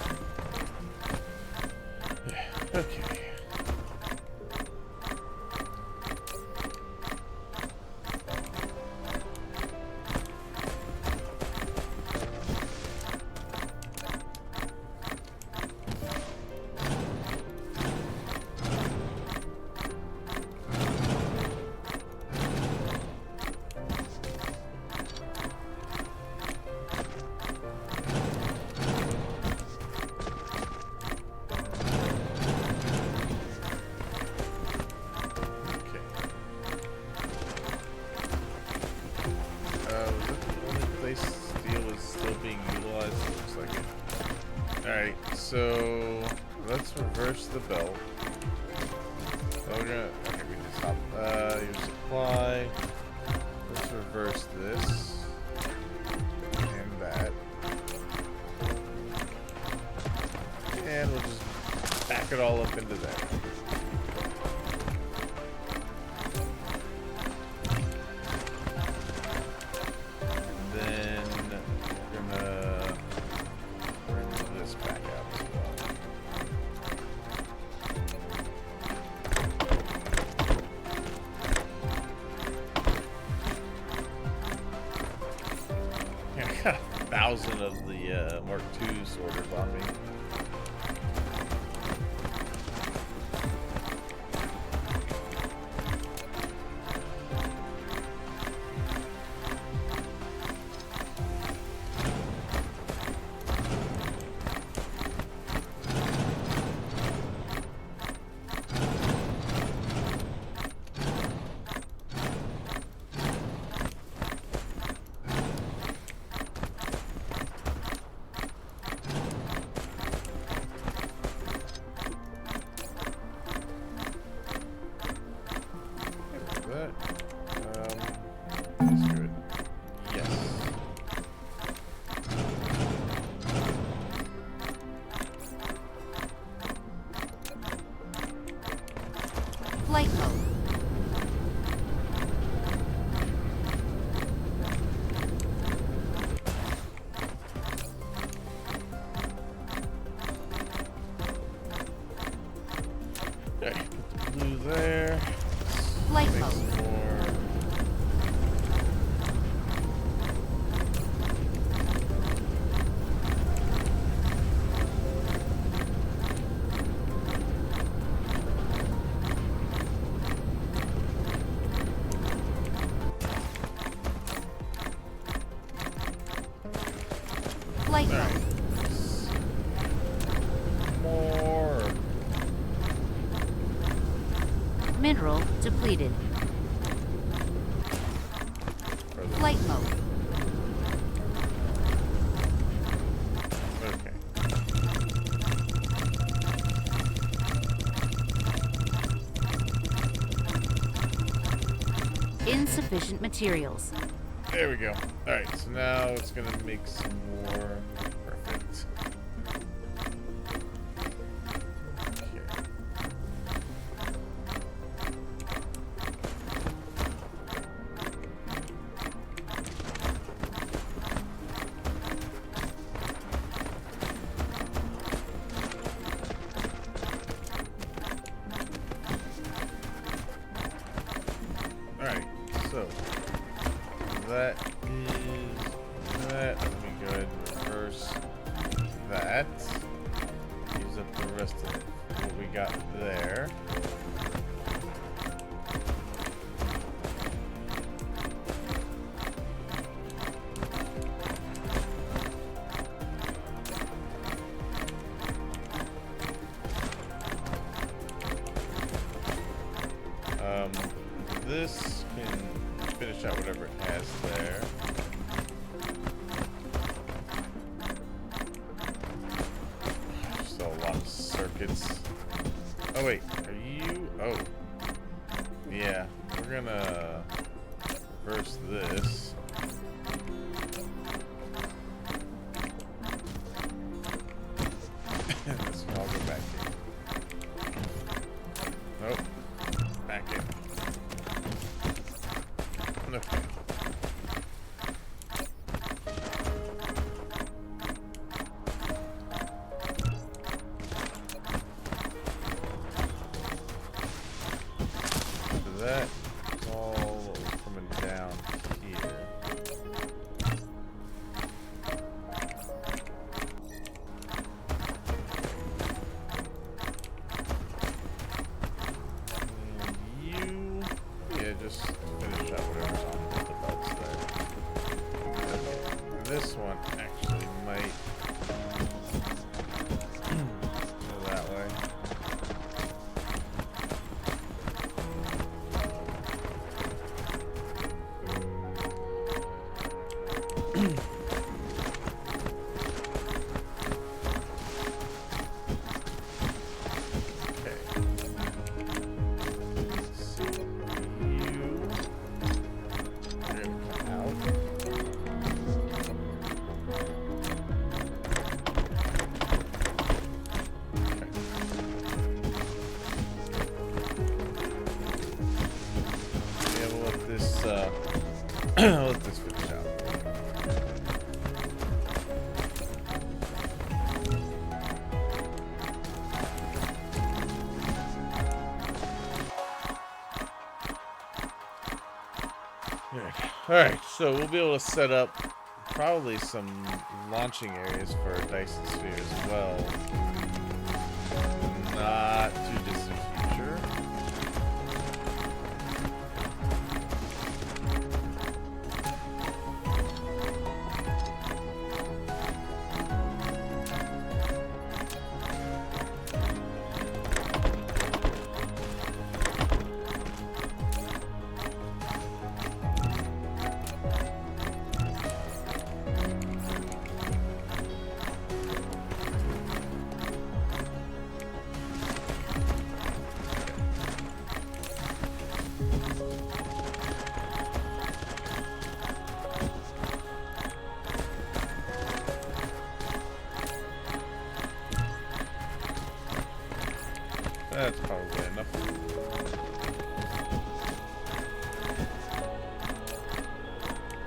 Okay. Alright, so let's reverse the belt. So we're gonna, okay, we can stop. Your supply. Let's reverse this. And that. And we'll just back it all up into there. Got 1,000 of the Mark II sorters on me. Flight All mode. right. More. Mineral depleted. Further. Flight mode. Okay. Insufficient materials. There we go. All right. So now it's gonna make some more. Perfect. Okay. All right. So that is that. Let me go ahead and reverse that. Use up the rest of what we got there. This can finish out whatever it has there. Still a lot of circuits. Oh wait, are you? Oh, yeah. We're gonna reverse this. This will all go back in. Nope. Back in. Okay. So that is all coming down here. And you, yeah, just finish out whatever's on the belts there. Okay, this one actually might go that way. Okay. Let's see. You're gonna come out. Okay. Yeah, we'll let this let this finish out. Alright, so we'll be able to set up probably some launching areas for our Dyson sphere as well. Not too distant future. That's probably enough.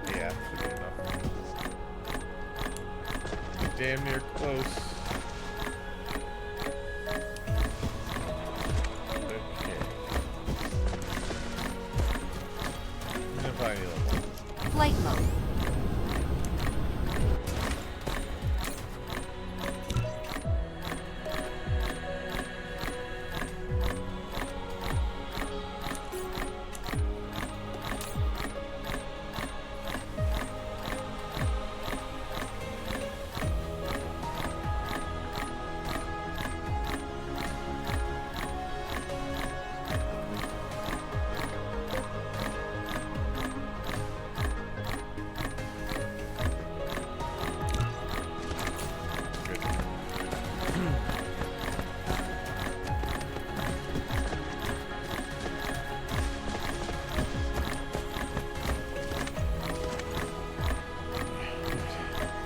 Yeah, should be enough. Damn near close. Okay. If I need a little more. Flight mode.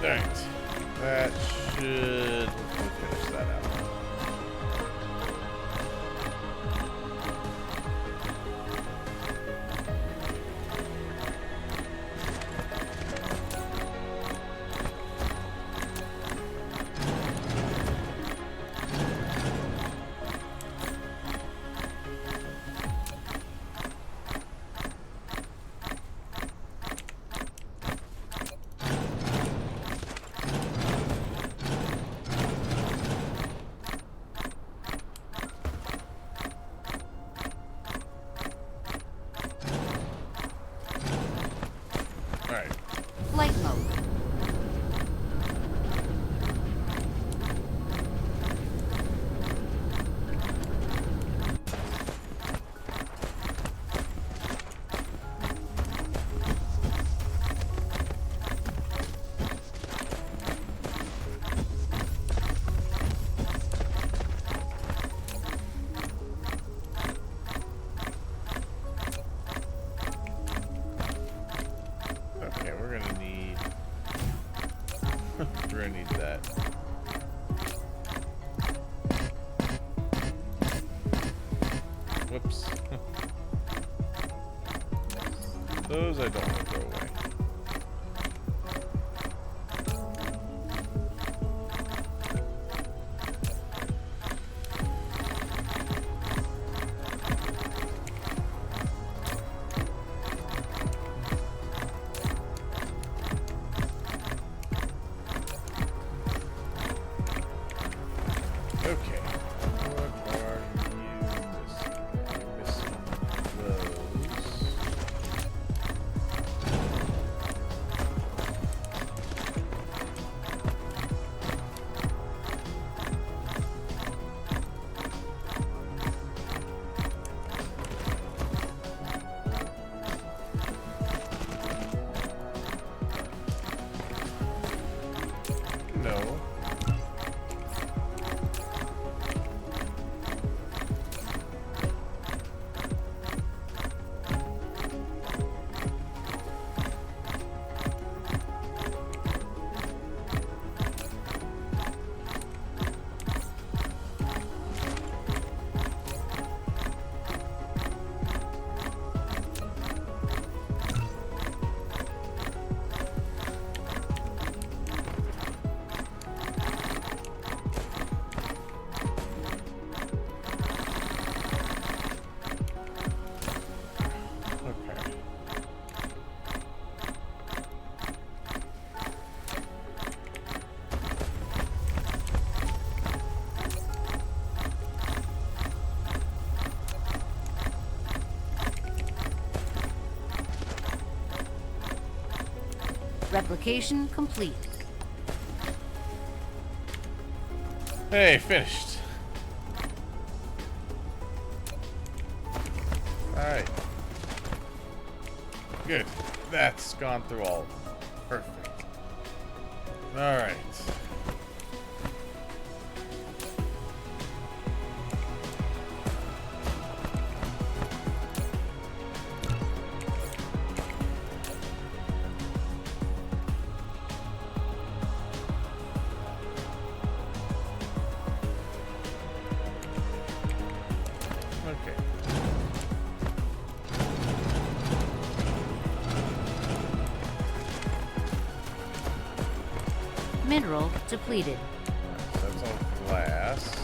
Alright. That should finish that out. Alright. Flight mode. Okay, we're gonna need that. Whoops. Those I don't want to throw away. Okay. What are you missing? Those. No. Okay. Replication complete. Hey, finished. Alright. Good. That's gone through all of them. Perfect. Alright. Okay. Mineral depleted. That's all glass.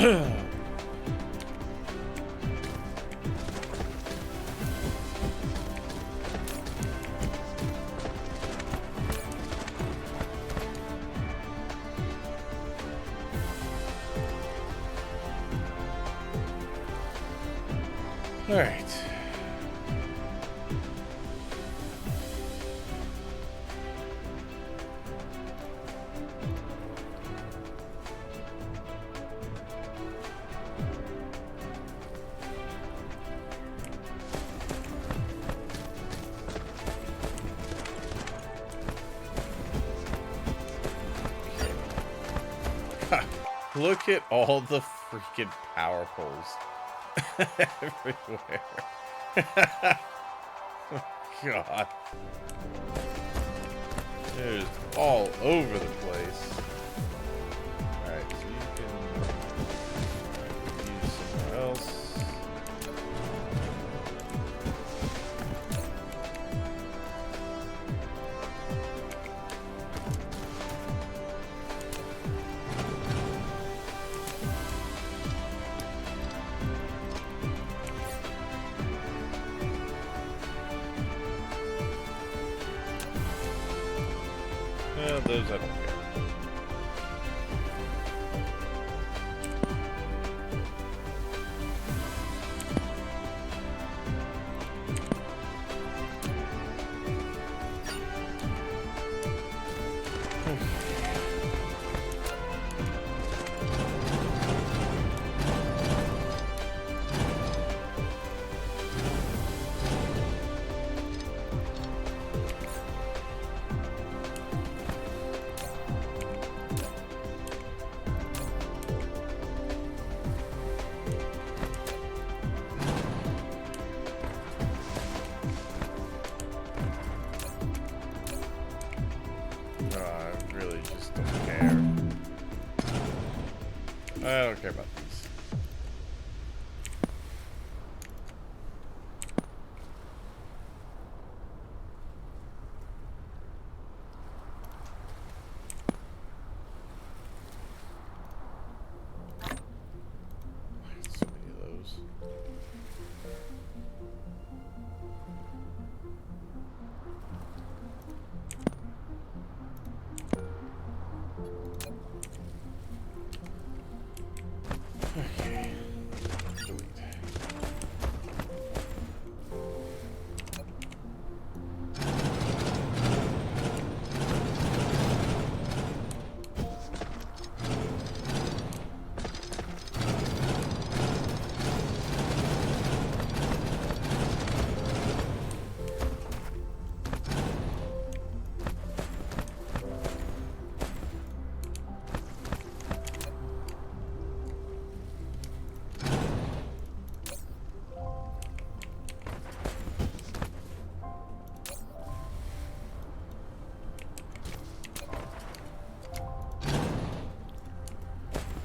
All right. Look at all the freaking power poles everywhere. Oh, God. There's all over the place. Alright, so you can use somewhere else. Well, those I don't care. I really just don't care. I don't care about these. So many of those. Okay. Delete.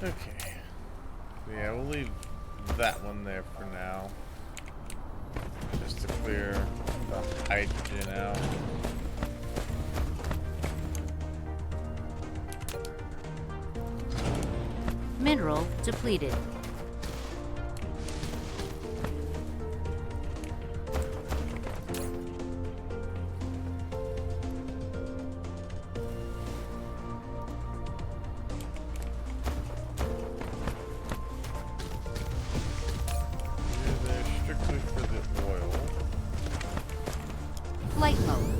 Okay. Yeah, we'll leave that one there for now. Just to clear the hydrogen out. Mineral depleted. They're strictly for the oil. Flight mode.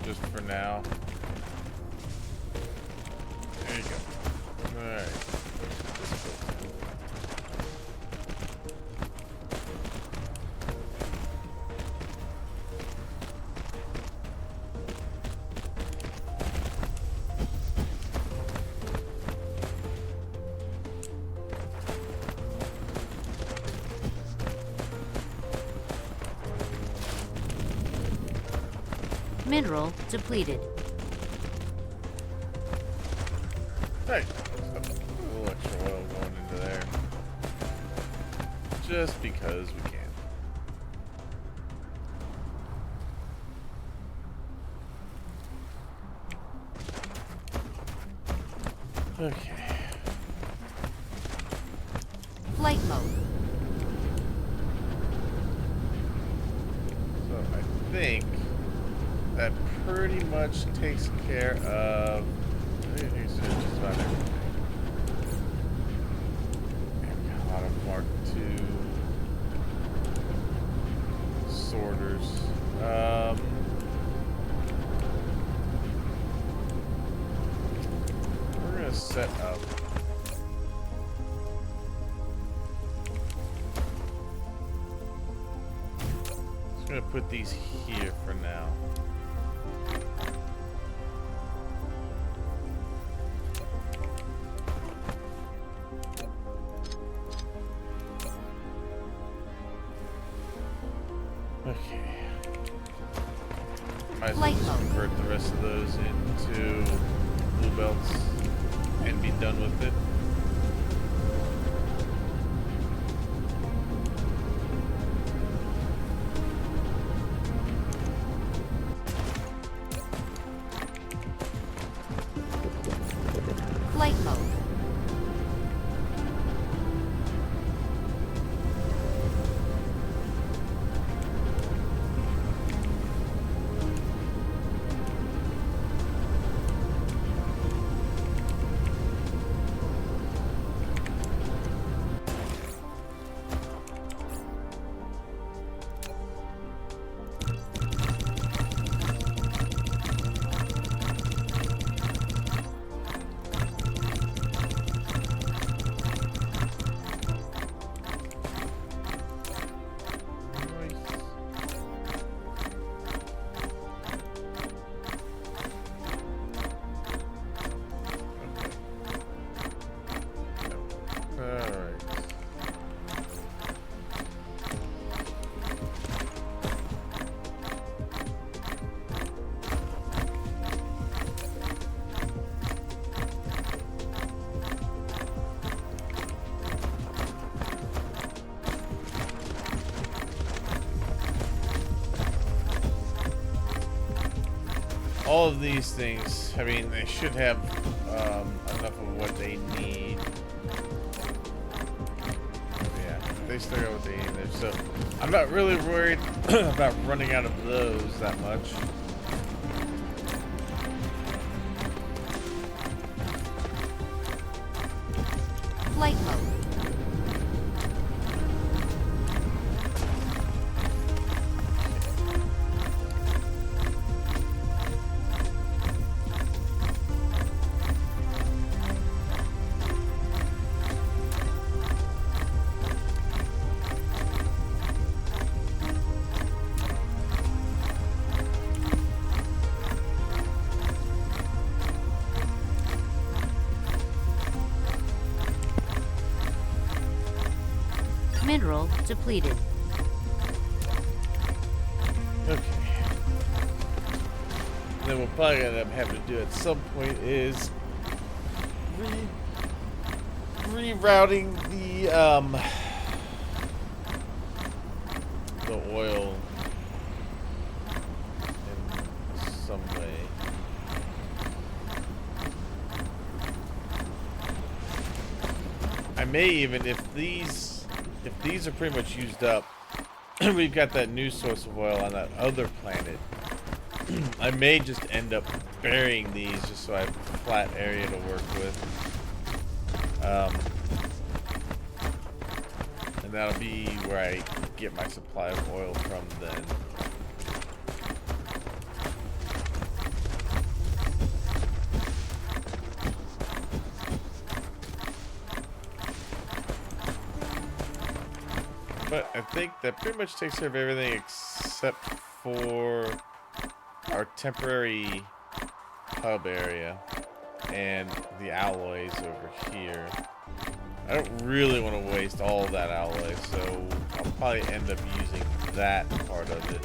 Just for now. There you go. Alright. Mineral depleted. Hey. Just because we can. Okay. Flight mode. So I think that pretty much takes care of just about everything. And got a lot of Mark II sorters. We're gonna set up. Just gonna put these here for now. Okay. Might as well just convert the rest of those into blue belts and be done with it. Flight mode. All of these things, I mean, they should have enough of what they need. Yeah, they still got what they need there. So I'm not really worried about running out of those that much. Flight mode. Mineral depleted. Okay. Then we'll probably end up having to do at some point is rerouting the oil in some way. I may even, if these are pretty much used up, we've got that new source of oil on that other planet. I may just end up burying these just so I have a flat area to work with. And that'll be where I get my supply of oil from then. But I think that pretty much takes care of everything except for our temporary hub area and the alloys over here. I don't really want to waste all that alloy, so I'll probably end up using that part of it.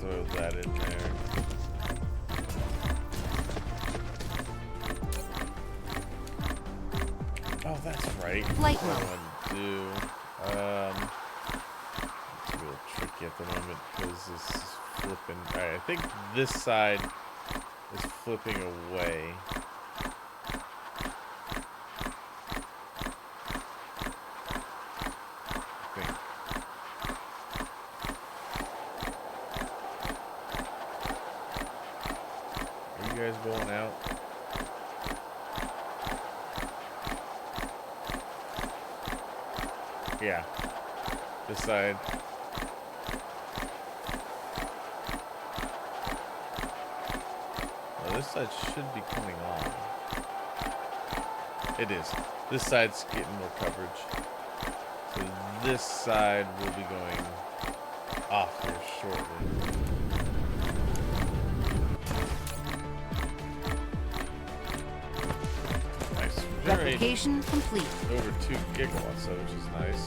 Throw that in there. Oh, that's right. Flight What I mode. want to do. It's a little tricky at the moment because this is flipping. Alright, I think this side is flipping away. I think. Are you guys going out? Yeah. This side. Well, this side should be coming on. It is. This side's getting more coverage. So this side will be going off here shortly. Nice. Replication complete. Over 2 gigawatts, though, which is nice.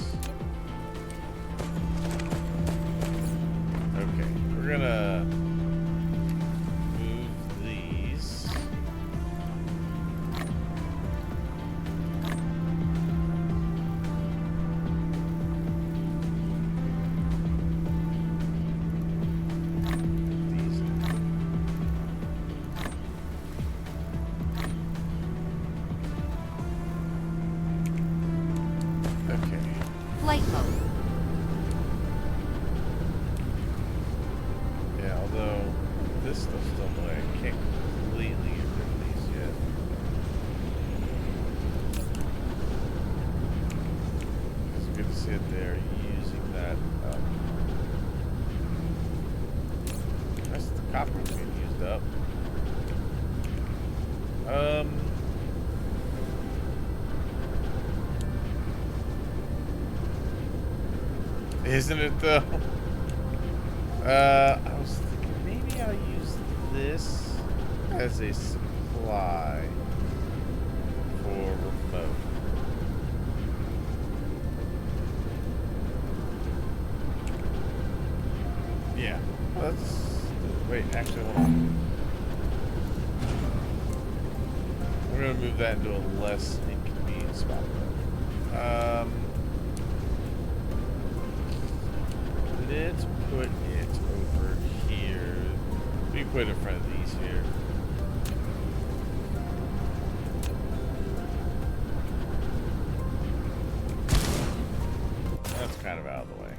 Okay, we're gonna move these. Okay. Flight mode. Yeah, although this stuff's still away. I can't completely get rid of these yet. It's good to see it there using that. That's the copper being used up. Isn't it though? I was thinking maybe I'll use this as a supply for remote. Yeah, let's wait. Actually, hold on. We're gonna move that into a less inconvenient spot though. Let's put it over here. We can put it in front of these here. That's kind of out of the way.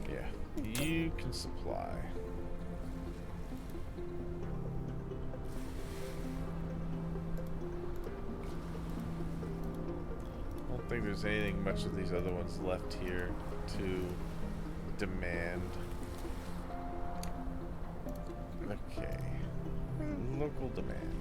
Yeah, you can supply. I don't think there's anything much of these other ones left here to demand. Okay. Local demand.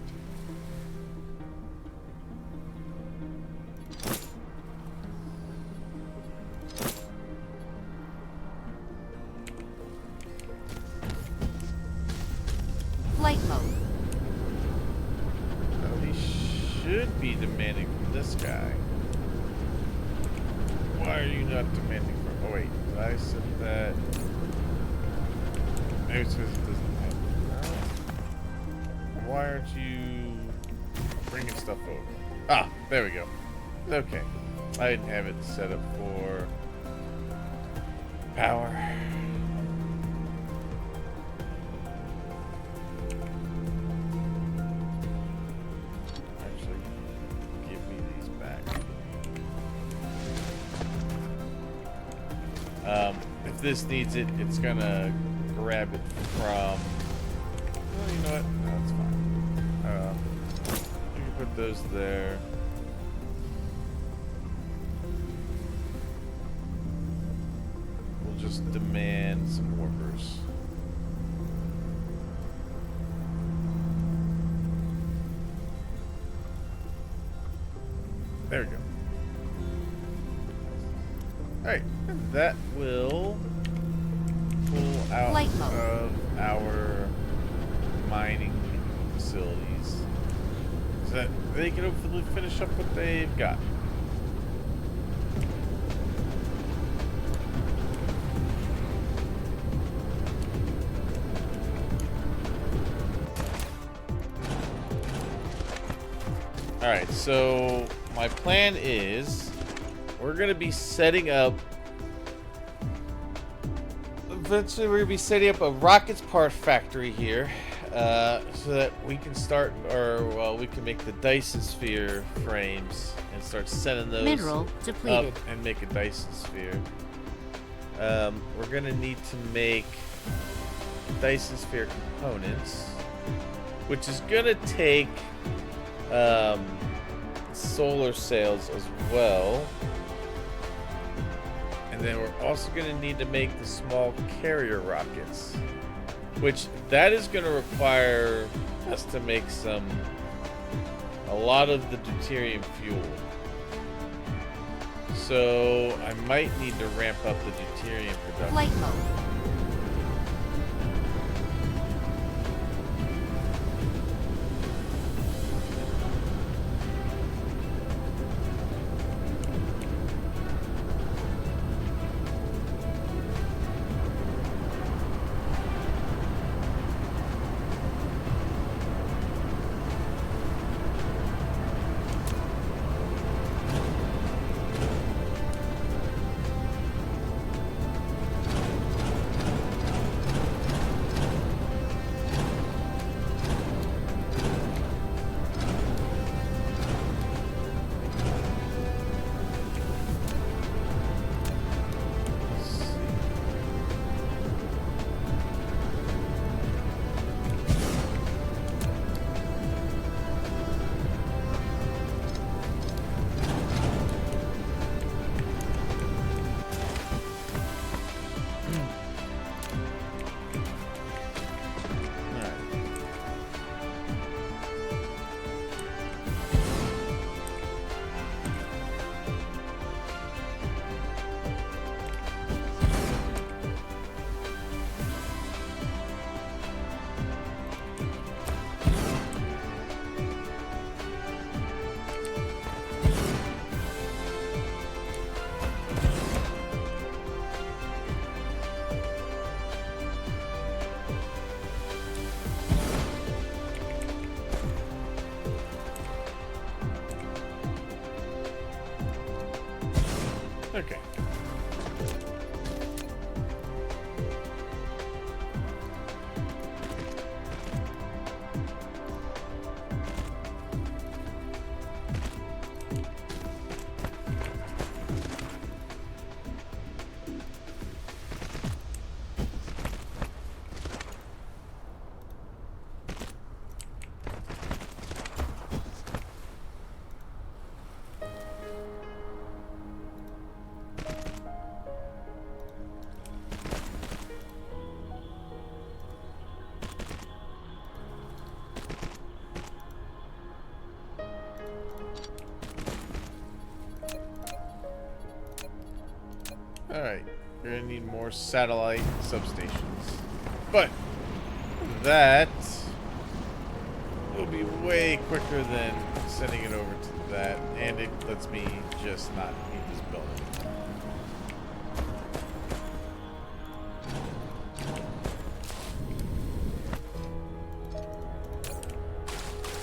Flight mode. Well, he should be demanding from this guy. Why are you not demanding from... Oh, wait. Did I set that? Maybe it's because it doesn't have... No. Why aren't you bringing stuff over? Ah, there we go. Okay. I didn't have it set up for power. Actually, give me these back. If this needs it, it's gonna grab it from... Well, you know what? No, that's fine. You can put those there. We'll just demand some workers. There we go. Alright, and that will pull out Flight mode. of our mining facilities so that they can hopefully finish up what they've got. Alright, so my plan is we're going to be setting up. Eventually, we're going to be setting up a rockets part factory here so that we can start, or well, we can make the Dyson sphere frames and start sending those Mineral depleted. up and make a Dyson sphere. We're going to need to make Dyson sphere components, which is going to take solar sails as well. And then we're also going to need to make the small carrier rockets, which that is going to require us to make a lot of the deuterium fuel. So I might need to ramp up the deuterium production. Flight mode. Okay. Alright, we're gonna need more satellite substations. But that will be way quicker than sending it over to that, and it lets me just not need this building.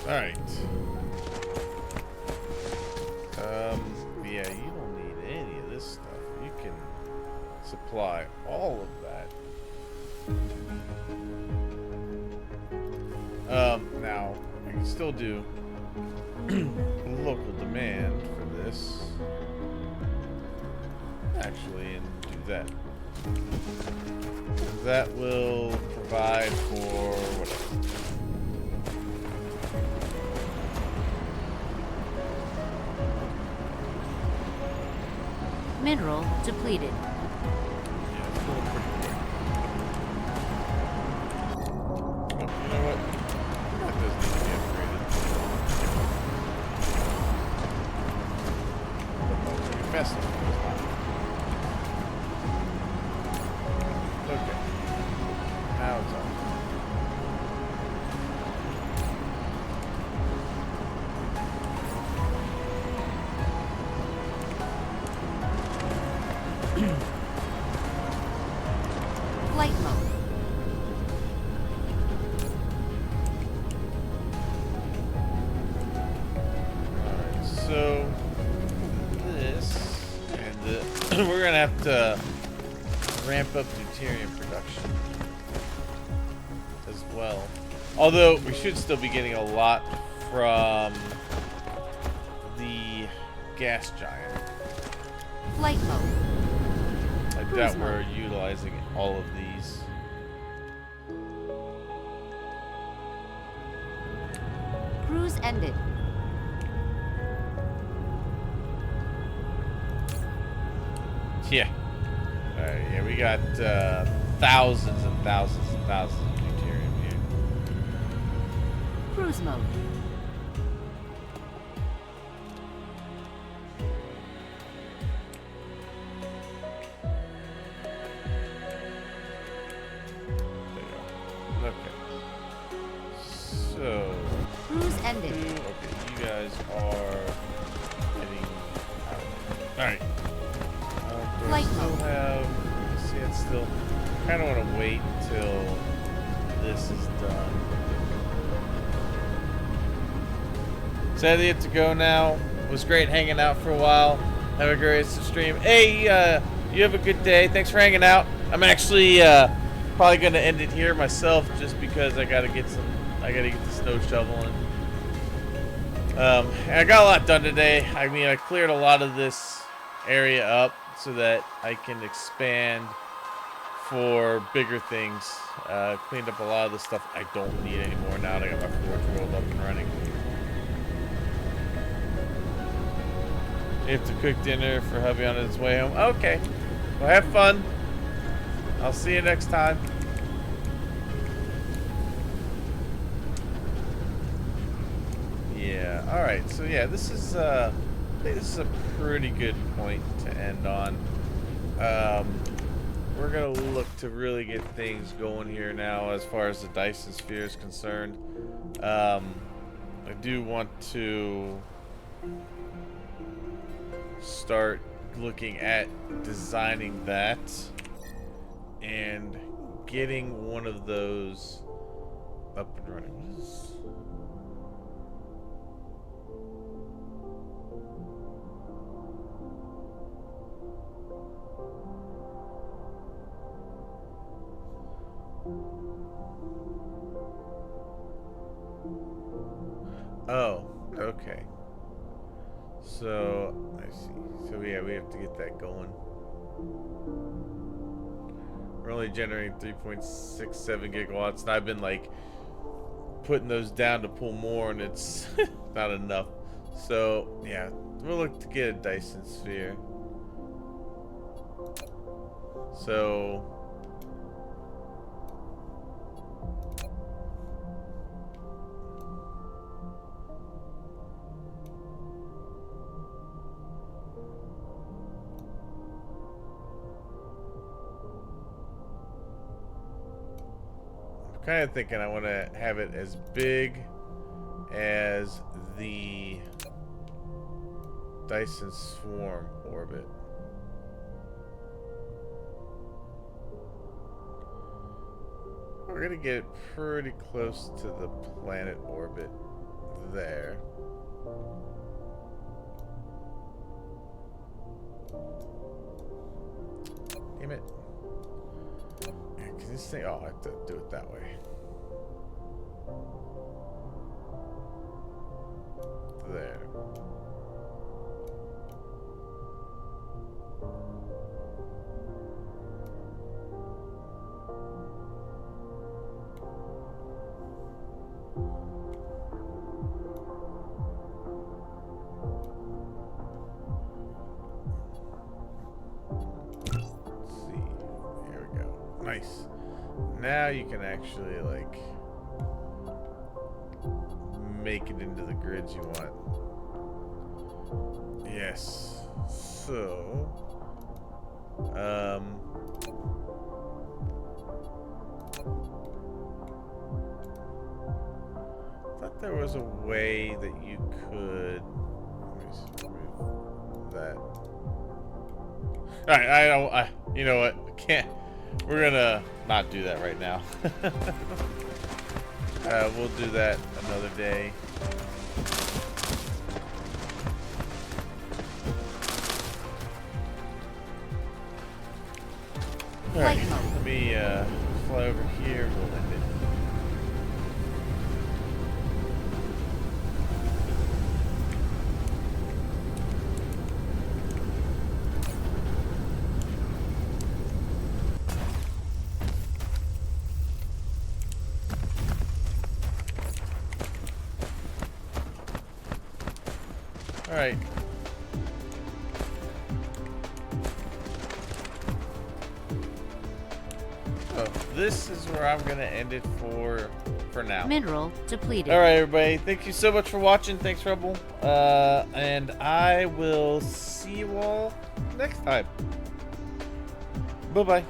Alright. Yeah, you don't need any of this stuff. You can supply all of that. Now, I can still do local demand for this. Actually, and do that. That will provide for whatever. Mineral depleted. Yeah, it's going pretty quick. Oh, you know what? That doesn't need to be upgraded. Oh, pretty fast. Okay. Now it's on. Flight mode. gonna have to ramp up deuterium production as well. Although we should still be getting a lot from the gas giant. Flight mode. I doubt we're utilizing all of these. Cruise ended. Yeah. Alright, yeah, we got thousands and thousands and thousands of deuterium here. Cruise mode. Cruise ended. Okay, you guys are heading out. Alright. Do I still have... See, it's still... kind of want to wait till this is done. Sadly, I have to go now. It was great hanging out for a while. Have a great rest of the stream. Hey, you have a good day. Thanks for hanging out. I'm actually probably going to end it here myself just because I got to get the snow shoveling. And I got a lot done today. I mean, I cleared a lot of this area up so that I can expand for bigger things. Cleaned up a lot of the stuff I don't need anymore now that I got my forge rolled up and running. You have to cook dinner for hubby on his way home. Okay. Well, have fun. I'll see you next time. Yeah. All right. So yeah, this is I think this is a pretty good point to end on. We're gonna look to really get things going here now as far as the Dyson sphere is concerned. I do want to start looking at designing that and getting one of those up and running. What is... Oh, okay. So, I see. So, yeah, we have to get that going. We're only generating 3.67 gigawatts, and I've been, like, putting those down to pull more, and it's not enough. So, yeah, we'll look to get a Dyson sphere. So... kind of thinking I want to have it as big as the Dyson Swarm orbit. We're gonna get pretty close to the planet orbit there. Damn it. This thing, oh, I have to do it that way. There. Let's see. Here we go. Nice. Now you can actually, like, make it into the grids you want. Yes. So, I thought there was a way that you could, let me remove that. Alright, you know what, can't. We're gonna not do that right now. We'll do that another day. Alright, Flight mode. let me fly over here. We'll end it. Alright. So this is where I'm gonna end it for now. Mineral depleted. Alright, everybody. Thank you so much for watching. Thanks, Rebel. And I will see you all next time. Bye-bye.